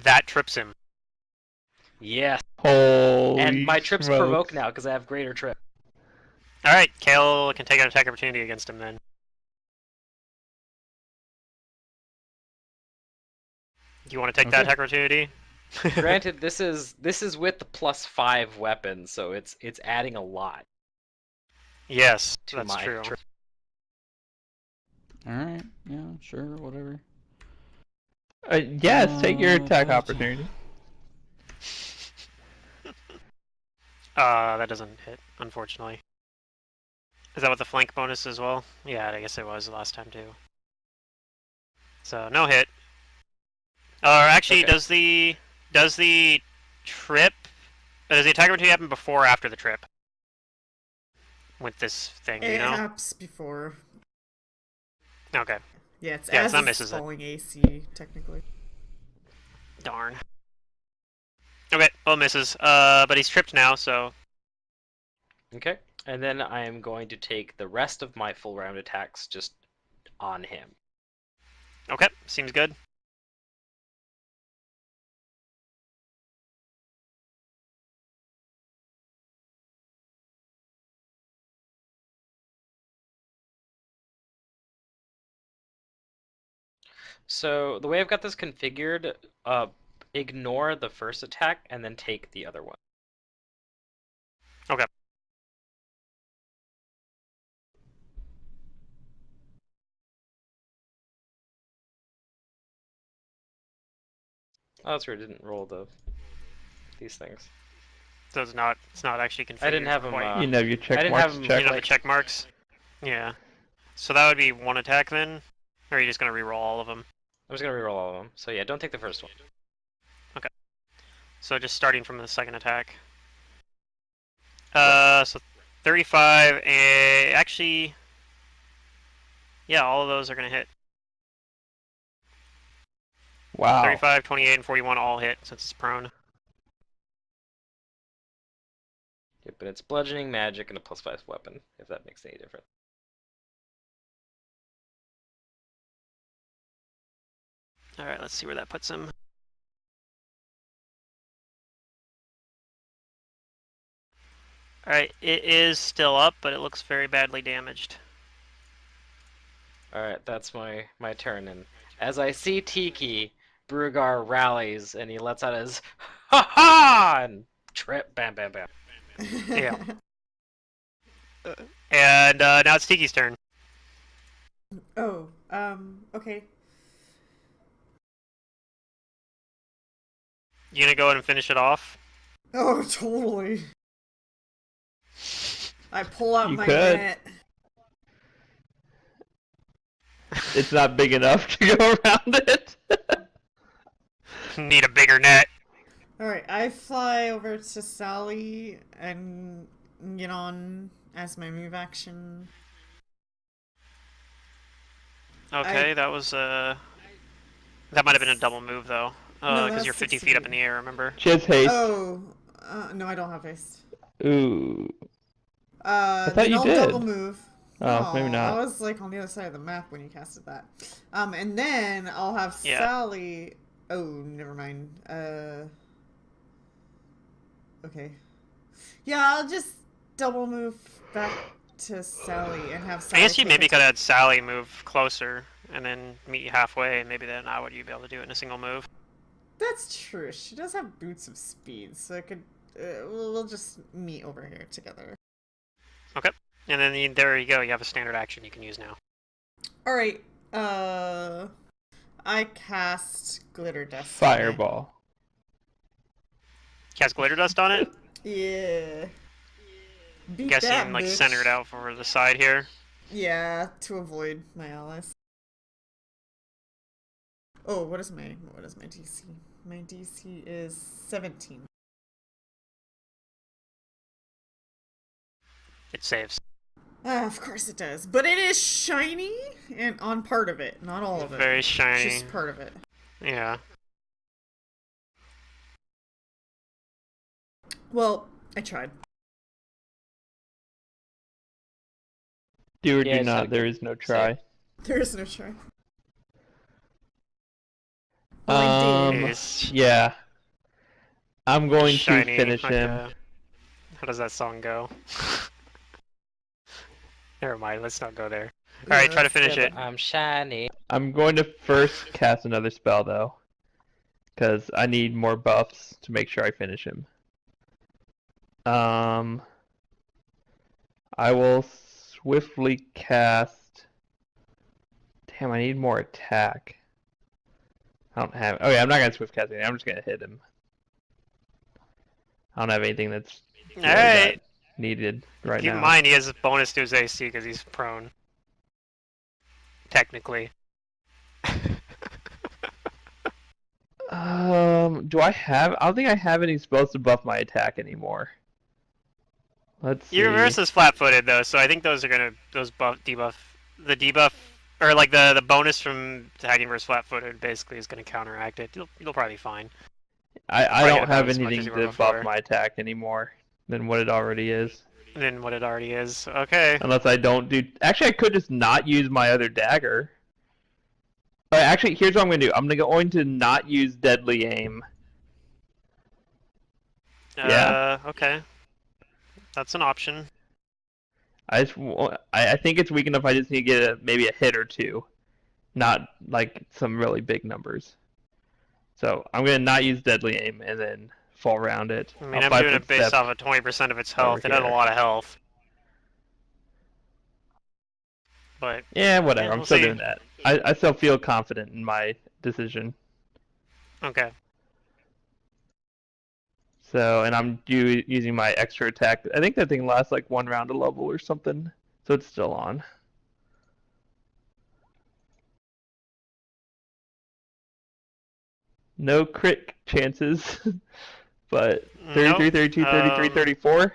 That trips him.
Yes,
Holy
and my trips
smokes.
provoke now because I have greater trip.
Alright, Kale can take an attack opportunity against him then. Do you want to take that
Okay.
attack opportunity?
Granted, this is with the +5 weapon, so it's adding a lot
Yes,
to
that's
my
true.
trip.
Alright, yeah, sure, whatever.
Yes, take your attack
that-
opportunity.
That doesn't hit, unfortunately. Is that with the flank bonus as well? Yeah, I guess it was last time too. So no hit. Or actually,
Okay.
does the trip? Does the attack opportunity happen before or after the trip? With this thing, do you
It
know?
happens before.
Okay.
Yeah, it's
Yeah,
as
so that
it's
misses it.
falling AC, technically.
Darn. Okay, well it misses. But he's tripped now, so
Okay. And then I am going to take the rest of my full round attacks just on him.
okay, seems good.
So the way I've got this configured, ignore the first attack and then take the other one.
Okay.
Oh, that's weird. I didn't roll these things.
So it's not actually configured
I didn't have him.
quite.
You know your check
I didn't
marks
have him.
You
checked.
know the check marks? Yeah. So that would be one attack then? Or are you just gonna reroll all of them?
I'm just gonna reroll all of them. So yeah, don't take the first one.
So just starting from the second attack.
Right.
So 35, actually, yeah, all of those are gonna hit.
Wow.
35, 28, and 41 all hit since it's prone.
Yeah, but it's bludgeoning, magic, and a +5 weapon. If that makes any difference.
Alright, let's see where that puts him. Alright, it is still up, but it looks very badly damaged.
All right, that's my turn. And as I see Tiki, Brugar rallies and he lets out his ha ha and trip, bam, bam, bam.
Yeah. And now it's Tiki's turn.
Oh, okay.
You gonna go ahead and finish it off?
Oh, totally. I pull out
You
my
could.
net.
It's not big enough to go around it.
Need a bigger net.
Alright, I fly over to Sally and get on as my move action.
Okay, that was that might have been a double move though.
No,
Because
that's
you're 50
60
feet up in the air, remember?
She has haste.
Oh, no, I don't have haste.
Ooh. thought
Then
you
I'll
did.
double move.
Oh, maybe
I
not.
was like on the other side of the map when you casted that. And then I'll have
Yeah.
Sally. Oh, never mind. Okay. Yeah, I'll just double move back to Sally and have Sally.
I guess you
take
maybe
a-
could have had Sally move closer and then meet you halfway, and maybe then I would you be able to do it in a single move.
That's true. She does have boots of speed, so I could. We'll just meet over here together.
Okay. And then there you go. You have a standard action you can use now.
All right. I cast glitter dust.
Fireball.
Cast glitter dust on it.
Yeah. Beat
Guessing
that,
like
bitch.
centered out for the side here.
Yeah, to avoid my allies. Oh, what is my DC? My DC is 17.
It saves.
Of course it does, but it is shiny and on part of it, not all of it.
Very shiny.
Just part of it.
Yeah.
Well, I tried.
Do or
Yeah,
do
it's
not.
not
There
good.
is no try.
There is no try. Well, I did.
It is
Yeah. I'm going
shiny.
to finish
like
him.
how does that song go? Never mind. Let's not go there.
Yeah,
All right, try to
that's-
finish
Yeah,
it.
but I'm shiny.
I'm going to first cast another spell though, because I need more buffs to make sure I finish him. I will swiftly cast. Damn, I need more attack. I don't have. Oh yeah, I'm not gonna swift cast anything. I'm just gonna hit him. I don't have anything that's
All
really
right.
that needed right
Keep
now.
in mind he has a bonus to his AC because he's prone. Technically.
Do I have? I don't think I have any spells to buff my attack anymore. Let's see.
Your reverse is flat-footed though, so I think those are gonna the debuff or like the bonus from attacking versus flat-footed basically is gonna counteract it. You'll probably be fine.
I
Probably
don't
get about
have
as much as
anything
you were
to buff
before.
my attack anymore than what it already is.
Than what it already is. Okay.
Unless I don't do. Actually, I could just not use my other dagger. Actually, here's what I'm going to do. I'm going to not use deadly aim. Yeah.
Okay. That's an option.
I think it's weak enough. I just need to get maybe a hit or two, not like some really big numbers. So I'm going to not use deadly aim and then fall around it.
I mean, I'm doing it based off of 20% of its health. It has a lot of health. But
yeah, whatever. I'm
we'll
still
see.
doing that. I still feel confident in my decision.
Okay.
So, and I'm using my extra attack. I think that thing lasts like 1 round of level or something. So it's still on. No crit chances. But 33,
Nope.
32, 33, 34.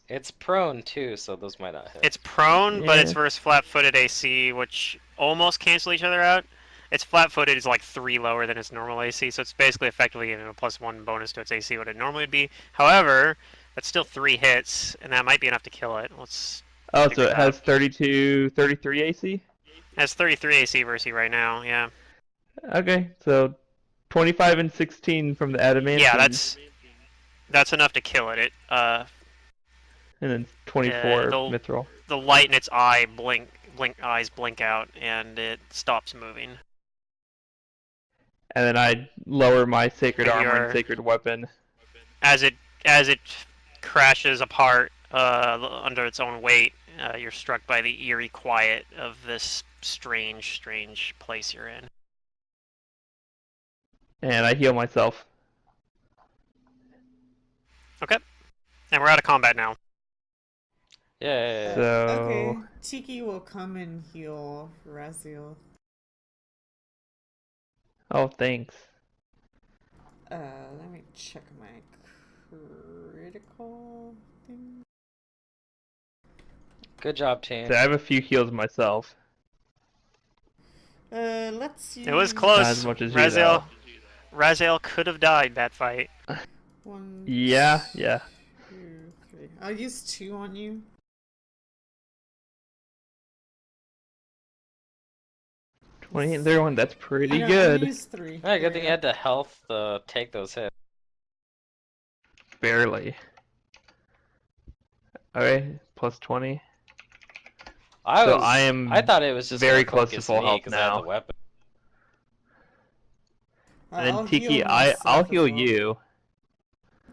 It's prone too, so those might not hit.
It's prone, but it's
Yeah.
versus flat-footed AC, which almost cancel each other out. Its flat-footed is like 3 lower than its normal AC, so it's basically effectively giving a +1 bonus to its AC, what it normally would be. However, that's still 3 hits, and that might be enough to kill it. Let's
Oh, so
figure
it
it
has
out.
32, 33 AC?
It has 33 AC versus you right now, yeah.
Okay, so 25 and 16 from the adamantine.
Yeah, that's enough to kill it.
And then 24
the
mithril.
the light in its eye eyes blink out, and it stops moving.
And then I lower my sacred
And
armor
your-
and sacred weapon.
As it crashes apart under its own weight, you're struck by the eerie quiet of this strange place you're in.
And I heal myself.
Okay, and we're out of combat now.
Yeah.
So
Okay, Tiki will come and heal Raziel.
oh, thanks.
Let me check my critical thing.
Good job, team.
So I have a few heals myself.
Let's use...
It was
Not
close.
as much as you, though.
Raziel could have died that fight.
1,
Yeah.
2, 3. I'll use 2 on you.
20 and 31, that's pretty
No, I'll
good.
use 3.
Yeah, good thing you had the health to take those hits.
Barely. Okay, plus 20.
I thought it was just
very
gonna
close to
focus
full
me
health
'cause I had
now.
the weapon.
And then
I'll
Tiki,
heal
I'll
myself
heal
as well.
you.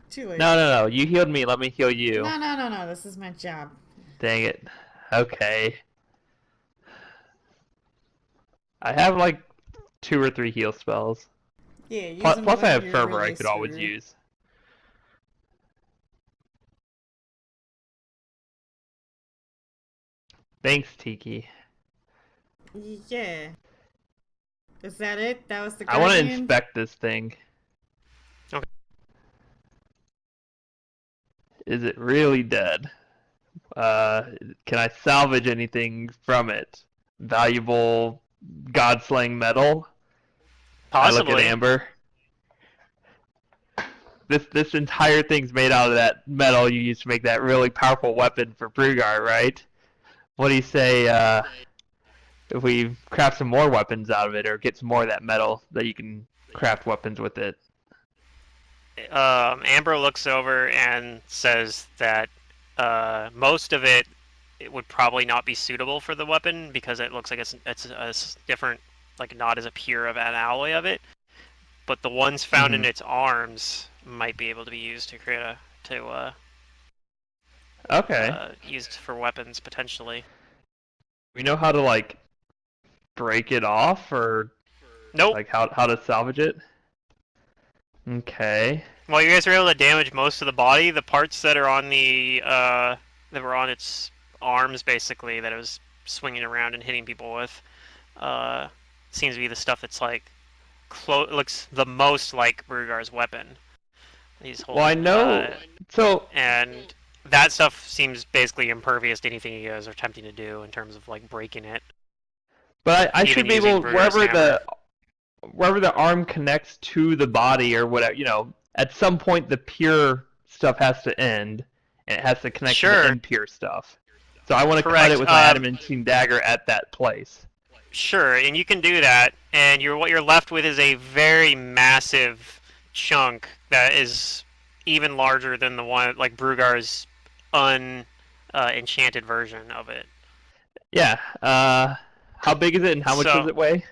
Too late.
No. You healed me. Let me heal you.
No. This is my job.
Dang it. Okay. I have like 2 or 3 heal spells.
Yeah, use
Plus,
them
plus I
when
have
you're
Fervor
really
I could always
screwed.
use. Thanks, Tiki.
Yeah. Is that it? That was the
I want to
Guardian?
inspect this thing.
Okay.
Is it really dead? Can I salvage anything from it? Valuable god-slaying metal? I look
Possibly.
at Amber. This entire thing's made out of that metal you used to make that really powerful weapon for Brugar, right? What do you say, if we craft some more weapons out of it, or get some more of that metal that you can craft weapons with it?
Amber looks over and says that most of it would probably not be suitable for the weapon because it looks like it's a different, like not as a pure of an alloy of it. But the ones found in its arms might be able to be used to create
Okay.
used for weapons potentially.
We know how to like break it off, or
Nope.
like how to salvage it. Okay.
Well, you guys were able to damage most of the body. The parts that are on the that were on its arms, basically, that it was swinging around and hitting people with, seems to be the stuff that's like looks the most like Brugar's weapon. He's
Well, I
holding,
know. So,
and that stuff seems basically impervious to anything you guys are attempting to do in terms of like breaking it.
but I
Even
should be
using
able
Brugar's
wherever the arm connects to the body or whatever. At some point the pure stuff has to end, and it has to connect to
Sure.
the impure stuff. So I want to cut
Correct.
it with my adamantine dagger at that place.
Sure, and you can do that, and what you're left with is a very massive chunk that is even larger than the one like Brugar's enchanted version of it.
Yeah. How big is it, and how much does it weigh?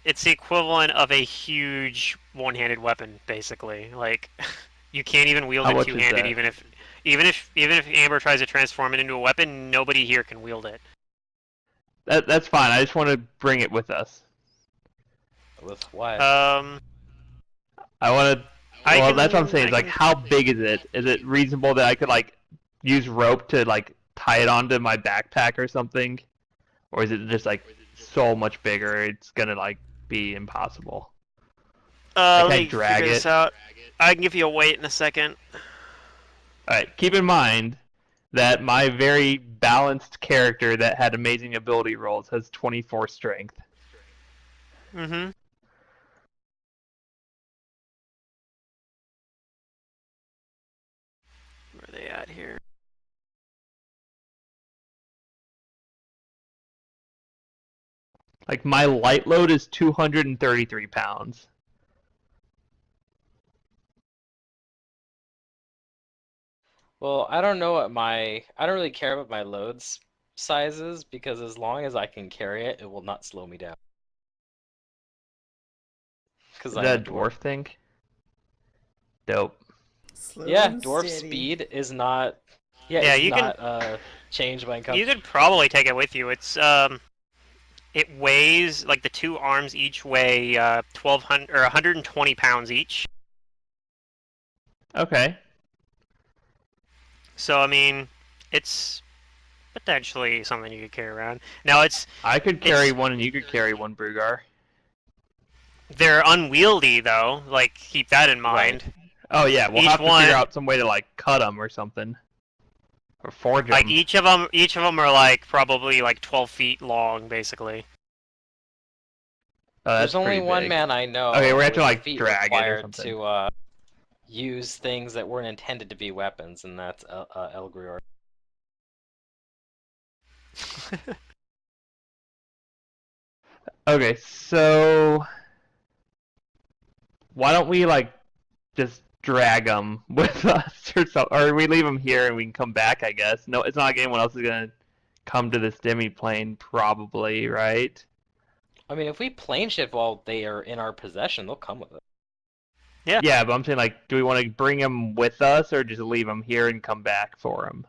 It's the equivalent of a huge one-handed weapon, basically. Like, you can't even wield
How
it
much is
two-handed,
that?
even if Amber tries to transform it into a weapon, nobody here can wield it.
That's fine. I just want to bring it with us.
With what?
I want to. Well, that's what I'm saying. Is like,
can-
how big is it? Is it reasonable that I could like use rope to like tie it onto my backpack or something, or is it just like so much bigger it's gonna like be impossible?
Let
I
me
drag
figure this
it.
out. I can give you a weight in a second.
All right. Keep in mind that my very balanced character that had amazing ability rolls has 24 strength.
Mm-hmm. Where are they at here?
Like, my light load is 233 pounds.
Well, I don't know what I don't really care about my loads sizes because as long as I can carry it, it will not slow me down. Because
Is
I'm
that
a
a dwarf thing? Dope.
Slow
Yeah,
and
dwarf
steady.
speed is not. Yeah,
Yeah,
is
you can-
not changed by
You could probably take it with you. It weighs like the two arms each weigh 1,200 or 120 pounds each.
Okay.
So I mean, it's potentially something you could carry around. Now
I could carry one, and you could carry one, Brugar.
they're unwieldy though. Like keep that in mind.
Oh yeah, we'll
Each
have to
one-
figure out some way to like cut them or something, or forge them.
Like each of them are like probably like 12 feet long, basically.
Oh, that's
There's only
pretty
one
big.
man I know.
Okay, we have
with
to, like,
feet
drag it or
required
something.
to use things that weren't intended to be weapons, and that's Elgrior.
Okay, so why don't we like just drag them with us or something, or we leave them here and we can come back? I guess. No, it's not like anyone else is gonna come to this demi-plane, probably, right?
I mean, if we plane shift while they are in our possession, they'll come with it.
Yeah, but I'm saying, like, do we want to bring them with us or just leave them here and come back for them?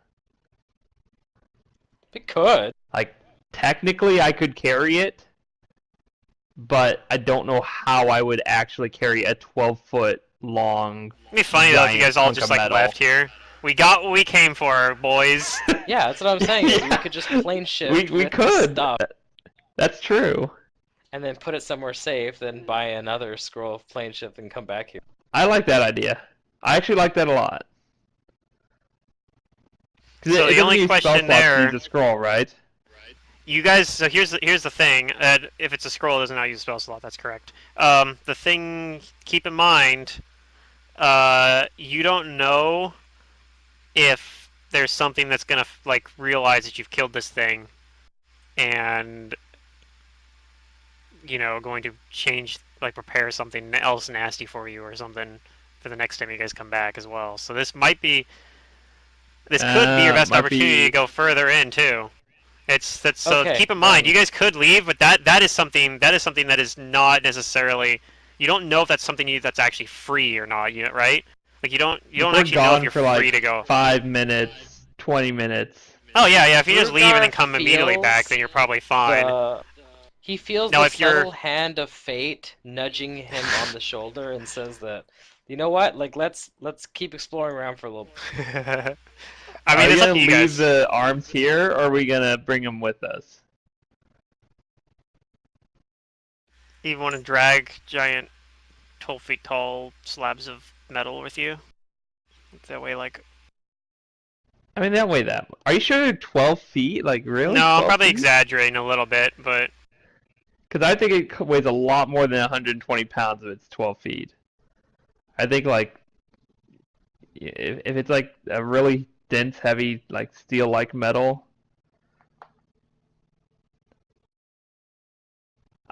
We could.
Like, technically, I could carry it, but I don't know how I would actually carry a 12-foot long.
It'd be funny though if you
giant
guys all
hunk
just
of
like
metal.
left here. We got what we came for, boys.
Yeah, that's what I'm saying. is
Yeah.
We could just plane shift
We
with the
could.
stuff
That's true.
and then put it somewhere safe, then buy another scroll of plane shift and come back here.
I like that idea. I actually like that a lot. 'Cause
So
it
the
doesn't
only
use spell
question
slots to
there-
use a scroll, right?
You guys, so here's the thing. If it's a scroll, it does not use a spell slot. That's correct. The thing, keep in mind, you don't know if there's something that's gonna like realize that you've killed this thing, and going to change, like prepare something else nasty for you or something for the next time you guys come back as well. So this could be your best
might
opportunity
be-
to go further in too. So
Okay,
keep in mind,
then-
you guys could leave, but that is something that is not necessarily. You don't know if that's something that's actually free or not. Right? Like you don't
We're
actually know if
gone
you're
for
free
like
to go.
5 minutes, 20 minutes.
Oh yeah. If you just leave and then
Rugar
come immediately back,
feels
then you're probably fine.
He feels
Now,
the
if you're-
subtle hand of fate nudging him on the shoulder and says that, you know what? Like let's keep exploring around for a little bit.
I mean,
are we
it's up
gonna
to you
leave
guys.
the arms here, or are we gonna bring them with us?
You want to drag giant 12 feet tall slabs of metal with you? That way, like...
I mean, that way that. Are you sure they're 12 feet? Like, really?
No, I'm
12
probably
feet?
exaggerating a little bit, but...
Because I think it weighs a lot more than 120 pounds if it's 12 feet. I think, like, if it's, like, a really dense, heavy, like, steel-like metal...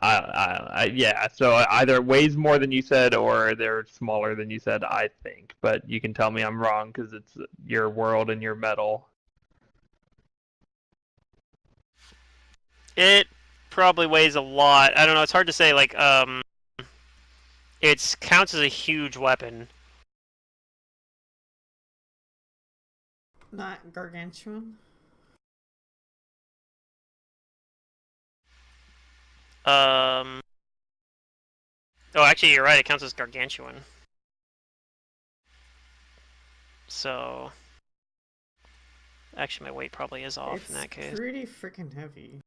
yeah, so either it weighs more than you said or they're smaller than you said, I think. But you can tell me I'm wrong because it's your world and your metal.
It probably weighs a lot. I don't know, it's hard to say, like, it counts as a huge weapon.
Not gargantuan.
Oh, actually, you're right, it counts as gargantuan. So... Actually, my weight probably is off in that case.
It's pretty freaking heavy.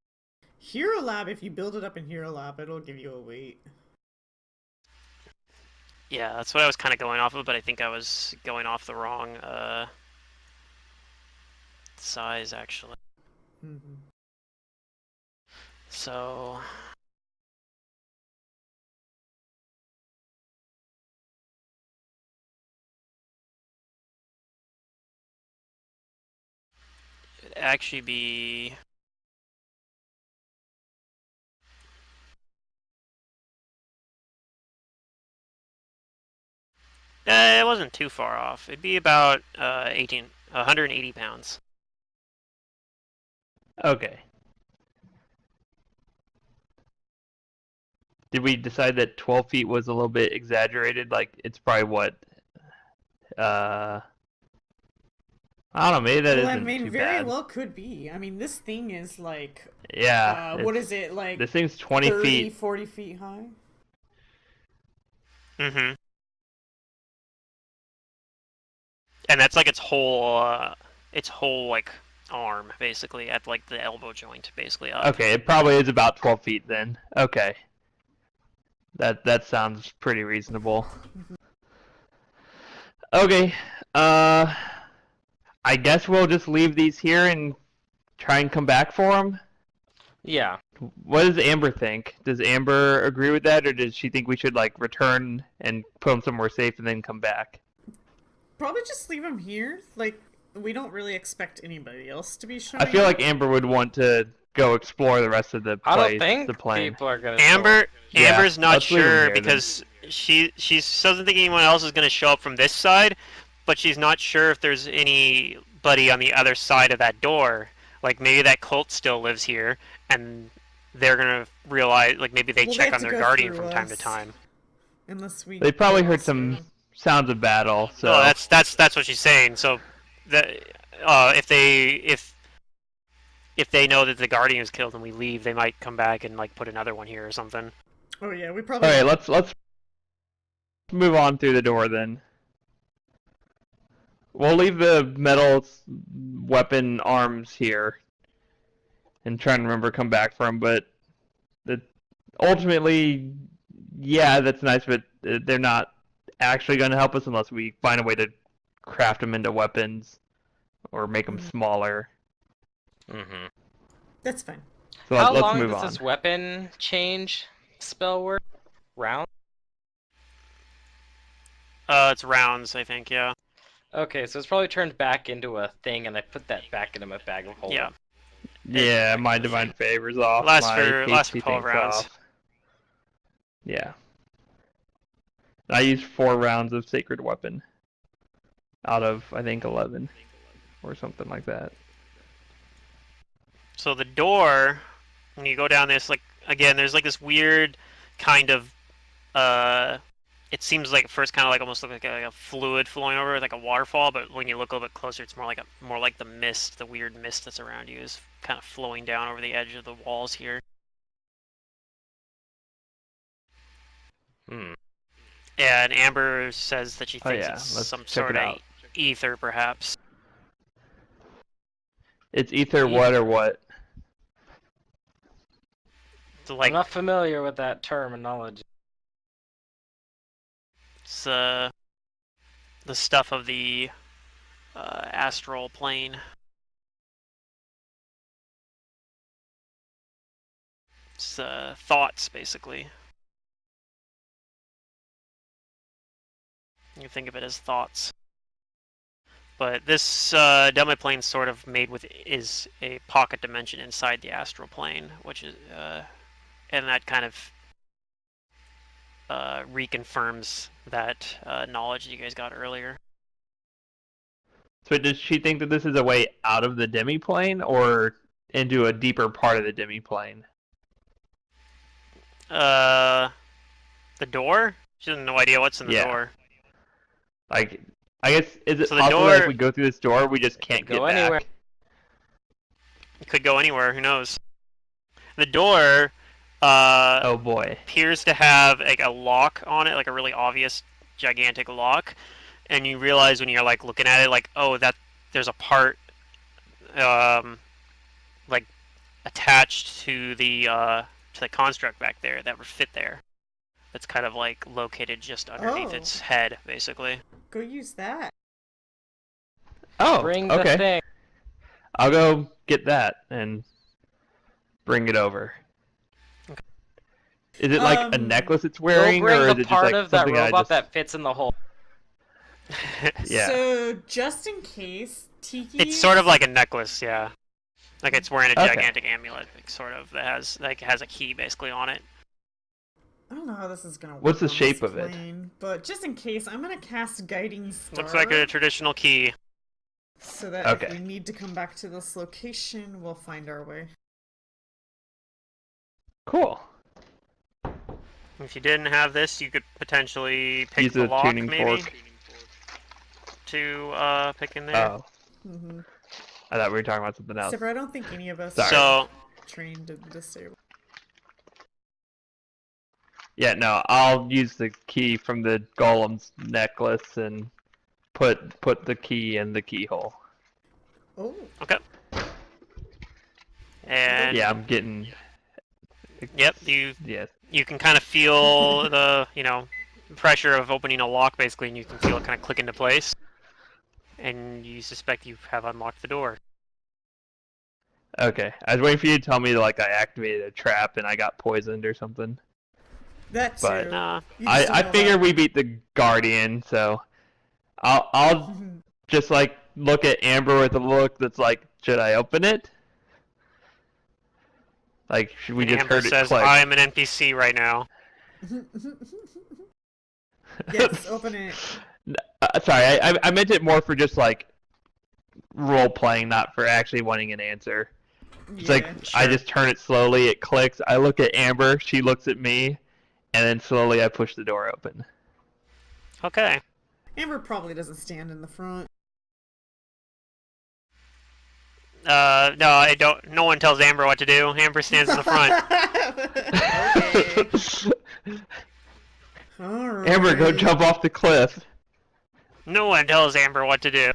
Hero Lab, if you build it up in Hero Lab, it'll give you a weight.
Yeah, that's what I was kind of going off of, but I think I was going off the wrong size, actually.
Mm-hmm.
So... it'd actually be... it wasn't too far off. It'd be about 180 pounds.
Okay. Did we decide that 12 feet was a little bit exaggerated? Like, it's probably what? I don't know, maybe that
Well, I
isn't
mean,
too
very
bad.
well could be. I mean, this thing is like,
Yeah.
what is it, like
This thing's 20
30,
feet.
40 feet high?
Mm-hmm. And that's like its whole, like, arm, basically, at, like, the elbow joint, basically, up.
Okay, it probably is about 12 feet then. Okay. That sounds pretty reasonable. Okay, I guess we'll just leave these here and try and come back for them.
Yeah.
What does Amber think? Does Amber agree with that, or does she think we should like return and put them somewhere safe and then come back?
Probably just leave them here. Like, we don't really expect anybody else to be showing
I feel
up.
like Amber would want to go explore the rest of the place.
I don't think
the plane.
people are gonna.
Amber's not
let's leave 'em
sure
here, then.
because she doesn't think anyone else is going to show up from this side, but she's not sure if there's anybody on the other side of that door. Like maybe that cult still lives here, and they're gonna realize, like maybe they
Well,
check
they have
on
to
their
go
guardian
through
from time to
us.
time.
Unless we.
They probably
go
heard some
elsewhere.
sounds of battle. So
No, that's what she's saying. So that if they know that the guardian is killed and we leave, they might come back and like put another one here or something.
Oh yeah, we probably.
all right, let's move on through the door then. We'll leave the metal weapon arms here and try and remember to come back for them. But ultimately, yeah, that's nice, but they're not actually going to help us unless we find a way to craft them into weapons or make them smaller.
Mm-hmm.
That's fine.
So
How
let's
long
move
does
on.
this weapon change spell work? Round?
It's rounds, I think. Yeah.
Okay, so it's probably turned back into a thing, and I put that back into my bag of holding.
Yeah.
Yeah, my divine favors off.
Lasts
my
for 12
thing's
rounds.
off. Yeah. I used 4 rounds of sacred weapon out of I think 11 or something like that.
So the door, when you go down this, like again, there's like this weird kind of it seems like at first kind of like almost look like a fluid flowing over, like a waterfall, but when you look a little bit closer, it's more like the mist, the weird mist that's around you is kind of flowing down over the edge of the walls here.
Hmm.
And Amber says that she
Oh,
thinks
yeah,
it's
let's
some
check
sort
it
of
out.
ether, perhaps.
It's ether what or what?
So
I'm
like
not familiar with that terminology.
it's the stuff of the astral plane. It's thoughts, basically. You think of it as thoughts. But this demi plane sort of is a pocket dimension inside the astral plane, which is and that kind of reconfirms that knowledge that you guys got earlier.
So does she think that this is a way out of the demi-plane or into a deeper part of the demi-plane?
The door? She has no idea what's in the
Yeah.
door.
Like, I guess, is it
So the
possible that if
door-
we go through this door, we just can't
go
get
anywhere.
back?
It could go anywhere. Who knows? The door
Oh boy.
appears to have like a lock on it, like a really obvious, gigantic lock. And you realize when you're like looking at it, like, oh, that there's a part, like attached to the construct back there that would fit there. That's kind of like located just underneath
Oh.
its head, basically.
Go use that.
Oh,
Bring the
okay.
thing.
I'll go get that and bring it over.
Okay.
Is it like a
Um,
necklace it's
Go
wearing,
bring
or
the
is it just
part
like
of that
something I
robot
just...
that fits in the hole.
Yeah.
So just in case, Tiki.
It's sort of like a necklace, yeah. Like it's wearing a
Okay.
gigantic amulet, like, sort of, that has a key basically on it.
I don't know how this is gonna work.
What's the
on
shape
this
of it?
plane, but just in case, I'm gonna cast Guiding Star.
Looks like a traditional key.
So that
Okay.
if we need to come back to this location, we'll find our way.
Cool.
If you didn't have this, you could potentially pick
Use
the
a
lock,
tuning
maybe,
fork.
to pick in there.
Oh,
Mm-hmm.
I thought we were talking about something else.
Except for I don't think any of us
Sorry.
So,
trained to disable.
Yeah, no, I'll use the key from the golem's necklace and put the key in the keyhole.
Oh,
and
Yeah, I'm getting...
yep,
Yes.
you can kind of feel the, pressure of opening a lock, basically, and you can feel it kind of click into place. And you suspect you have unlocked the door.
Okay, I was waiting for you to tell me like I activated a trap and I got poisoned or something.
that too.
But,
Nah.
You just
I
don't know
figure
that.
we beat the Guardian, so I'll just like look at Amber with a look that's like, should I open it? Like, should we
And
just
Amber
heard it
says,
click?
I'm an NPC right now.
Yes, open it.
Sorry, I meant it more for just like role playing, not for actually wanting an answer. It's like I
sure.
just turn it slowly, it clicks. I look at Amber, she looks at me, and then slowly I push the door open.
Okay.
Amber probably doesn't stand in the front.
No, I don't. No one tells Amber what to do. Amber stands in the front.
Okay. Alright.
Amber, go jump off the cliff.
No one tells Amber what to do.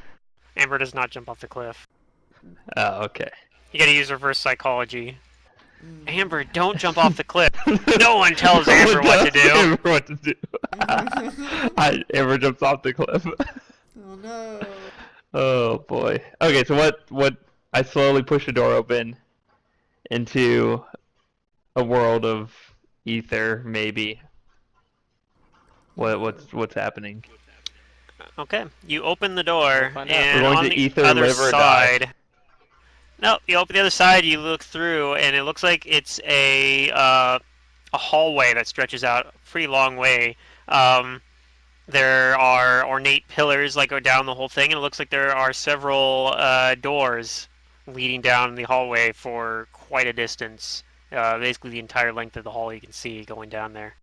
Amber does not jump off the cliff.
Oh, okay.
You gotta use reverse psychology.
Mm.
Amber, don't jump off the cliff. No one tells Amber what to do.
Amber what to do. Amber jumps off the cliff.
Oh no.
Oh boy. Okay, so what? I slowly push the door open into a world of ether, maybe. What's happening?
Okay, you open the door,
We'll find out.
and
We're going
on
to
the
either
other
live or die.
side... No, you open the other side, you look through, and it looks like it's a hallway that stretches out a pretty long way. There are ornate pillars like go down the whole thing, and it looks like there are several doors leading down the hallway for quite a distance. Basically the entire length of the hall you can see going down there.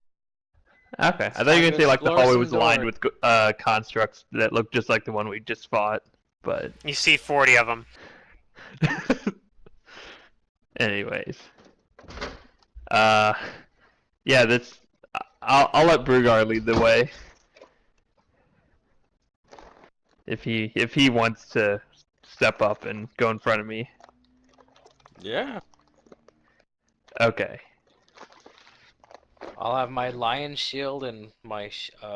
Okay, I thought you were
Time
gonna
to
say like the
explore
hallway
some
was lined
doors.
with constructs that looked just like the one we just fought, but
You see 40 of them.
anyways, yeah, that's I'll let Brugar lead the way if he wants to step up and go in front of me.
Yeah.
Okay.
I'll have my lion shield and my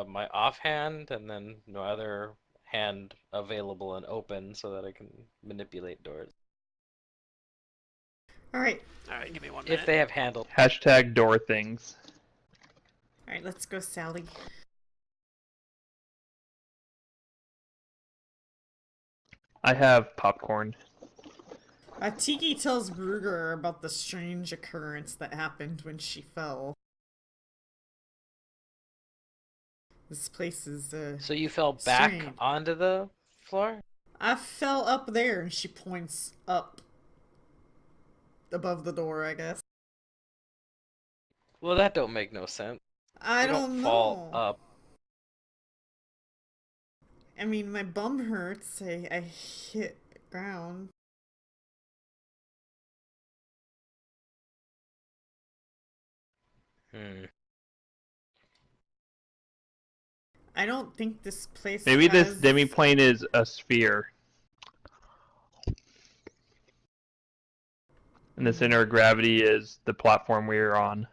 my offhand, and then no other hand available and open so that I can manipulate doors.
All right,
Alright, give me 1 minute.
If they have handle.
Hashtag door things.
all right. Let's go, Sally.
I have popcorn.
Tiki tells Ruger about the strange occurrence that happened when she fell. This place is,
So you fell back
strange.
onto the floor?
I fell up there, and she points up. Above the door, I guess.
Well, that don't make no sense.
I
You
don't
fall
know.
up.
I mean, my bum hurts. I hit ground.
Hmm.
I don't think this place
Maybe this
has...
demiplane is a sphere. And the center of gravity is the platform we are on.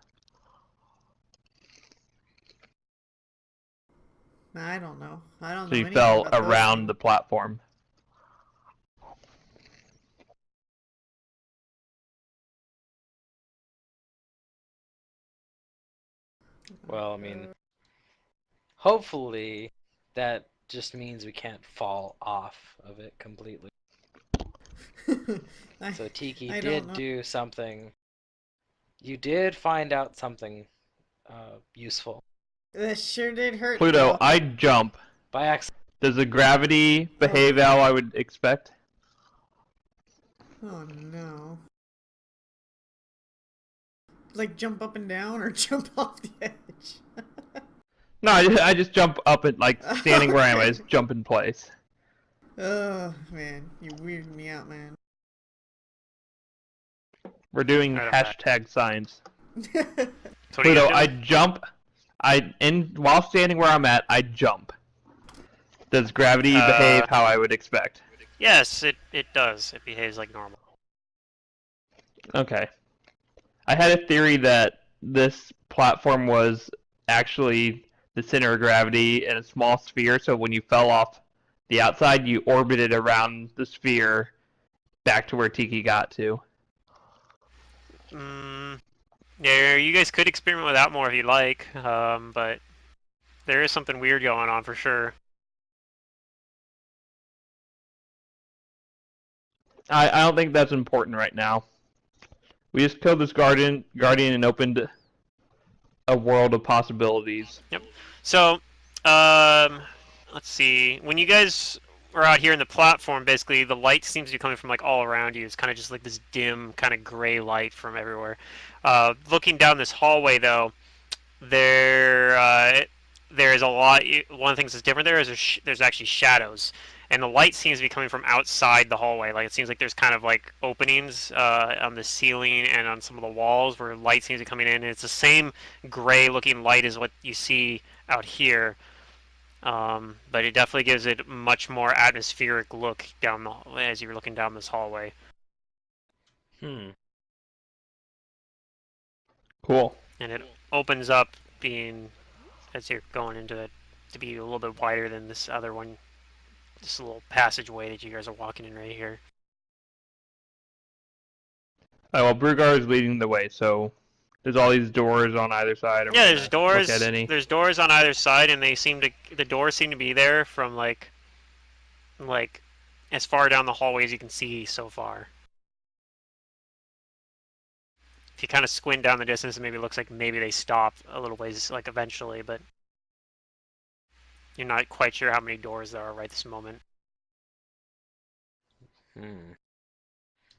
I don't know. I don't
So
know
you
anything
fell
about those
around
things.
the platform.
Well, I mean, hopefully that just means we can't fall off of it completely. So Tiki
I don't
did
know.
do something. You did find out something useful
That sure did hurt,
Pluto,
though.
I jump.
by accident.
Does the gravity behave how I would expect?
Oh, no. Like, jump up and down or jump off the edge?
No, I just jump up and, like, standing where I am, I just jump in place.
Oh, man. You weirded me out, man.
We're doing
Alright, I'm back.
hashtag signs.
So what are you
Pluto,
guys
I
doing?
jump. While standing where I'm at, I jump. Does gravity behave how I would expect?
Yes, it does. It behaves like normal.
Okay. I had a theory that this platform was actually the center of gravity in a small sphere, so when you fell off the outside, you orbited around the sphere back to where Tiki got to.
Yeah, you guys could experiment with that more if you'd like, but there is something weird going on for sure.
I don't think that's important right now. We just killed this guardian and opened a world of possibilities.
Yep. So, let's see. When you guys are out here in the platform, basically the light seems to be coming from like all around you. It's kind of just like this dim, kind of gray light from everywhere. Looking down this hallway, though, there's a lot. One of the things that's different there is there's actually shadows, and the light seems to be coming from outside the hallway. Like it seems like there's kind of like openings on the ceiling and on some of the walls where light seems to be coming in. And it's the same gray-looking light as what you see out here, but it definitely gives it a much more atmospheric look down as you're looking down this hallway.
Cool.
And it opens up being as you're going into it to be a little bit wider than this other one. This little passageway that you guys are walking in right here.
Well, Brugar is leading the way, so there's all these doors on either side.
Yeah, there's doors.
Look at any.
There's doors on either side, and the doors seem to be there from like as far down the hallway as you can see so far. If you kind of squint down the distance, it maybe looks like maybe they stop a little ways, like eventually, but you're not quite sure how many doors there are right this moment.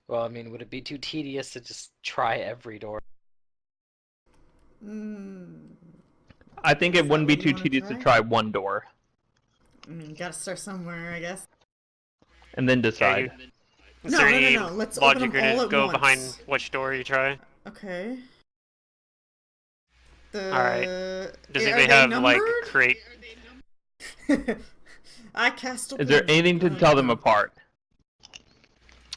Well, I mean, would it be too tedious to just try every door?
I think it
Is
wouldn't
that
be
what
too
you wanna
tedious to
try?
try one door
I mean, gotta start somewhere, I guess.
and then decide.
Is
No,
there
no,
any
no, no. Let's
logic
open them
you're
all
gonna
at
go
once.
behind which door you try?
Okay.
Alright. Does
Are
anybody
they
have
numbered?
like create?
I cast.
Is there anything to tell them apart?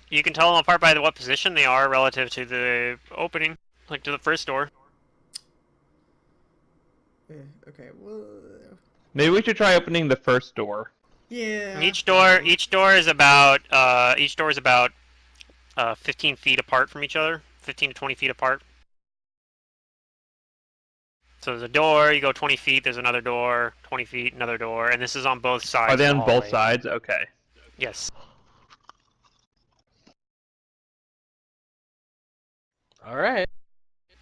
You can tell them apart by what position they are relative to the opening, like to the first door.
Okay. Well,
Maybe we should try opening the first door.
yeah.
And each door is about 15 feet apart from each other, 15 to 20 feet apart. So there's a door, you go 20 feet, there's another door, 20 feet, another door, and this is on both sides
Are they
of the
on both
hallway.
sides? Okay.
Yes.
All right.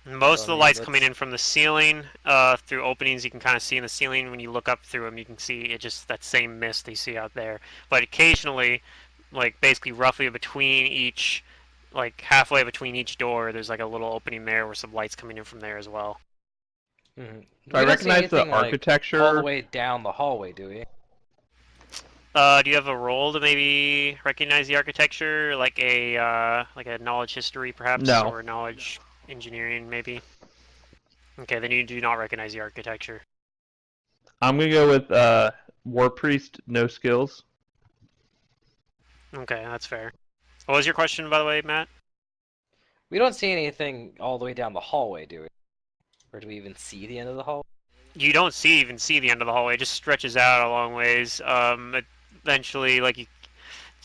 Most
So,
of the
I mean,
lights coming
let's-
in from the ceiling, through openings you can kind of see in the ceiling. When you look up through them, you can see it just that same mist they see out there. But occasionally, like basically roughly between each, like halfway between each door, there's like a little opening there where some lights coming in from there as well.
Mhm.
So I
We don't see
recognize the
anything, like,
architecture.
all the way down the hallway, do we?
Do you have a roll to maybe recognize the architecture, like a knowledge history perhaps,
No.
or knowledge engineering maybe? Okay, then you do not recognize the architecture.
I'm gonna go with War Priest, no skills.
Okay, that's fair. What was your question, by the way, Matt?
We don't see anything all the way down the hallway, do we? Or do we even see the end of the hallway?
You don't even see the end of the hallway. It just stretches out a long ways. Eventually,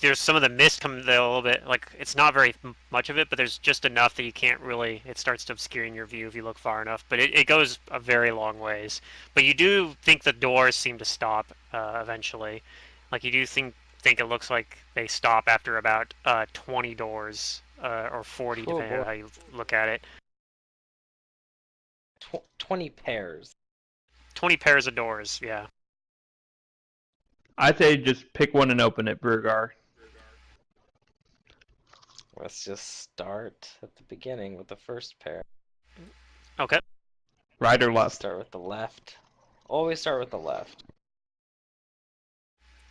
there's some of the mist come there a little bit. Like it's not very much of it, but there's just enough that you can't really. It starts to obscure your view if you look far enough. But it goes a very long ways. But you do think the doors seem to stop eventually. Like you do think it looks like they stop after about 20 doors or 40,
Oh,
depending on
boy.
how you look at it.
20 pairs.
20 pairs of doors. Yeah.
I'd say just pick one and open it, Brugar.
Let's just start at the beginning with the first pair.
Okay.
Right or left?
Start with the left. Always start with the left.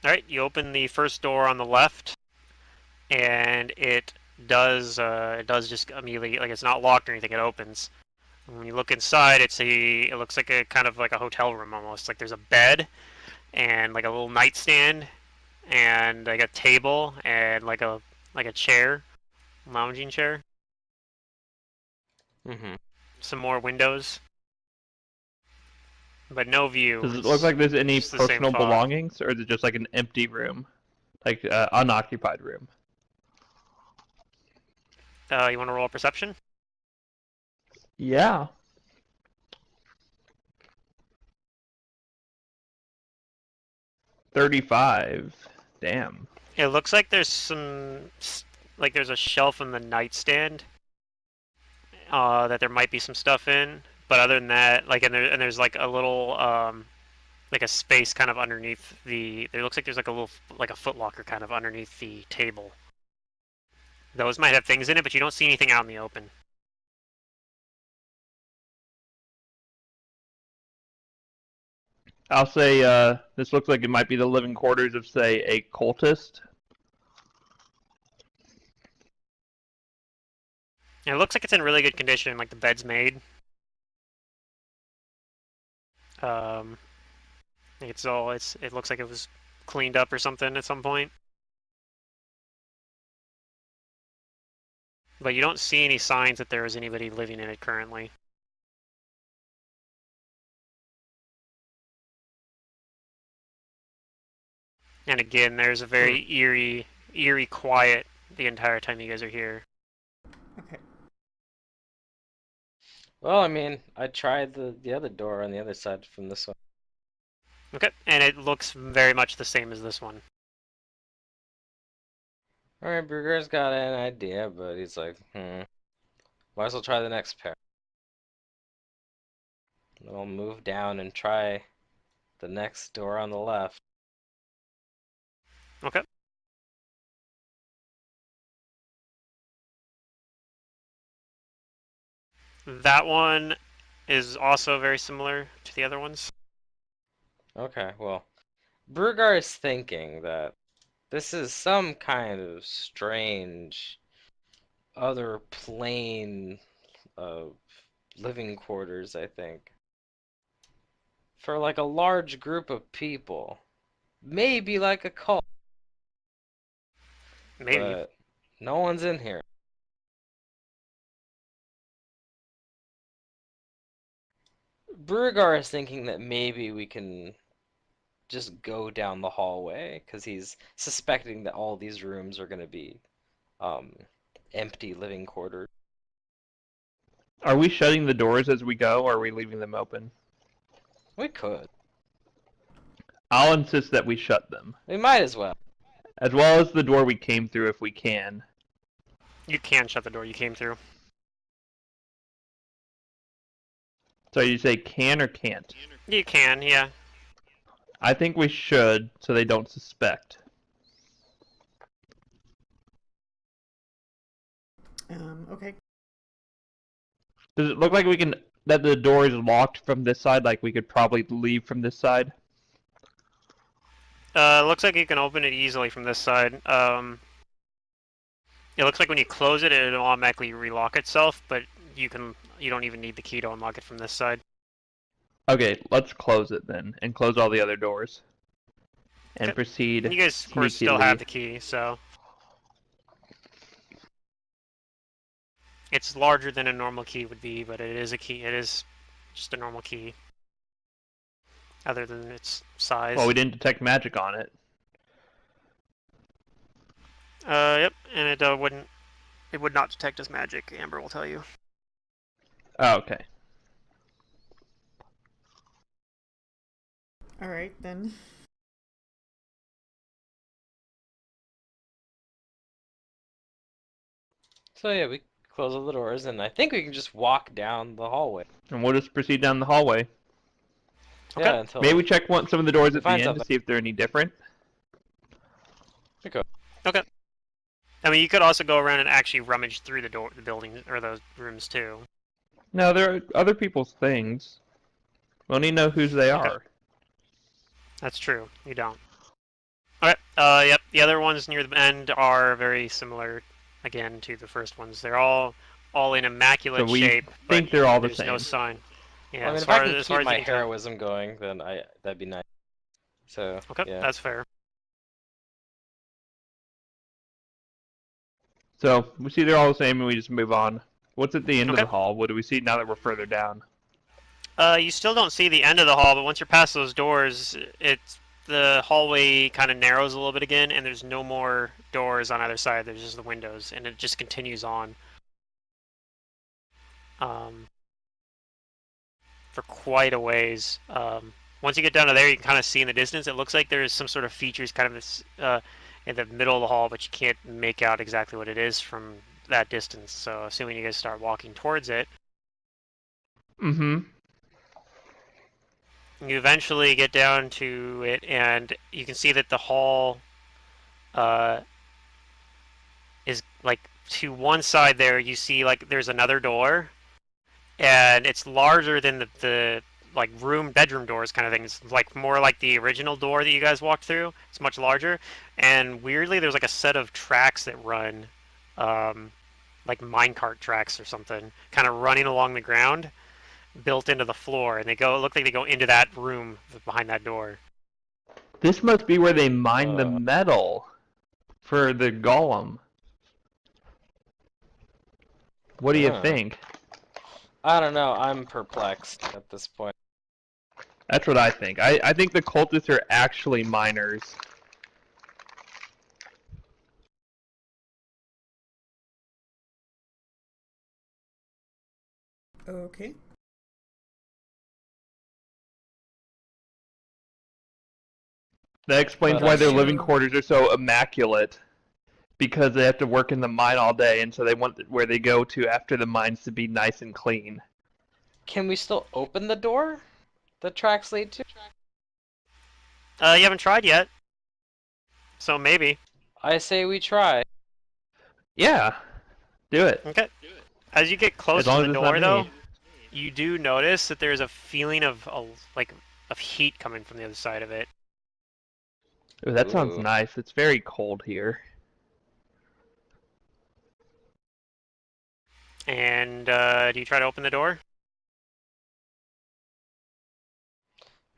All right. You open the first door on the left, and it does just immediately, like, it's not locked or anything. It opens. And when you look inside, it looks like a kind of like a hotel room almost. Like there's a bed and like a little nightstand and like a table and like a chair, lounging chair.
Mm-hmm.
Some more windows, but no view.
Does it
It's
look like there's any
just the same
personal
fog.
belongings, or is it just like an empty room, like unoccupied room?
You want to roll a perception?
Yeah. $35. Damn.
It looks like there's there's a shelf in the nightstand that there might be some stuff in, but other than that, there's like a little like a space kind of underneath the. It looks like there's like a little like a footlocker kind of underneath the table. Those might have things in it, but you don't see anything out in the open.
I'll say this looks like it might be the living quarters of, say, a cultist.
And it looks like it's in really good condition, like the bed's made. Um, it looks like it was cleaned up or something at some point. But you don't see any signs that there is anybody living in it currently. And again, there's a very eerie quiet the entire time you guys are here.
Okay.
Well, I mean, I tried the other door on the other side from this one.
Okay, and it looks very much the same as this one.
Alright, Brugger's got an idea, but he's like, might as well try the next pair. Then I'll move down and try the next door on the left.
Okay. That one is also very similar to the other ones.
Okay, well, Brugar is thinking that this is some kind of strange other plane of living quarters, I think. For like a large group of people. Maybe like a cult,
Maybe.
but no one's in here. Brugar is thinking that maybe we can just go down the hallway because he's suspecting that all these rooms are going to be um, empty living quarters.
Are we shutting the doors as we go, or are we leaving them open?
We could.
I'll insist that we shut them,
We might as well.
as well as the door we came through if we can.
You can shut the door you came through.
So you say can or can't?
You can, yeah.
I think we should, so they don't suspect.
Okay.
Does it look like we can that the door is locked from this side? Like we could probably leave from this side?
Looks like you can open it easily from this side. It looks like when you close it, it'll automatically relock itself, but you don't even need the key to unlock it from this side.
Okay, let's close it then, and close all the other doors. And
Okay.
proceed.
You guys, of course, still have the
sneakily.
key, so it's larger than a normal key would be, but it is a key. It is just a normal key, other than its size.
Well, we didn't detect magic on it.
Yep, and it would not detect as magic. Amber will tell you.
Oh, okay.
All right then.
So yeah, we close all the doors, and I think we can just walk down the hallway.
And we'll just proceed down the hallway.
Okay.
Yeah, until
Maybe we check some of the doors
We
at the
find
end to
something.
see if they're any different.
I mean, you could also go around and actually rummage through the buildings or those rooms too.
No, there are other people's things. We'll need to know whose they
Okay.
are.
That's true. You don't. Okay. Yep. The other ones near the end are very similar, again, to the first ones. They're all in immaculate
So we
shape,
think
but
they're all the
there's
same.
no sign. Yeah.
I mean,
as
if I
far
can
as far
keep
as
my
you can tell.
heroism going, then that'd be nice. So
Okay,
yeah.
that's fair.
So we see they're all the same, and we just move on. What's at the end of
Okay.
the hall? What do we see now that we're further down?
You still don't see the end of the hall, but once you're past those doors, the hallway kind of narrows a little bit again, and there's no more doors on either side. There's just the windows, and it just continues on. For quite a ways. Once you get down to there, you can kind of see in the distance. It looks like there's some sort of features kind of this, in the middle of the hall, but you can't make out exactly what it is from that distance. So, assuming you guys start walking towards it,
Mm-hmm.
you eventually get down to it, and you can see that the hall is like to one side there. You see like there's another door, and it's larger than the like bedroom doors kind of thing. It's like more like the original door that you guys walked through. It's much larger, and weirdly there's like a set of tracks that run, like minecart tracks or something, kind of running along the ground, built into the floor, and look like they go into that room behind that door.
This must be where they mine the metal for the golem. What do you think?
I don't know. I'm perplexed at this point.
That's what I think. I think the cultists are actually miners.
Okay.
That explains
But
why
I'm
their living
sure-
quarters are so immaculate. Because they have to work in the mine all day, and so they want where they go to after the mines to be nice and clean.
Can we still open the door the tracks lead to?
You haven't tried yet, so maybe.
I say we try.
Yeah, do it.
Okay. As you get close
As long
to
as
the
it's not
door, though,
me.
you do notice that there's a feeling of heat coming from the other side of it.
Ooh, that sounds
Ooh.
nice. It's very cold here.
And do you try to open the door?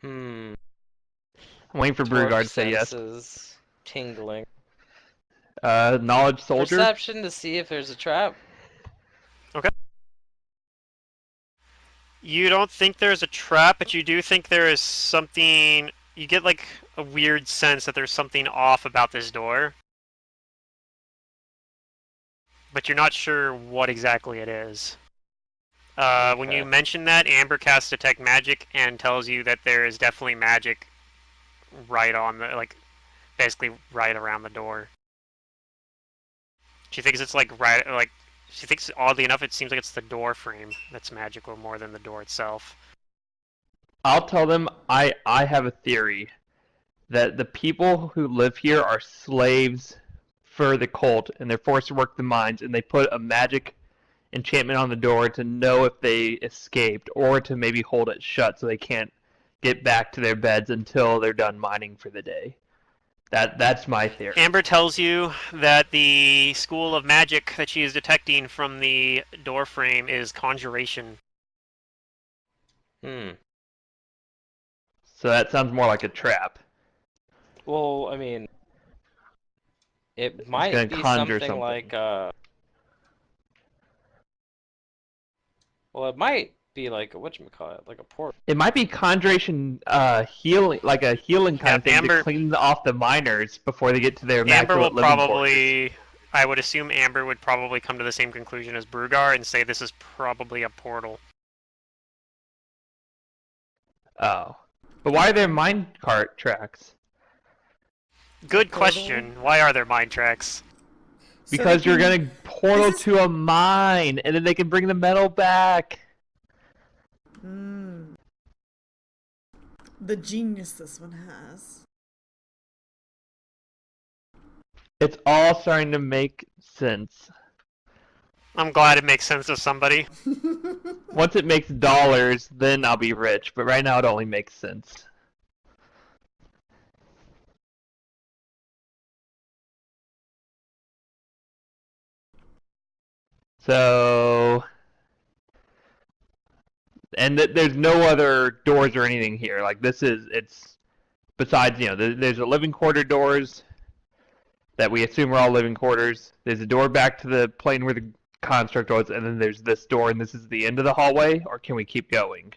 Hmm.
I'm waiting for
Torch
Brugard to say yes.
senses tingling.
Knowledge soldier.
Perception to see if there's a trap.
You don't think there's a trap, but you do think there is something. You get like a weird sense that there's something off about this door, but you're not sure what exactly it is. When you
Okay.
mention that, Amber casts Detect Magic and tells you that there is definitely magic right on the, like, basically right around the door. She thinks it's like right, like, she thinks oddly enough it seems like it's the door frame that's magical more than the door itself.
I'll tell them I have a theory that the people who live here are slaves for the cult, and they're forced to work the mines, and they put a magic enchantment on the door to know if they escaped, or to maybe hold it shut so they can't get back to their beds until they're done mining for the day. That's my theory.
Amber tells you that the school of magic that she is detecting from the door frame is conjuration.
Hmm.
So that sounds more like a trap.
Well, I mean, it
gonna
might be
conjure
something
something.
like well, it might be like a whatchamacallit, like a portal.
It might be conjuration, healing, like a healing kind
Yeah,
of thing
Amber-
to clean off the miners before they get to their
Amber will
immaculate living quarters.
probably, I would assume Amber would probably come to the same conclusion as Brugar and say this is probably a portal.
Oh, but why are there minecart tracks?
Good
Portal?
question. Why are there mine tracks?
So
Because
they
you're
can-
gonna portal
This is-
to a mine, and then they can bring the metal back.
Mm. The genius this one has.
It's all starting to make sense.
I'm glad it makes sense to somebody.
Once it makes dollars, then I'll be rich. But right now, it only makes sense. So, and there's no other doors or anything here. Like it's besides, there's a living quarter doors that we assume are all living quarters. There's a door back to the plane where the construct was, and then there's this door, and this is the end of the hallway. Or can we keep going?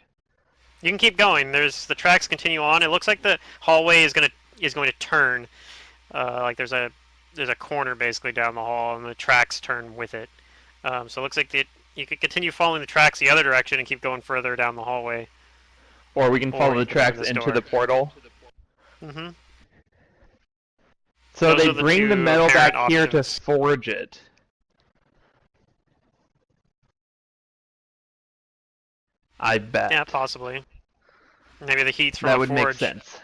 You can keep going. The tracks continue on. It looks like the hallway is going to turn. Like there's a corner basically down the hall, and the tracks turn with it. So it looks like you could continue following the tracks the other direction and keep going further down the hallway.
Or we can
Or
follow
you
the
can
tracks
open this
into
door.
the portal.
Mm-hmm.
So
Those
they
are the
bring the
two
metal back
apparent
here to
options.
forge it. I bet.
Yeah, possibly. Maybe the heat's from
That
a
would make
forge.
sense.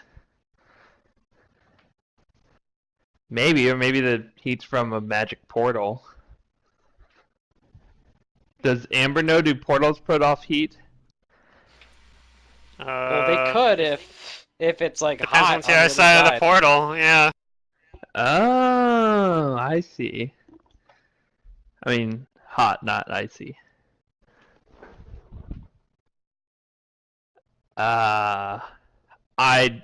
Maybe, or maybe the heat's from a magic portal. Does Amber know, do portals put off heat?
Well, they could if it's like
Depends
hot
on the
on
other side of the
side.
portal. Yeah.
Oh, I see. I mean, hot, not icy. Uh, I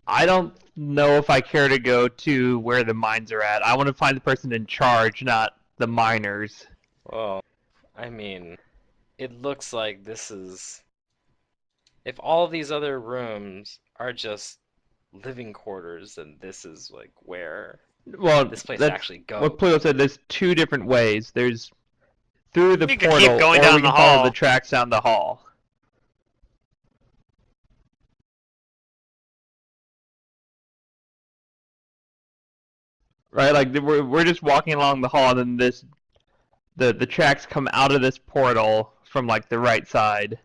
I don't know if I care to go to where the mines are at. I want to find the person in charge, not the miners.
Well, I mean, it looks like this is. If all of these other rooms are just living quarters, then this is like where
Well,
this place
that's
actually goes.
what Pluto said. There's two different ways. There's through the
You could
portal,
keep going
or
down
we can
the
follow
hall.
the tracks down the hall. Right, like we're just walking along the hall, and then the tracks come out of this portal from like the right side,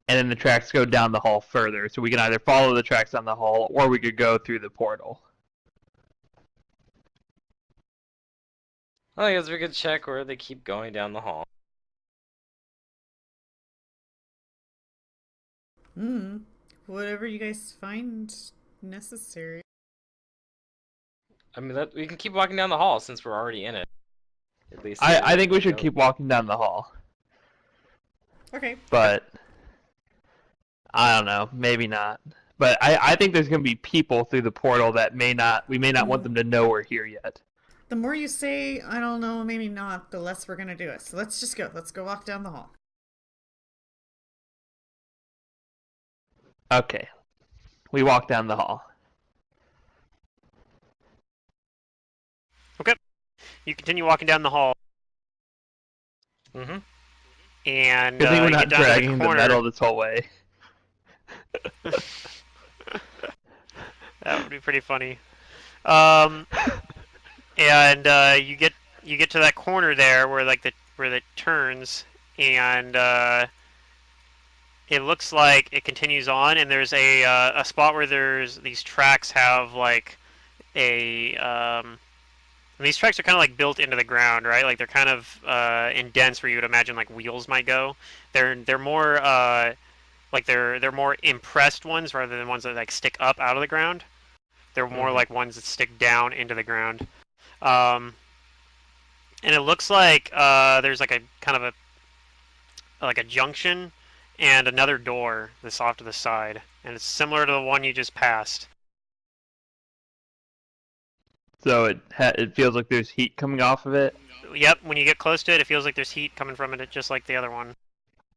and then the tracks go down the hall further. So we can either follow the tracks down the hall, or we could go through the portal.
I guess we could check where they keep going down the hall.
Whatever you guys find necessary.
I mean, we can keep walking down the hall since we're already in it. At least.
I think we should keep walking down the hall,
Okay.
but I don't know, maybe not. But I think there's gonna be people through the portal that we may not want them to know we're here yet.
The more you say, I don't know, maybe not, the less we're gonna do it. So let's just go. Let's go walk down the hall.
Okay. We walk down the hall.
You continue walking down the hall,
Mm-hmm.
and
Good thing we're
you
not
get down to the
dragging the
corner.
metal this whole way.
That would be pretty funny. And you get to that corner there where where it turns, and it looks like it continues on, and there's a spot where there's these tracks have like a and these tracks are kind of like built into the ground, right? Like they're kind of indents where you would imagine like wheels might go. They're more like they're more impressed ones rather than ones that like stick up out of the ground. They're more like ones that stick down into the ground. Um, and it looks like there's like a kind of a junction and another door that's off to the side, and it's similar to the one you just passed.
So it feels like there's heat coming off of it.
Yep, when you get close to it, it feels like there's heat coming from it, just like the other one.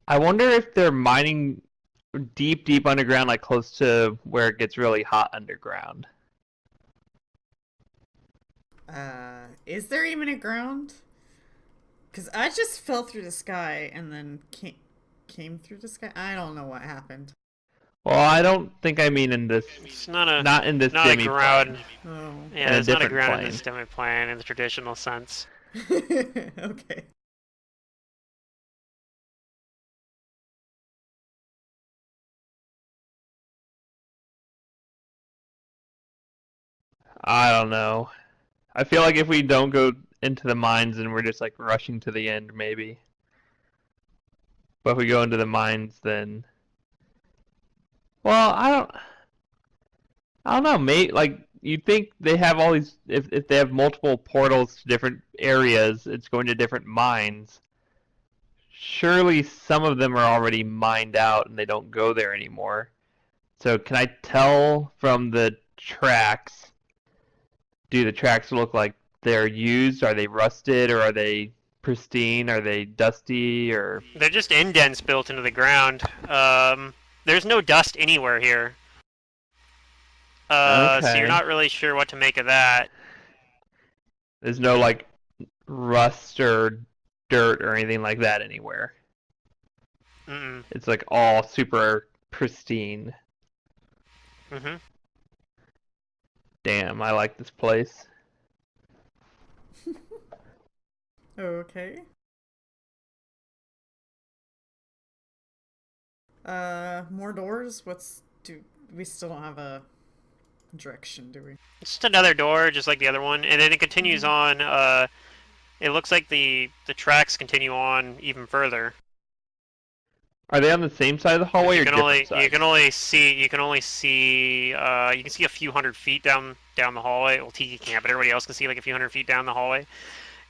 I wonder if they're mining deep underground, like close to where it gets really hot underground.
Is there even a ground? Because I just fell through the sky and then came through the sky. I don't know what happened.
Well, I don't think I mean in this.
It's not a
Not in this
not a
demi
ground.
plane.
Oh.
Yeah,
In a
it's not a
different
ground in
plane.
this demi-plane in the traditional sense.
Okay.
I don't know. I feel like if we don't go into the mines and we're just like rushing to the end, maybe. But if we go into the mines, then. Well, I don't know, mate. Like you'd think they have all these. If they have multiple portals to different areas, it's going to different mines. Surely some of them are already mined out and they don't go there anymore. So can I tell from the tracks? Do the tracks look like they're used? Are they rusted or are they pristine? Are they dusty or?
They're just indents built into the ground. There's no dust anywhere here. So
Okay.
you're not really sure what to make of that.
There's no like rust or dirt or anything like that anywhere.
Mm-mm.
It's like all super pristine.
Mm-hmm.
Damn, I like this place.
Okay. More doors? We still don't have a direction, do we?
It's just another door, just like the other one, and then it continues on. It looks like the tracks continue on even further.
Are they on the same side of the hallway or different sides?
You can only see you can see a few hundred feet down the hallway. Well, Tiki can't, but everybody else can see like a few hundred feet down the hallway.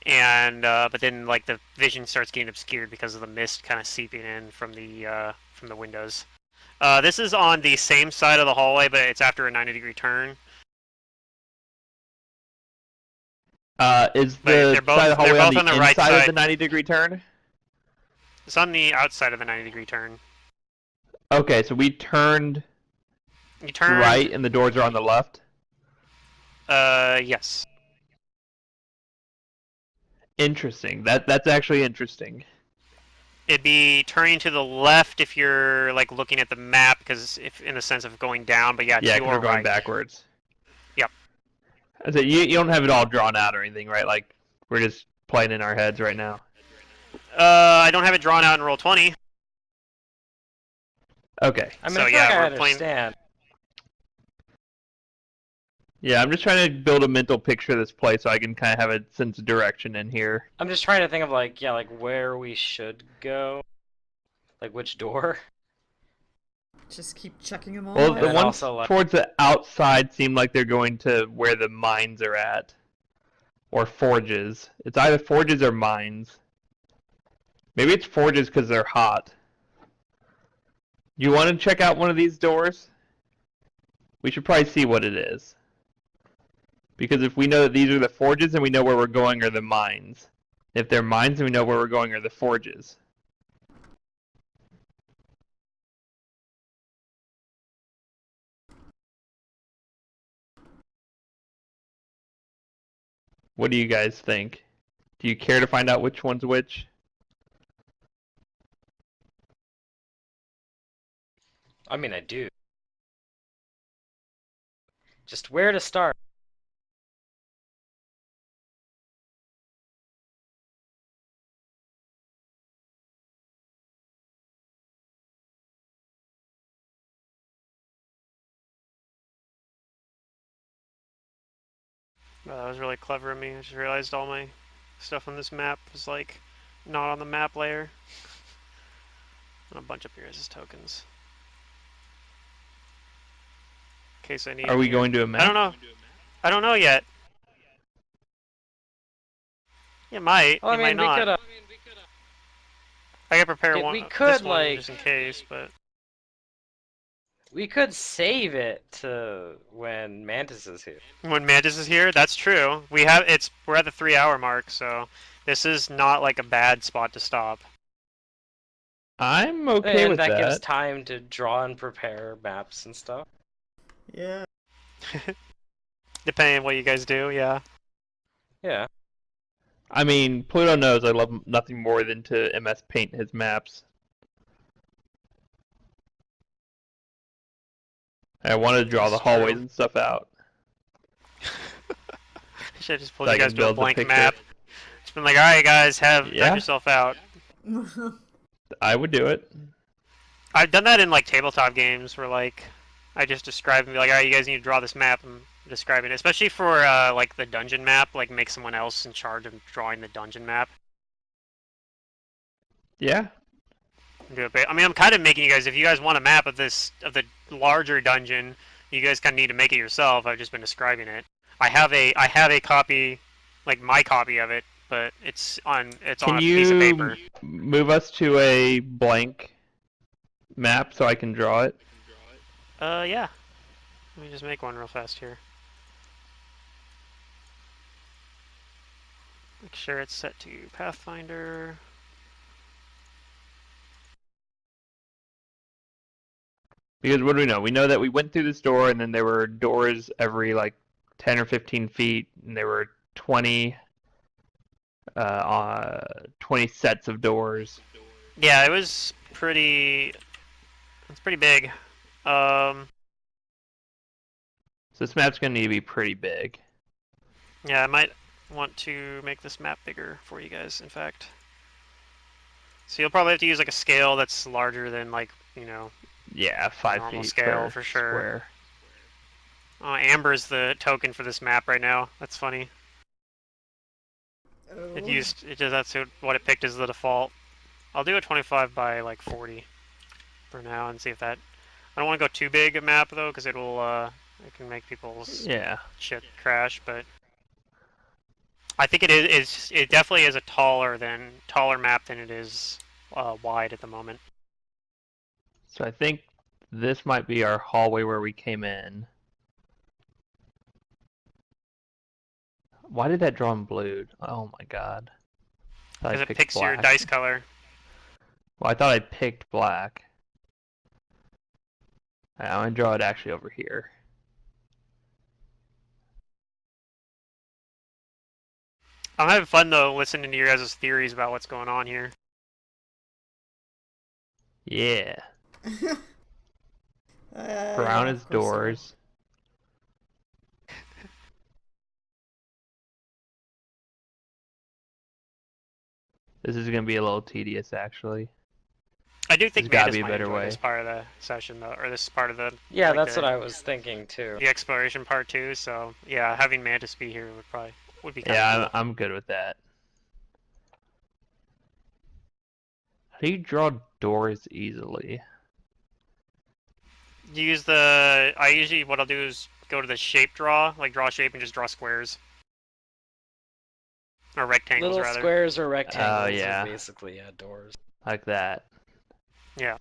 And but then like the vision starts getting obscured because of the mist kind of seeping in from the windows. This is on the same side of the hallway, but it's after a 90-degree turn.
Is
But
the
they're both-
side of the hallway
they're
on
both
the
on the right
inside of
side.
the 90-degree turn?
It's on the outside of the 90-degree turn.
Okay, so we turned
You turn
right and the doors are on the left?
Yes.
Interesting. That's actually interesting.
It'd be turning to the left if you're like looking at the map, because if in the sense of going down, but yeah,
Yeah,
to
because
your
we're going
right.
backwards.
Yep.
I said you don't have it all drawn out or anything, right? Like we're just playing in our heads right now.
I don't have it drawn out in Roll20.
Okay.
I mean,
So,
I feel
yeah,
like I
we're playing-
understand.
Yeah, I'm just trying to build a mental picture of this place so I can kind of have a sense of direction in here.
I'm just trying to think of like, yeah, like where we should go. Like which door?
Just keep checking them all.
Well,
And
the
then
ones
also, like-
towards the outside seem like they're going to where the mines are at. Or forges. It's either forges or mines. Maybe it's forges because they're hot. You want to check out one of these doors? We should probably see what it is. Because if we know that these are the forges, then we know where we're going are the mines. If they're mines, then we know where we're going are the forges. What do you guys think? Do you care to find out which one's which?
I mean, I do. Just where to start?
Well, that was really clever of me. I just realized all my stuff on this map was like not on the map layer. And a bunch of your guys' tokens. In case I need
Are
them
we
here.
going to a map?
I don't know. I don't know yet. You might.
Well, I
You might
mean, we
not.
could.
I could prepare
Dude,
one.
we
This
could,
one
like-
just in case, but
We could save it to when Mantis is here.
when Mantis is here, that's true. We're at the 3-hour mark, so this is not like a bad spot to stop.
I'm okay
And
with
that gives
that.
time to draw and prepare maps and stuff.
Yeah.
Depending on what you guys do, yeah.
Yeah.
I mean, Pluto knows I love nothing more than to MS Paint his maps. I wanted to draw the
That's
hallways
true.
and stuff out.
Should have just pulled
So I
you guys
can
to a
build the
blank
picture.
map. It's been like, alright guys, type
Yeah.
yourself out.
I would do it.
I've done that in like tabletop games where like I just describe and be like, alright, you guys need to draw this map and describe it. Especially for like the dungeon map, like make someone else in charge of drawing the dungeon map.
Yeah.
Do it. I mean, I'm kind of making you guys. If you guys want a map of the larger dungeon, you guys kind of need to make it yourself. I've just been describing it. I have a copy, like my copy of it, but it's on a
Can
piece of
you
paper.
move us to a blank map so I can draw it?
Yeah. Let me just make one real fast here. Make sure it's set to Pathfinder.
Because what do we know? We know that we went through this door, and then there were doors every like 10 or 15 feet, and there were 20 sets of doors.
Yeah, it was pretty. It's pretty big.
So this map's gonna need to be pretty big.
Yeah, I might want to make this map bigger for you guys. In fact, so you'll probably have to use like a scale that's larger than like
Yeah, 5
normal
feet
scale
per
for sure.
square.
Oh, Amber's the token for this map right now. That's funny.
Oh.
That's what it picked as the default. I'll do a 25 by like 40 for now and see if that. I don't want to go too big a map though, because it can make people's shit crash. But I think it definitely is a taller map than it is wide at the moment.
So I think this might be our hallway where we came in. Why did that draw in blue? Oh my god.
Because it picks your dice color.
Well, I thought I picked black. I'm going to draw it actually over here.
I'm having fun though listening to your guys' theories about what's going on here.
Yeah. Brown
Yeah,
is
of course it
doors. This is going to be a little tedious, actually.
I do think
There's gotta
Mantis
be a
might
better
enjoy
way.
this part of the session though, or this part of the
Yeah,
like
that's
the,
what I was thinking too.
the exploration part too. So yeah, having Mantis be here would be kind
Yeah,
of cool.
I'm good with that. How do you draw doors easily?
Use what I'll do is go to the shape draw, like draw shape and just draw squares. Or rectangles
Little
rather.
squares or rectangles
yeah.
is basically doors.
Like that.
Yeah.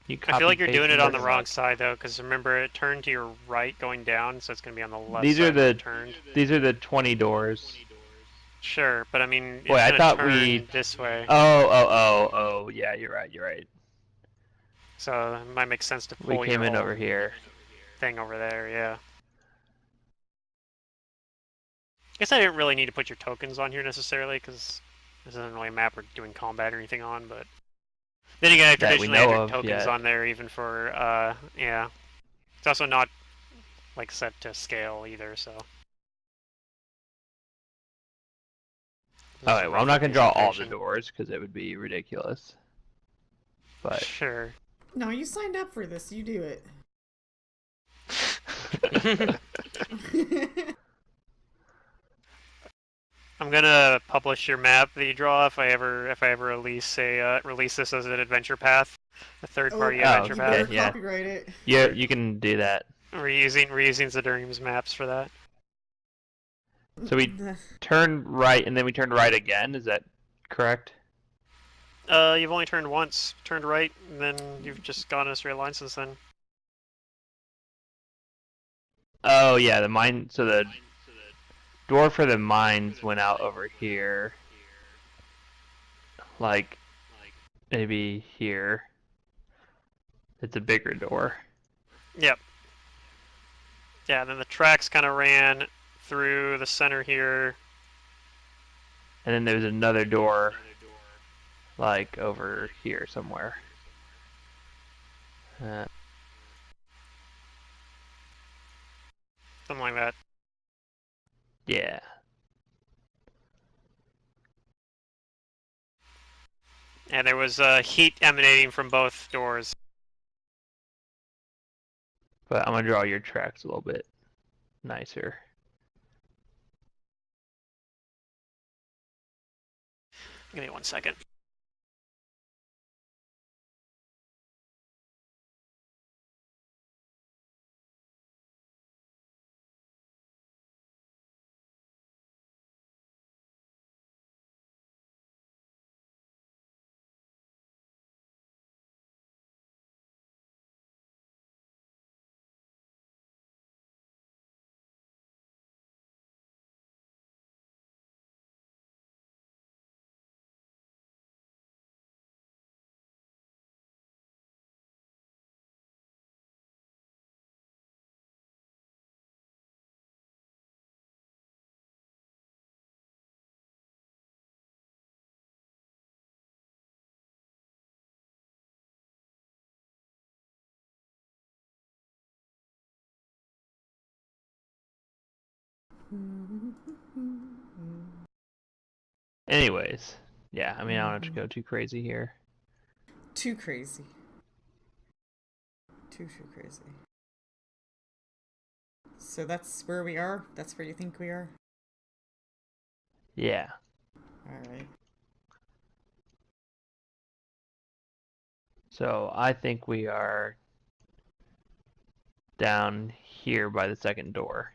You
I feel like you're
copy
doing
paste
it on the
them?
wrong side though, because remember it turned to your right going down, so it's gonna be on the left
These
side
are
when
the
it turned.
These are the 20 doors.
Sure, but I mean it's
Wait, I
gonna
thought
turn this way.
Oh, yeah, you're right.
So it might make sense to
We
pull
came
your
in
whole
over here.
thing over there, yeah. guess I didn't really need to put your tokens on here necessarily, because this isn't really a map we're doing combat or anything on, but... Then again, I've
That we
traditionally had
know
your
of
tokens
yet.
on there even for, yeah. It's also not, like, set to scale either, so... This is
Alright,
a
well, I'm
rough
not going to draw all the
representation.
doors, because it would be ridiculous. But...
Sure.
No, you signed up for this. You do it.
I'm gonna publish your map that you draw if I ever release this as an adventure path, a third-party
Oh,
adventure
you
path.
better
okay, yeah.
copyright it.
Yeah, you can do that.
Reusing Zadurium's maps for that.
So we turn right, and then we turn right again, is that correct?
You've only turned once. Turned right, and then you've just gone in a straight line since then.
Oh, yeah, the mine... So the door for the mines went out over here. Like, maybe here. It's a bigger door.
Yep. Yeah, and then the tracks kind of ran through the center here.
And then there's another door, like, over here somewhere.
Something like that.
Yeah.
And there was heat emanating from both doors.
But I'm going to draw your tracks a little bit nicer.
Give me 1 second.
Anyways, yeah, I mean, I don't have to go too crazy here.
Too crazy. Too crazy. So that's where we are? That's where you think we are?
Yeah.
Alright.
So I think we are down here by the second door.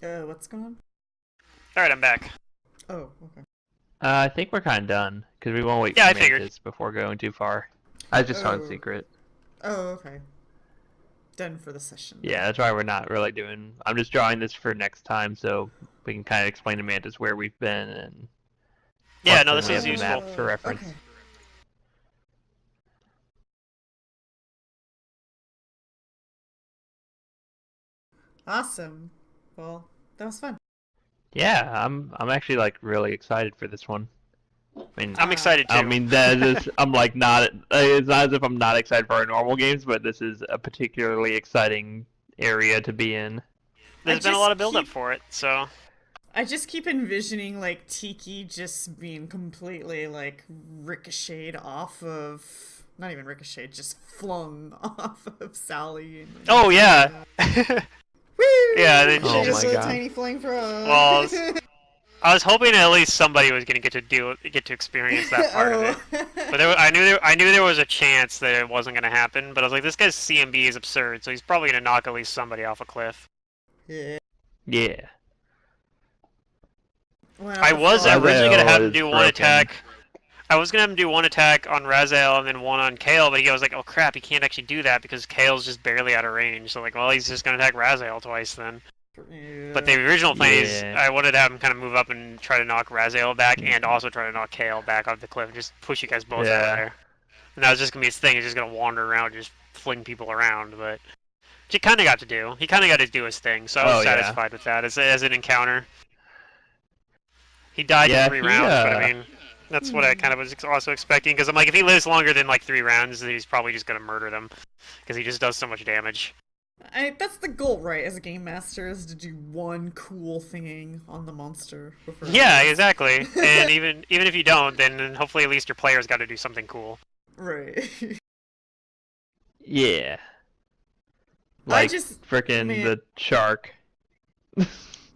What's going on?
Alright, I'm back.
Oh, okay.
I think we're kind of done, because we won't wait
Yeah,
for
I figured.
Mantis before going too far. I was just telling
Oh.
secret.
Oh, okay. Done for the session.
Yeah, that's why we're not really doing... I'm just drawing this for next time, so we can kind of explain to Mantis where we've been, and...
Yeah,
plus
no,
then
this
we
is
have the
useful.
map for reference.
Okay. Awesome. Well, that was fun.
Yeah, I'm actually, like, really excited for this one. I mean,
I'm excited too.
I mean, that is, I'm like not. It's not as if I'm not excited for our normal games, but this is a particularly exciting area to be in.
There's been a
just
lot of build up
keep-
for it, so
I just keep envisioning like Tiki just being completely like ricocheted off of, not even ricocheted, just flung off of Sally. And, like,
oh yeah.
Woo!
Yeah, then
Oh
There's
my
a
God.
tiny flying frog.
Well, I was hoping at least somebody was gonna get to experience that part of it. But I knew there was a chance that it wasn't gonna happen. But I was like, this guy's CMB is absurd, so he's probably gonna knock at least somebody off a cliff.
Yeah.
Yeah.
Went
I
up the
was
frog.
originally gonna have
Raziel
him
is
do one
broken.
attack. I was gonna have him do one attack on Raziel and then one on Kael, but he was like, oh crap, he can't actually do that because Kael's just barely out of range. So like, well, he's just gonna attack Raziel twice then.
Yeah.
But the original plan is
Yeah.
I wanted to have him kind of move up and try to knock Raziel back and also try to knock Kael back off the cliff and just push you guys both out
Yeah.
of there. And that was just gonna be his thing. He's just gonna wander around, just fling people around. But he kind of got to do. He kind of got to do his thing. So I was
Oh, yeah.
satisfied with that as an encounter. He died
Yeah,
in 3
he,
rounds, but I mean, that's what I kind of was also expecting. Because I'm like, if he lives longer than like 3 rounds, then he's probably just gonna murder them. Because he just does so much damage.
That's the goal, right? As a game master, is to do one cool thing on the monster. Before it
Yeah,
dies.
exactly. And even if you don't, then hopefully at least your player's got to do something cool.
Right.
Yeah. Like
just-
frickin'
man.
the shark.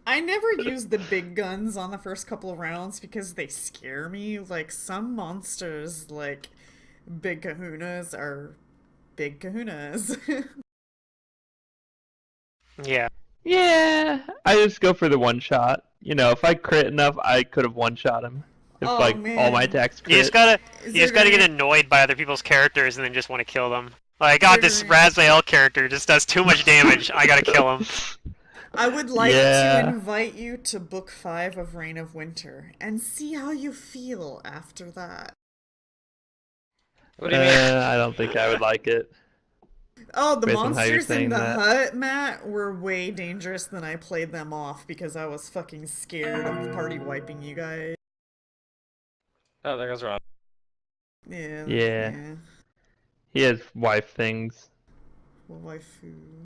I never use the big guns on the first couple of rounds because they scare me. Like, some monsters, like Big Kahunas, are big kahunas.
Yeah.
Yeah, I just go for the one shot. You know, if I crit enough, I could have one shot him. If
Oh,
like all
man.
my attacks crit.
You just gotta
Is
you just
there
gotta get
gonna-
annoyed by other people's characters and then just want to kill them. Like, God, this
Is there
Raziel character just does too much damage. I gotta kill him.
I would like
Yeah.
to invite you to Book 5 of Reign of Winter and see how you feel after that.
What do you mean?
I don't think I would like it.
Oh, the
Based on how you're
monsters in
saying
the
that.
hut, Matt, were way dangerous than I played them off because I was fucking scared of party wiping you guys.
Oh, there goes Rob.
Yeah.
Yeah. He has wife things.
Waifu.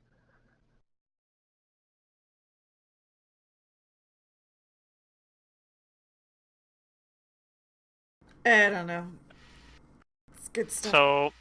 I don't know. It's good stuff.
So